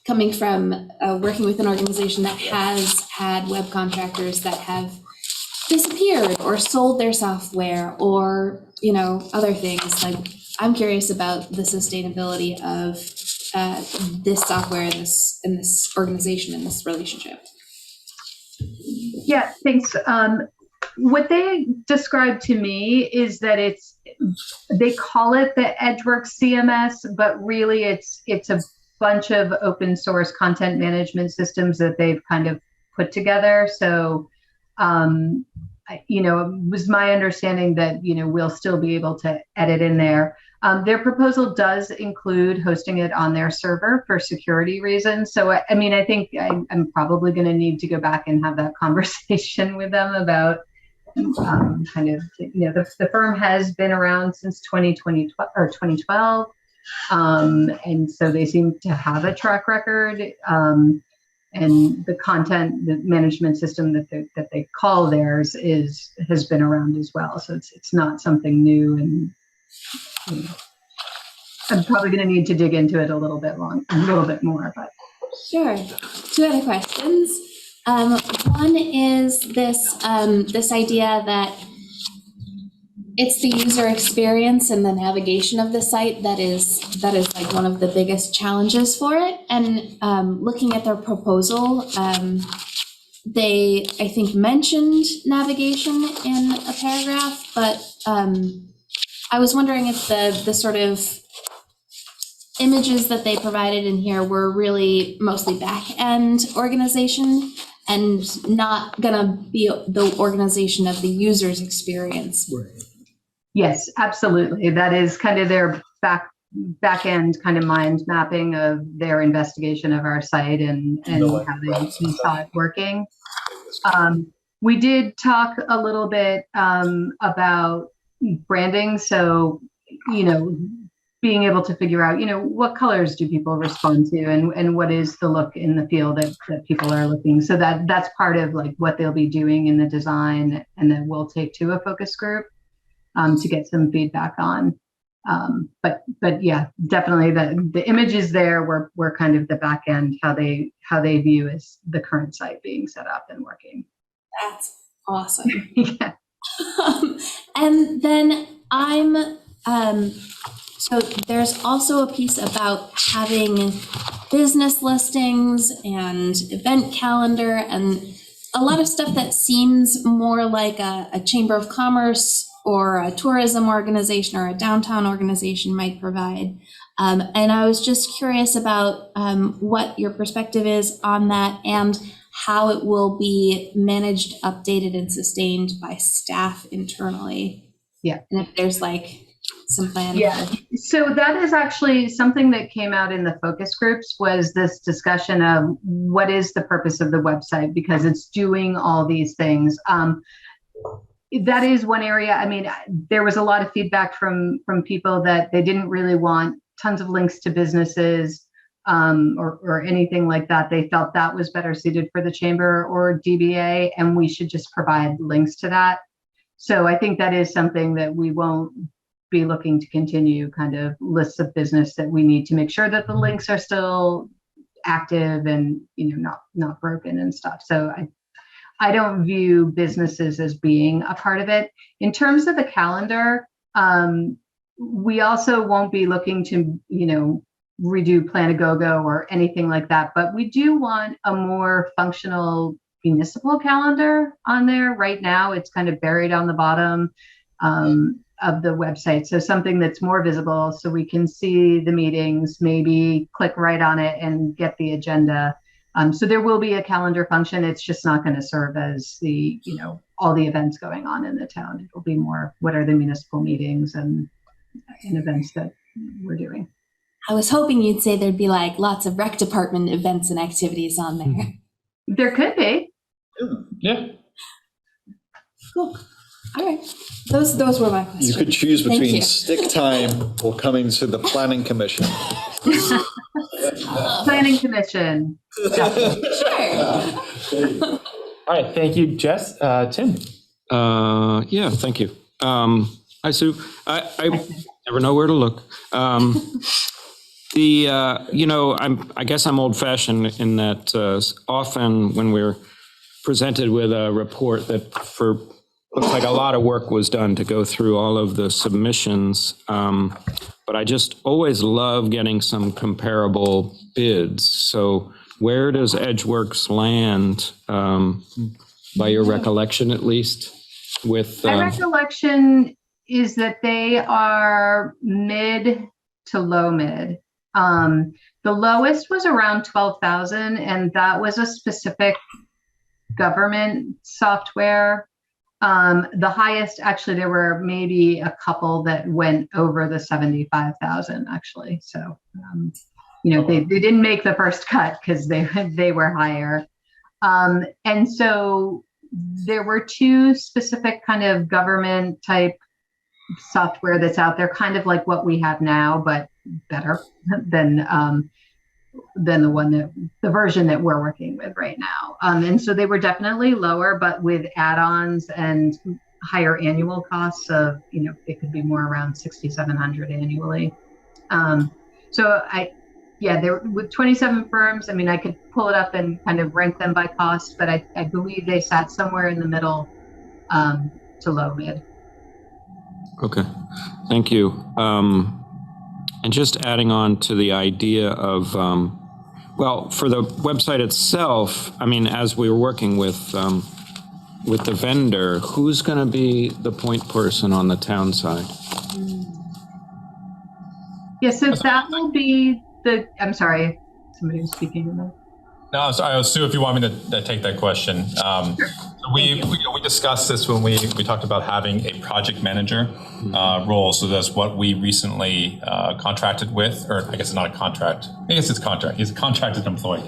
Speaker 2: coming from working with an organization that has had web contractors that have disappeared or sold their software, or other things. I'm curious about the sustainability of this software in this organization, in this relationship.
Speaker 10: Yeah, thanks. What they described to me is that they call it the Edgeworks CMS, but really it's a bunch of open source content management systems that they've kind of put together. So, it was my understanding that, we'll still be able to edit in there. Their proposal does include hosting it on their server for security reasons. So, I think I'm probably going to need to go back and have that conversation with them about the firm has been around since 2020 or 2012. And so they seem to have a track record, and the content, the management system that they call theirs has been around as well. So it's not something new, and I'm probably going to need to dig into it a little bit more. But
Speaker 2: sure. 2 other questions. One is this idea that it's the user experience and the navigation of the site that is one of the biggest challenges for it. And looking at their proposal, they, I think, mentioned navigation in a paragraph, but I was wondering if the sort of images that they provided in here were really mostly back-end organization and not gonna be the organization of the user's experience.
Speaker 10: Right. Yes, absolutely. That is kind of their back end kind of mind mapping of their investigation of our site and how they saw it working. We did talk a little bit about branding. So, being able to figure out, what colors do people respond to, and what is the look in the feel that people are looking. So that's part of what they'll be doing in the design, and then we'll take to a focus group to get some feedback on. But yeah, definitely the image is there. We're kind of the back end, how they view as the current site being set up and working.
Speaker 20: That's awesome.
Speaker 10: Yeah.
Speaker 20: And then so there's also a piece about having business listings and event calendar and a lot of stuff that seems more like a chamber of commerce or a tourism organization or a downtown organization might provide. And I was just curious about what your perspective is on that and how it will be managed, updated, and sustained by staff internally.
Speaker 10: Yeah.
Speaker 20: And if there's like some plan.
Speaker 10: Yeah. So that is actually something that came out in the focus groups, was this discussion of what is the purpose of the website, because it's doing all these things. That is one area. I mean, there was a lot of feedback from people that they didn't really want tons of links to businesses or anything like that. They felt that was better suited for the chamber or DBA, and we should just provide links to that. So I think that is something that we won't be looking to continue, kind of lists of business that we need to make sure that the links are still active and, you know, not broken and stuff. So I don't view businesses as being a part of it. In terms of the calendar, we also won't be looking to, you know, redo Plan-A-Go-Go or anything like that, but we do want a more functional municipal calendar on there. Right now, it's kind of buried on the bottom of the website. So something that's more visible so we can see the meetings, maybe click right on it and get the agenda. So there will be a calendar function. It's just not going to serve as the, you know, all the events going on in the town. It will be more, what are the municipal meetings and events that we're doing.
Speaker 20: I was hoping you'd say there'd be like lots of rec department events and activities on there.
Speaker 10: There could be.
Speaker 17: Yeah.
Speaker 20: Cool. All right. Those were my questions.
Speaker 7: You could choose
Speaker 20: Thank
Speaker 7: between
Speaker 20: you.
Speaker 7: stick time or coming to the planning commission.
Speaker 10: Planning commission.
Speaker 20: Sure.
Speaker 1: All right, thank you, Jess. Tim.
Speaker 4: Yeah, thank you. Hi, Sue. I never know where to look. You know, I guess I'm old-fashioned in that often when we're presented with a report that looks like a lot of work was done to go through all of the submissions, but I just always love getting some comparable bids. So where does Edgeworks land, by your recollection at least, with?
Speaker 10: My recollection is that they are mid to low mid. The lowest was around 12,000, and that was a specific government software. The highest, actually, there were maybe a couple that went over the 75,000 actually. So, you know, they didn't make the first cut because they were higher. And so there were two specific kind of government type software that's out there, kind of like what we have now, but better than the version that we're working with right now. And so they were definitely lower, but with add-ons and higher annual costs of, you know, it could be more around 6,700 annually. There with 27 firms. I mean, I could pull it up and kind of rank them by cost, but I believe they sat somewhere in the middle to low mid.
Speaker 4: Okay, thank you. And just adding on to the idea of, well, for the website itself, I mean, as we were working with the vendor, who's going to be the point person on the town side?
Speaker 10: Yeah, so that will be I'm sorry, somebody was speaking.
Speaker 17: No, I'm sorry, Sue, if you want me to take that question. We discussed this when we talked about having a project manager role. So that's what we recently contracted with, or I guess it's not a contract. I guess it's contract. He's a contracted employee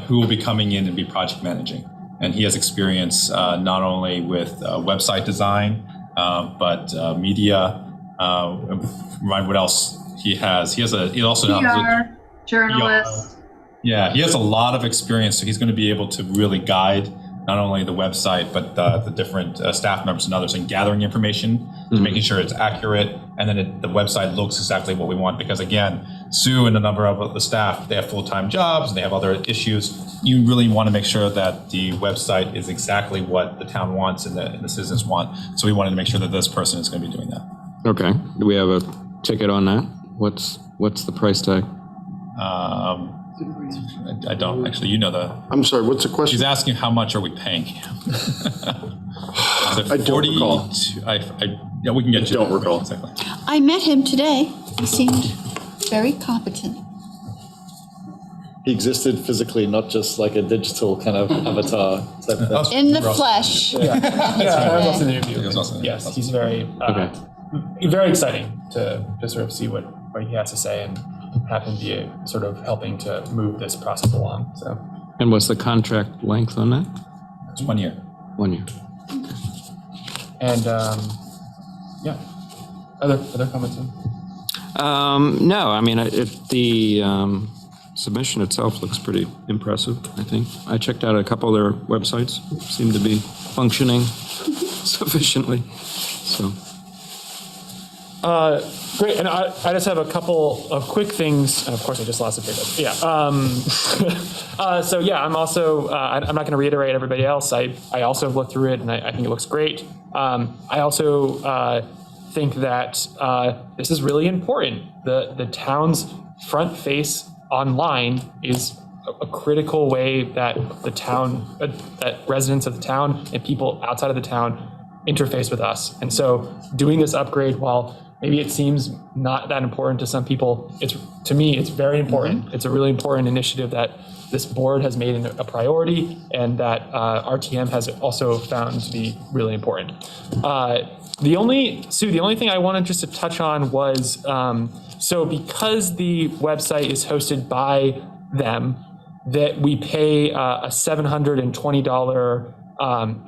Speaker 17: who will be coming in and be project managing. And he has experience not only with website design, but media. Remind what else he has. He also
Speaker 10: PR, journalist.
Speaker 17: Yeah, he has a lot of experience, so he's going to be able to really guide not only the website, but the different staff members and others in gathering information to making sure it's accurate, and then the website looks exactly what we want. Because again, Sue and a number of the staff, they have full-time jobs and they have other issues. You really want to make sure that the website is exactly what the town wants and the citizens want. So we wanted to make sure that this person is going to be doing that.
Speaker 4: Okay. Do we have a ticket on that? What's the price tag?
Speaker 17: I don't actually. You know the.
Speaker 5: I'm sorry. What's the question?
Speaker 17: She's asking how much are we paying you?
Speaker 5: I don't recall.
Speaker 17: Yeah, we can get you.
Speaker 5: Don't recall.
Speaker 17: Exactly.
Speaker 9: I met him today. He seemed very competent.
Speaker 7: He existed physically, not just like a digital kind of avatar type thing.
Speaker 9: In the flesh.
Speaker 1: Yeah, I was also in the interview. Yes, he's very, very exciting to sort of see what he has to say and have him be sort of helping to move this process along. So.
Speaker 4: And what's the contract length on that?
Speaker 17: It's 1 year.
Speaker 4: 1 year.
Speaker 1: And yeah, other comments?
Speaker 4: No, I mean, the submission itself looks pretty impressive, I think. I checked out a couple of their websites, seem to be functioning sufficiently, so.
Speaker 1: Great, and I just have a couple of quick things, and of course I just lost the paper. Yeah. So yeah, I'm also, I'm not going to reiterate everybody else. I also have looked through it, and I think it looks great. I also think that this is really important. The town's front face online is a critical way that the town, that residents of the town and people outside of the town interface with us. And so doing this upgrade, while maybe it seems not that important to some people, to me, it's very important. Mm-hmm. It's a really important initiative that this board has made a priority, and that RTM has also found to be really important. The only thing I wanted just to touch on was, so because the website is hosted by them, that we pay a $720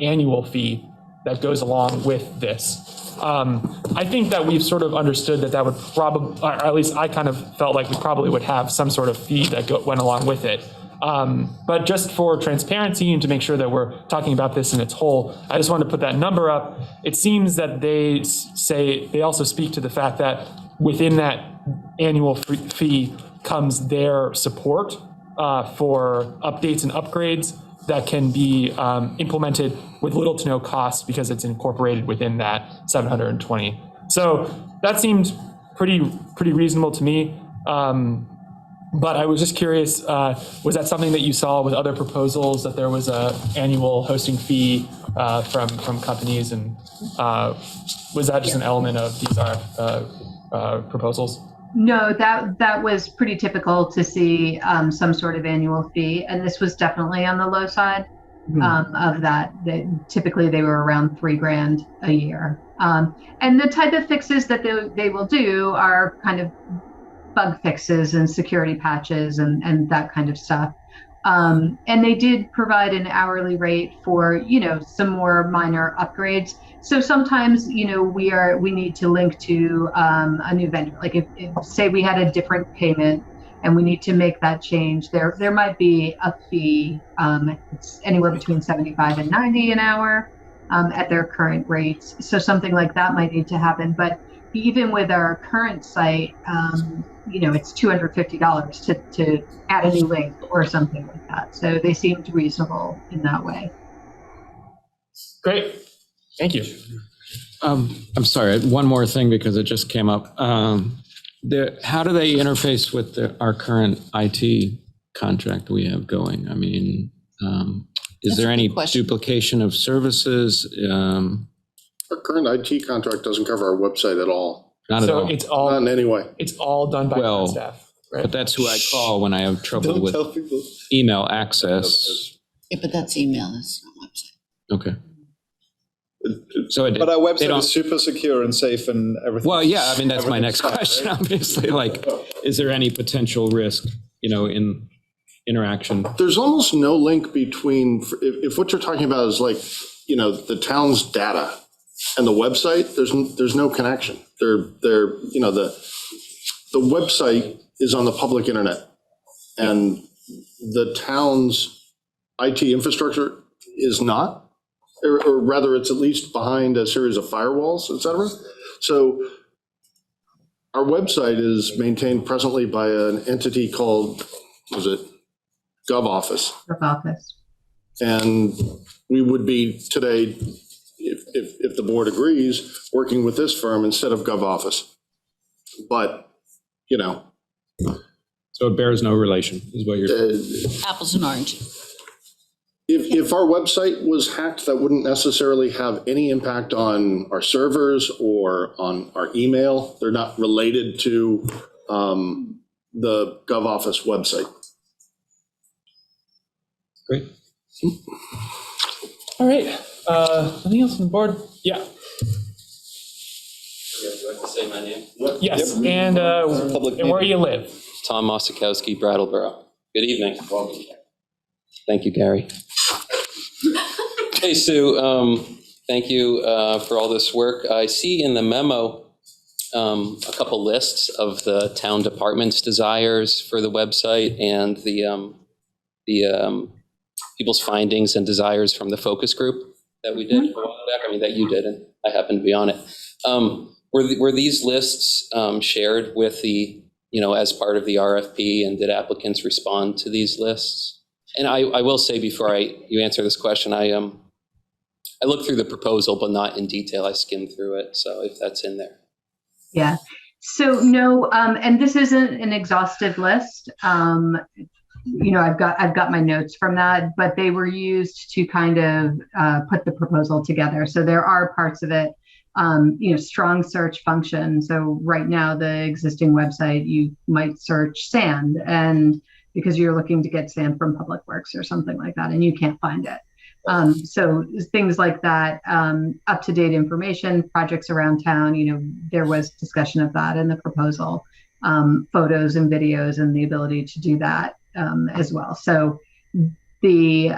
Speaker 1: annual fee that goes along with this. I think that we've sort of understood that would probably, or at least I kind of felt like we probably would have some sort of fee that went along with it. But just for transparency and to make sure that we're talking about this in its whole, I just wanted to put that number up. It seems that they also speak to the fact that within that annual fee comes their support for updates and upgrades that can be implemented with little to no cost because it's incorporated within that 720. So that seemed pretty reasonable to me. But I was just curious, was that something that you saw with other proposals, that there was a annual hosting fee from companies, and was that just an element of these proposals?
Speaker 10: No, that was pretty typical to see some sort of annual fee, and this was definitely on the low side of that. Typically, they were around $3,000 a year, and the type of fixes that they will do are kind of bug fixes and security patches and that kind of stuff. And they did provide an hourly rate for, some more minor upgrades. So sometimes, we need to link to a new vendor. Like if say we had a different payment and we need to make that change, there might be a fee. It's anywhere between 75 and 90 an hour at their current rates. So something like that might need to happen. But even with our current site, it's $250 to add a new link or something like that. So they seemed reasonable in that way.
Speaker 1: Great. Thank you.
Speaker 4: I'm sorry, one more thing because it just came up. How do they interface with our current IT contract we have going? I mean, is there any duplication of services?
Speaker 5: Our current IT contract doesn't cover our website at all.
Speaker 4: Not at all.
Speaker 1: It's all,
Speaker 5: not in any way.
Speaker 1: It's all done by our staff, right?
Speaker 4: But that's who I call when I have trouble with email access.
Speaker 9: Yeah, but that's email, that's not website.
Speaker 4: Okay. So
Speaker 7: but our website is super secure and safe and everything.
Speaker 4: Well, yeah, I mean, that's my next question, right? Obviously. Like, is there any potential risk, in interaction?
Speaker 5: There's almost no link between, if what you're talking about is like, the town's data and the website, there's no connection. The website is on the public internet, and the town's IT infrastructure is not. or rather it's at least behind a series of firewalls, et cetera. So our website is maintained presently by an entity called, was it GovOffice?
Speaker 10: GovOffice.
Speaker 5: And we would be today, if the board agrees, working with this firm instead of GovOffice. But, you know.
Speaker 16: So it bears no relation, is what you're
Speaker 9: Apples and oranges.
Speaker 5: If our website was hacked, that wouldn't necessarily have any impact on our servers or on our email. They're not related to the GovOffice website.
Speaker 16: Great.
Speaker 1: All right. Anything else on the board? Yeah.
Speaker 21: Do I have to say my name?
Speaker 1: Yes. And where you live?
Speaker 21: Tom Mosikowski, Brattleboro. Good evening. Thank you, Gary. Hey, Sue. Thank you for all this work. I see in the memo a couple lists of the town departments' desires for the website and the people's findings and desires from the focus group that we did a while back. I mean, that you did, and I happened to be on it. Were these lists shared with the, as part of the RFP, and did applicants respond to these lists? And I will say before you answer this question, I looked through the proposal, but not in detail. I skimmed through it, so if that's in there.
Speaker 10: Yeah. So no, and this isn't an exhaustive list. I've got my notes from that, but they were used to kind of put the proposal together. So there are parts of it, strong search function. So right now, the existing website, you might search sand, and because you're looking to get sand from Public Works or something like that, and you can't find it. So things like that, up-to-date information, projects around town, there was discussion of that in the proposal, photos and videos and the ability to do that as well. So the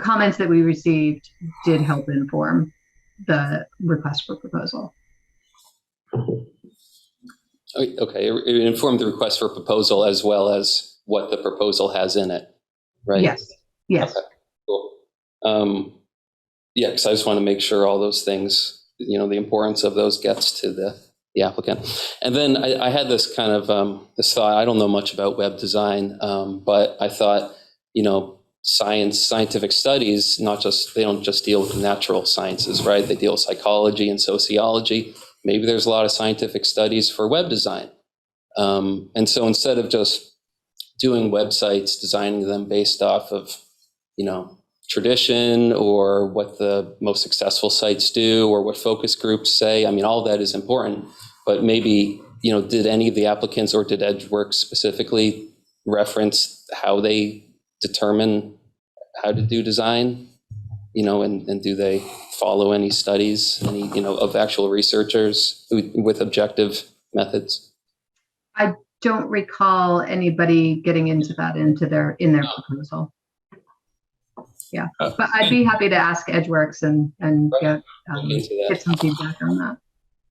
Speaker 10: comments that we received did help inform the request for proposal.
Speaker 21: Okay, it informed the request for proposal as well as what the proposal has in it, right?
Speaker 10: Yes.
Speaker 21: Okay, cool. Because I just want to make sure all those things, the importance of those gets to the applicant. And then I had this kind of this thought. I don't know much about web design, but I thought, scientific studies, they don't just deal with natural sciences, right? They deal with psychology and sociology. Maybe there's a lot of scientific studies for web design. And so instead of just doing websites, designing them based off of, tradition or what the most successful sites do or what focus groups say, I mean, all that is important, but maybe, did any of the applicants or did EdgeWorks specifically reference how they determine how to do design, and do they follow any studies, of actual researchers with objective methods?
Speaker 10: I don't recall anybody getting into that in their proposal. Yeah, but I'd be happy to ask EdgeWorks and get some feedback on that.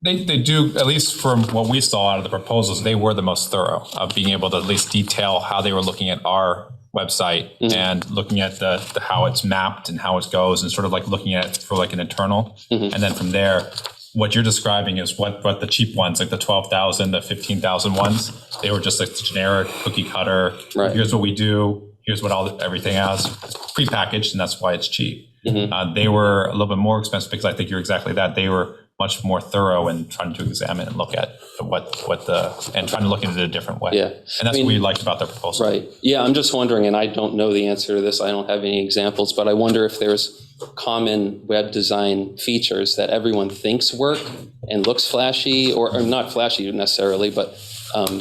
Speaker 17: They do, at least from what we saw out of the proposals, they were the most thorough of being able to at least detail how they were looking at our website and looking at the how it's mapped and how it goes, and sort of like looking at it for like an internal. And then from there, what you're describing is what the cheap ones, like the 12,000, the 15,000 ones, they were just like the generic cookie cutter. Right. Here's what we do. Here's what everything has, prepackaged, and that's why it's cheap. They were a little bit more expensive because I think you're exactly that. They were much more thorough in trying to examine and look at and trying to look at it a different way.
Speaker 21: Yeah.
Speaker 17: And that's what we liked about the proposal.
Speaker 21: Right. Yeah, I'm just wondering, and I don't know the answer to this. I don't have any examples, but I wonder if there's common web design features that everyone thinks work and looks flashy, or not flashy necessarily, but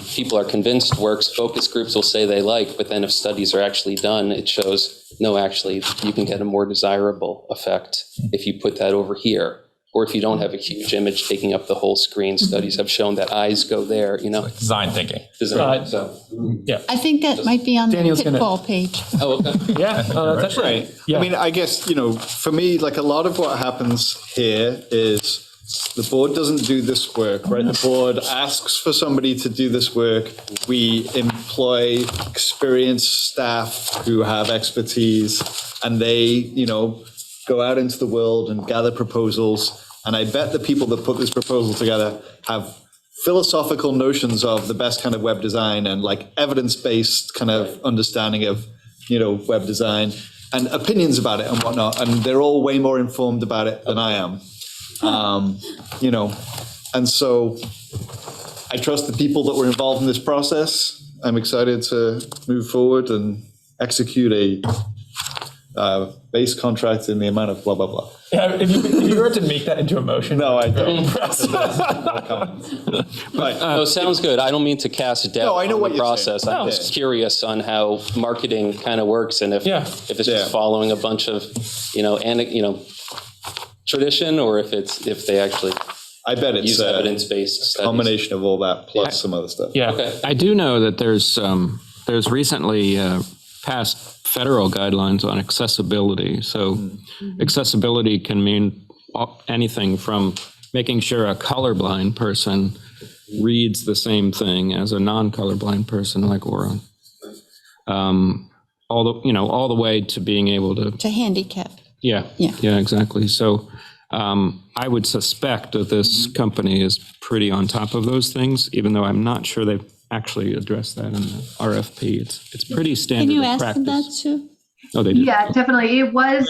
Speaker 21: people are convinced works, focus groups will say they like, but then if studies are actually done, it shows, no, actually, you can get a more desirable effect if you put that over here. Or if you don't have a huge image taking up the whole screen, studies have shown that eyes go there, Like
Speaker 17: design thinking.
Speaker 1: Yeah.
Speaker 9: I think that might be on
Speaker 1: Daniel's
Speaker 9: the pitfall page.
Speaker 21: Oh, okay.
Speaker 1: Yeah, that's right. Yeah.
Speaker 7: I mean, I guess, for me, like a lot of what happens here is the board doesn't do this work, right? The board asks for somebody to do this work. We employ experienced staff who have expertise, and they, go out into the world and gather proposals. And I bet the people that put this proposal together have philosophical notions of the best kind of web design and like evidence-based kind of understanding of, web design and opinions about it and whatnot. And they're all way more informed about it than I am. And so I trust the people that were involved in this process. I'm excited to move forward and execute a base contract in the amount of blah, blah, blah.
Speaker 1: Yeah, if you were to make that into a motion.
Speaker 7: No, I don't.
Speaker 21: No, sounds good. I don't mean to cast doubt
Speaker 7: No, I know
Speaker 21: on
Speaker 7: what
Speaker 21: the
Speaker 7: you're
Speaker 21: process.
Speaker 7: saying.
Speaker 21: I'm just curious on how marketing kind of works and if it's just following a bunch of, tradition or if they actually
Speaker 7: I bet it's
Speaker 21: use evidence-based studies.
Speaker 7: Combination of all that plus some other stuff.
Speaker 1: Yeah.
Speaker 21: Okay.
Speaker 4: I do know that there's recently passed federal guidelines on accessibility. So accessibility can mean anything from making sure a colorblind person reads the same thing as a non-colorblind person like Aura. All the way to being able
Speaker 9: To handicap.
Speaker 4: Yeah, exactly. So I would suspect that this company is pretty on top of those things, even though I'm not sure they've actually addressed that in the RFP. It's pretty standard
Speaker 9: Can you
Speaker 4: of
Speaker 9: ask them that
Speaker 4: practice.
Speaker 9: too?
Speaker 4: Oh, they did.
Speaker 10: Yeah, definitely. It was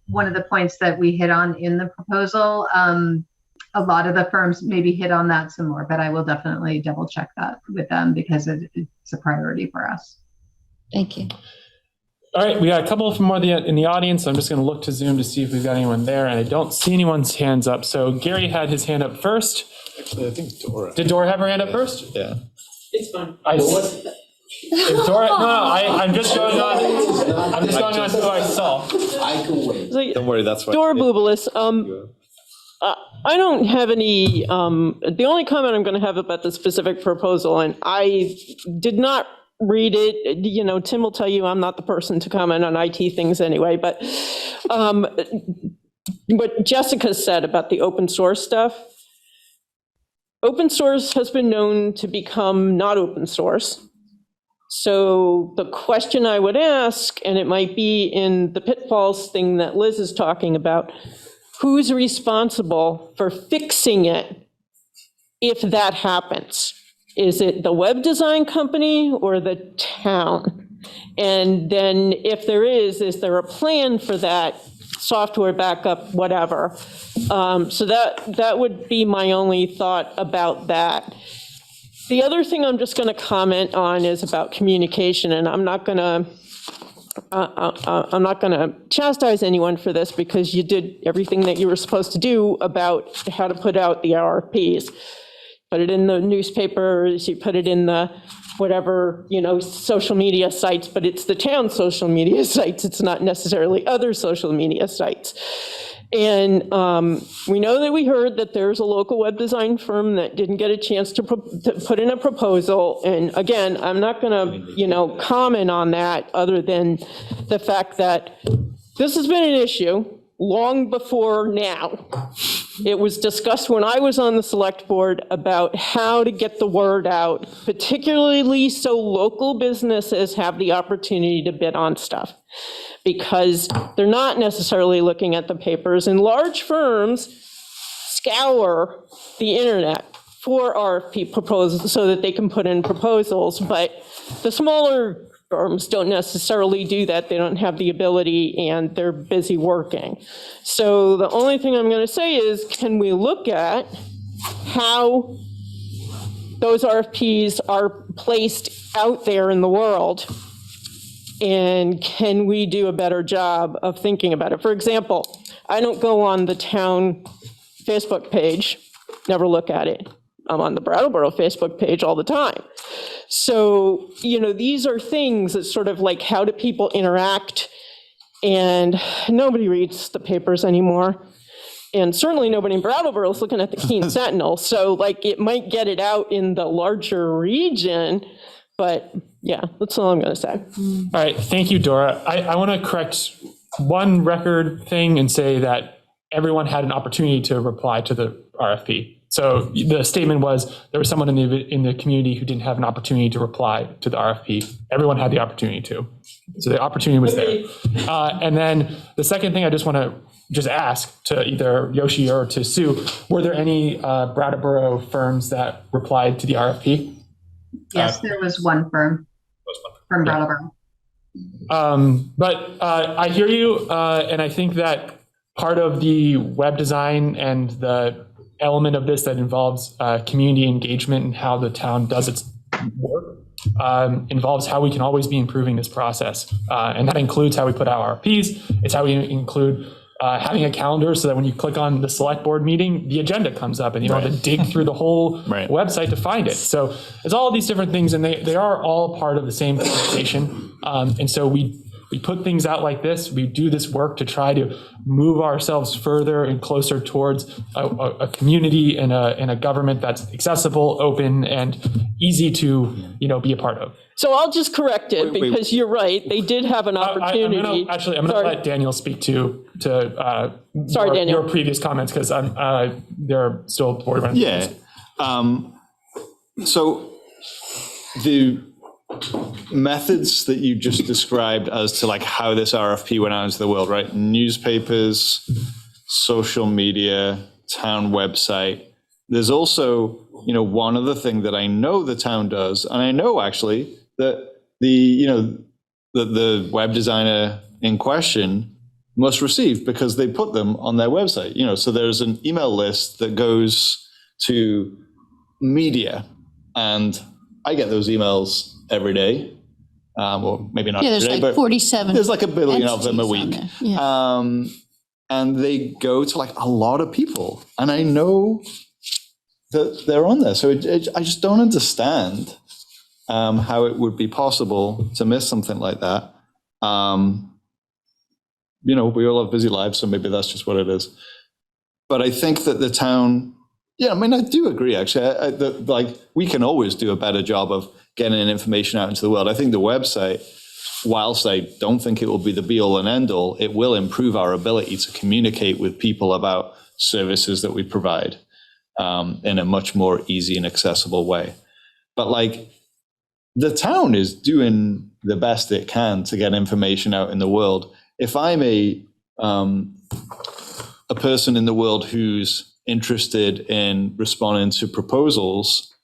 Speaker 10: one of the points that we hit on in the proposal. A lot of the firms maybe hit on that some more, but I will definitely double check that with them because it's a priority for us.
Speaker 9: Thank you.
Speaker 1: All right, we got a couple from in the audience. So I'm just going to look to Zoom to see if we've got anyone there, and I don't see anyone's hands up. So Gary had his hand up first.
Speaker 7: Actually, I think Dora.
Speaker 1: Did Dora have her hand up first?
Speaker 7: Yeah.
Speaker 1: It's fine. If Dora, I'm just going on. I'm just going on who I saw.
Speaker 18: I can wait.
Speaker 7: Don't worry, that's why.
Speaker 19: Dora Bublis, I don't have any, the only comment I'm going to have about the specific proposal, and I did not read it, Tim will tell you I'm not the person to comment on IT things anyway, but what Jessica said about the open source stuff, open source has been known to become not open source. So the question I would ask, and it might be in the pitfalls thing that Liz is talking about, who's responsible for fixing it if that happens? Is it the web design company or the town? And then if there is there a plan for that software backup, whatever? So that would be my only thought about that. The other thing I'm just going to comment on is about communication, and I'm not going to chastise anyone for this because you did everything that you were supposed to do about how to put out the RFPs. Put it in the newspapers, you put it in the whatever, social media sites, but it's the town social media sites. It's not necessarily other social media sites. And we know that we heard that there's a local web design firm that didn't get a chance to put in a proposal. And again, I'm not going to, comment on that other than the fact that this has been an issue long before now. It was discussed when I was on the select board about how to get the word out, particularly so local businesses have the opportunity to bid on stuff, because they're not necessarily looking at the papers. And large firms scour the internet for RFP proposals so that they can put in proposals, but the smaller firms don't necessarily do that. They don't have the ability and they're busy working. So the only thing I'm going to say is, can we look at how those RFPs are placed out there in the world? And can we do a better job of thinking about it? For example, I don't go on the town Facebook page, never look at it. I'm on the Brattleboro Facebook page all the time. So, these are things that sort of like, how do people interact? And nobody reads the papers anymore. And certainly nobody in Brattleboro is looking at the Keene Sentinel. So it might get it out in the larger region, but yeah, that's all I'm going to say.
Speaker 1: All right, thank you, Dora. I want to correct one record thing and say that everyone had an opportunity to reply to the RFP. So the statement was there was someone in the community who didn't have an opportunity to reply to the RFP. Everyone had the opportunity to. So the opportunity was there. And then the second thing I just want to ask to either Yoshi or to Sue, were there any Brattleboro firms that replied to the RFP?
Speaker 10: Yes, there was one firm from Brattleboro.
Speaker 1: But I hear you, and I think that part of the web design and the element of this that involves community engagement and how the town does its work involves how we can always be improving this process. And that includes how we put out RFPs. It's how we include having a calendar so that when you click on the select board meeting, the agenda comes up and you don't have to dig through the whole website to find it. So it's all of these different things, and they are all part of the same conversation. And so we put things out like this. We do this work to try to move ourselves further and closer towards a community and a government that's accessible, open, and easy to be a part of.
Speaker 19: So I'll just correct it because you're right. They did have an opportunity.
Speaker 1: I'm going to let Daniel speak to
Speaker 19: Daniel.
Speaker 1: Your previous comments because they're still board members.
Speaker 7: Yeah. So the methods that you just described as to like how this RFP went out into the world, right? Newspapers, social media, town website. There's also, one other thing that I know the town does, and I know actually that the web designer in question must receive because they put them on their website. So there's an email list that goes to media, and I get those emails every day, or maybe not every day,
Speaker 9: there's like
Speaker 7: but
Speaker 9: 47.
Speaker 7: There's like 1 billion of them a week.
Speaker 9: Yeah.
Speaker 7: And they go to like a lot of people, and I know that they're on there. So I just don't understand how it would be possible to miss something like that. We all have busy lives, so maybe that's just what it is. But I think that the town, I do agree, actually, that we can always do a better job of getting information out into the world. I think the website, whilst I don't think it will be the be all and end all, it will improve our ability to communicate with people about services that we provide in a much more easy and accessible way. But the town is doing the best it can to get information out in the world. If I'm a person in the world who's interested in responding to proposals,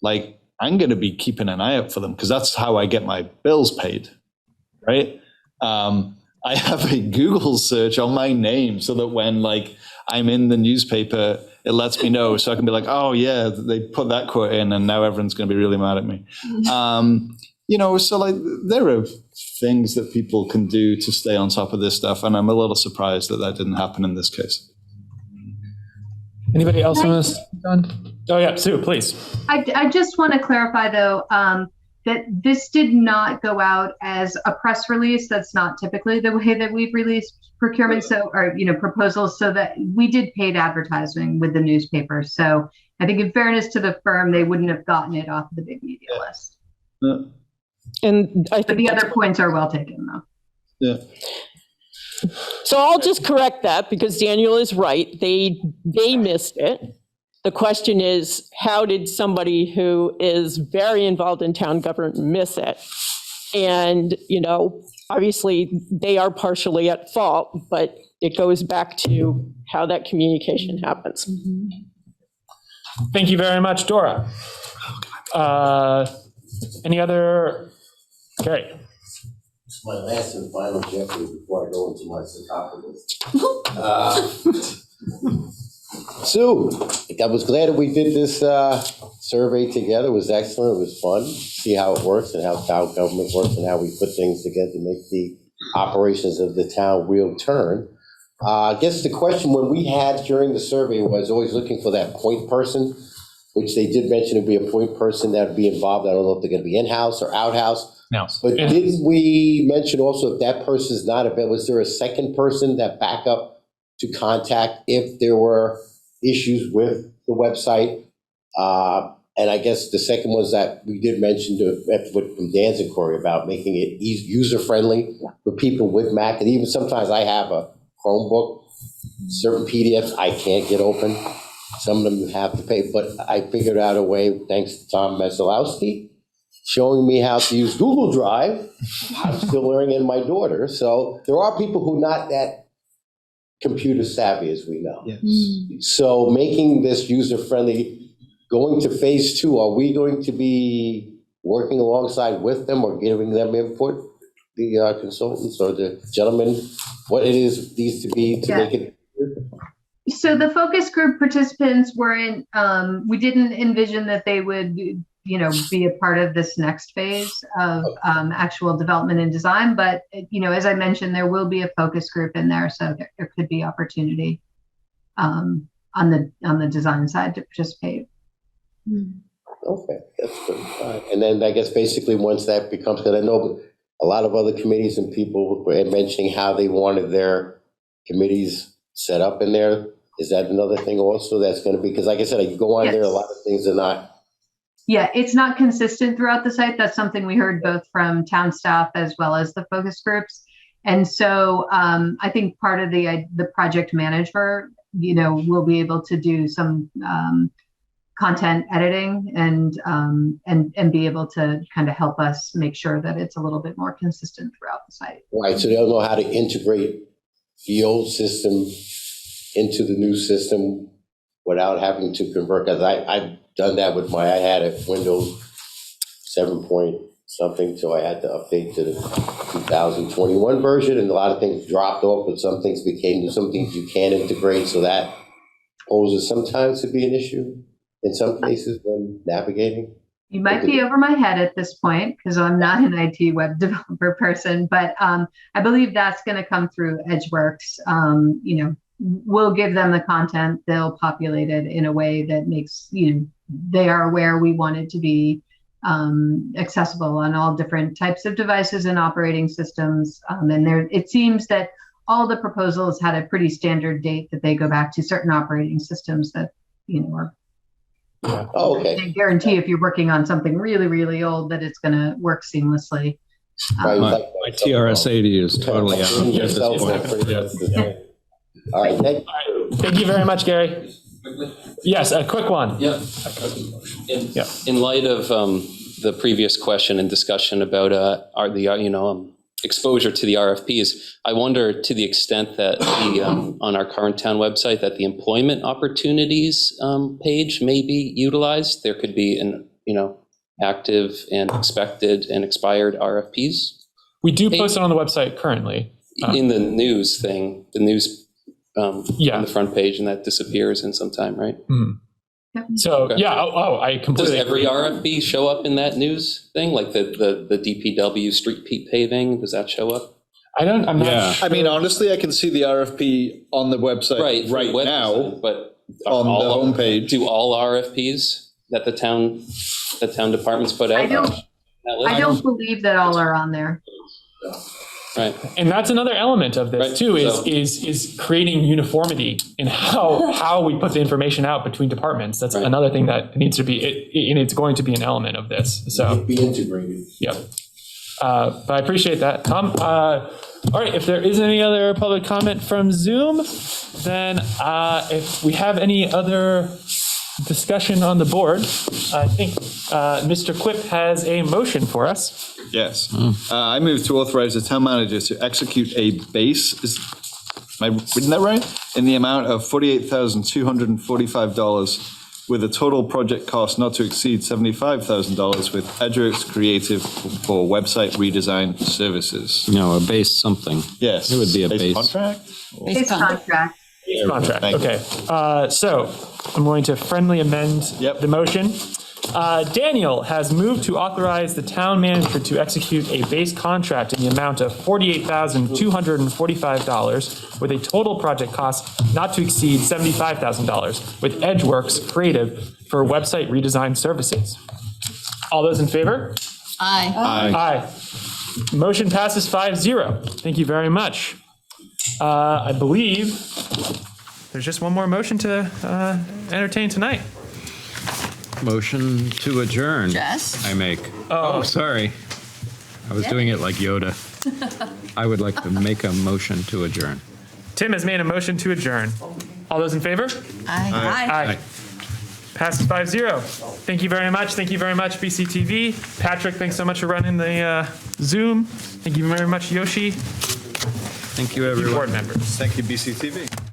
Speaker 7: I'm going to be keeping an eye out for them because that's how I get my bills paid, right? I have a Google search on my name so that when I'm in the newspaper, it lets me know so I can be like, oh yeah, they put that quote in and now everyone's going to be really mad at me. So there are things that people can do to stay on top of this stuff. And I'm a little surprised that didn't happen in this case.
Speaker 1: Anybody else on this? Oh yeah, Sue, please.
Speaker 10: I just want to clarify though, that this did not go out as a press release. That's not typically the way that we've released procurement, proposals, so that we did paid advertising with the newspaper. So I think in fairness to the firm, they wouldn't have gotten it off the big media list.
Speaker 7: Yeah.
Speaker 19: And I think
Speaker 10: the other points are well taken though.
Speaker 7: Yeah.
Speaker 19: So I'll just correct that because Daniel is right. They missed it. The question is, how did somebody who is very involved in town government miss it? And, obviously they are partially at fault, but it goes back to how that communication happens.
Speaker 1: Thank you very much, Dora. Any other? Okay.
Speaker 18: It's my last and final Jeopardy before I go into my sarcophagus. Sue, I was glad that we did this survey together. It was excellent. It was fun. See how it works and how town government works and how we put things together to make the operations of the town wheel turn. I guess the question when we had during the survey was always looking for that point person, which they did mention would be a point person that would be involved. I don't know if they're going to be in-house or out-house.
Speaker 1: No.
Speaker 18: But did we mention also if that person is not available, was there a second person that backup to contact if there were issues with the website? And I guess the second was that we did mention from Dan's inquiry about making it user-friendly for people with Mac. And even sometimes I have a Chromebook, certain PDFs I can't get open. Some of them you have to pay, but I figured out a way, thanks to Tom Mesolowski, showing me how to use Google Drive. I'm still learning in my daughter. So there are people who are not that computer savvy, as we know.
Speaker 7: Yes.
Speaker 18: So making this user-friendly, going to phase 2, are we going to be working alongside with them or giving them input, the consultants or the gentlemen, what it is needs to be to make it?
Speaker 10: So the focus group participants weren't, we didn't envision that they would, be a part of this next phase of actual development and design. But, as I mentioned, there will be a focus group in there. So there could be opportunity on the design side to participate.
Speaker 18: Okay, that's good. All right. And then I guess basically once that becomes, because I know a lot of other committees and people were mentioning how they wanted their committees set up in there. Is that another thing also that's going to be, because like I said, you go on there, a lot of things are not.
Speaker 10: Yeah, it's not consistent throughout the site. That's something we heard both from town staff as well as the focus groups. And so I think part of the project manager, will be able to do some content editing and be able to kind of help us make sure that it's a little bit more consistent throughout the site.
Speaker 18: Right, so they'll know how to integrate the old system into the new system without having to convert, because I've done that with I had a Windows 7 point something, so I had to update to the 2021 version, and a lot of things dropped off, but some things you can integrate, so that poses sometimes to be an issue in some cases when navigating.
Speaker 10: You might be over my head at this point because I'm not an IT web developer person, but I believe that's going to come through Edgeworks. We'll give them the content, they'll populate it in a way that makes, they are aware we want it to be accessible on all different types of devices and operating systems. And it seems that all the proposals had a pretty standard date that they go back to certain operating systems that, are.
Speaker 18: Oh, okay.
Speaker 10: I guarantee if you're working on something really, really old that it's going to work seamlessly.
Speaker 4: My TRS-80 is totally out at this point.
Speaker 18: All right,
Speaker 1: thank you very much, Gary. Yes, a quick one.
Speaker 21: Yeah. In light of the previous question and discussion about exposure to the RFPs, I wonder to the extent that on our current town website that the employment opportunities page may be utilized. There could be active and expected and expired RFPs.
Speaker 1: We do post it on the website currently.
Speaker 21: In the news thing, the news on the front page, and that disappears in some time, right?
Speaker 1: Mm-hmm. So, okay. I completely
Speaker 21: Does every RFP show up in that news thing? Like the DPW street paving, does that show up?
Speaker 1: I'm not sure.
Speaker 7: I mean, honestly, I can see the RFP on the website right now,
Speaker 21: but
Speaker 7: on the homepage.
Speaker 21: Do all RFPs that the town departments put out?
Speaker 10: I don't believe that all are on there.
Speaker 21: Right.
Speaker 1: And that's another element of this too, is creating uniformity in how we put the information out between departments. That's another thing that needs to be, and it's going to be an element of this. So
Speaker 18: be integrated.
Speaker 1: Yep. But I appreciate that, Tom. All right, if there is any other public comment from Zoom, then if we have any other discussion on the board, I think Mr. Quip has a motion for us.
Speaker 7: Yes. I move to authorize the town manager to execute a base, am I reading that right? In the amount of $48,245 with a total project cost not to exceed $75,000 with Edgeworks Creative for website redesign services.
Speaker 4: No, a base something.
Speaker 7: Yes.
Speaker 4: It would be a base.
Speaker 7: Contract?
Speaker 10: Base contract.
Speaker 1: Contract. Okay. So I'm going to friendly amend the motion. Daniel has moved to authorize the town manager to execute a base contract in the amount of $48,245 with a total project cost not to exceed $75,000 with Edgeworks Creative for website redesign services. All those in favor?
Speaker 9: Aye.
Speaker 1: Aye. Motion passes 5-0. Thank you very much. I believe there's just one more motion to entertain tonight.
Speaker 4: Motion to adjourn.
Speaker 9: Jess?
Speaker 4: I make. Oh, sorry. I was doing it like Yoda. I would like to make a motion to adjourn.
Speaker 1: Tim has made a motion to adjourn. All those in favor?
Speaker 9: Aye.
Speaker 1: Passes 5-0. Thank you very much. Thank you very much, BCTV. Patrick, thanks so much for running the Zoom. Thank you very much, Yoshi.
Speaker 4: Thank you, everyone.
Speaker 1: Board members.
Speaker 7: Thank you, BCTV.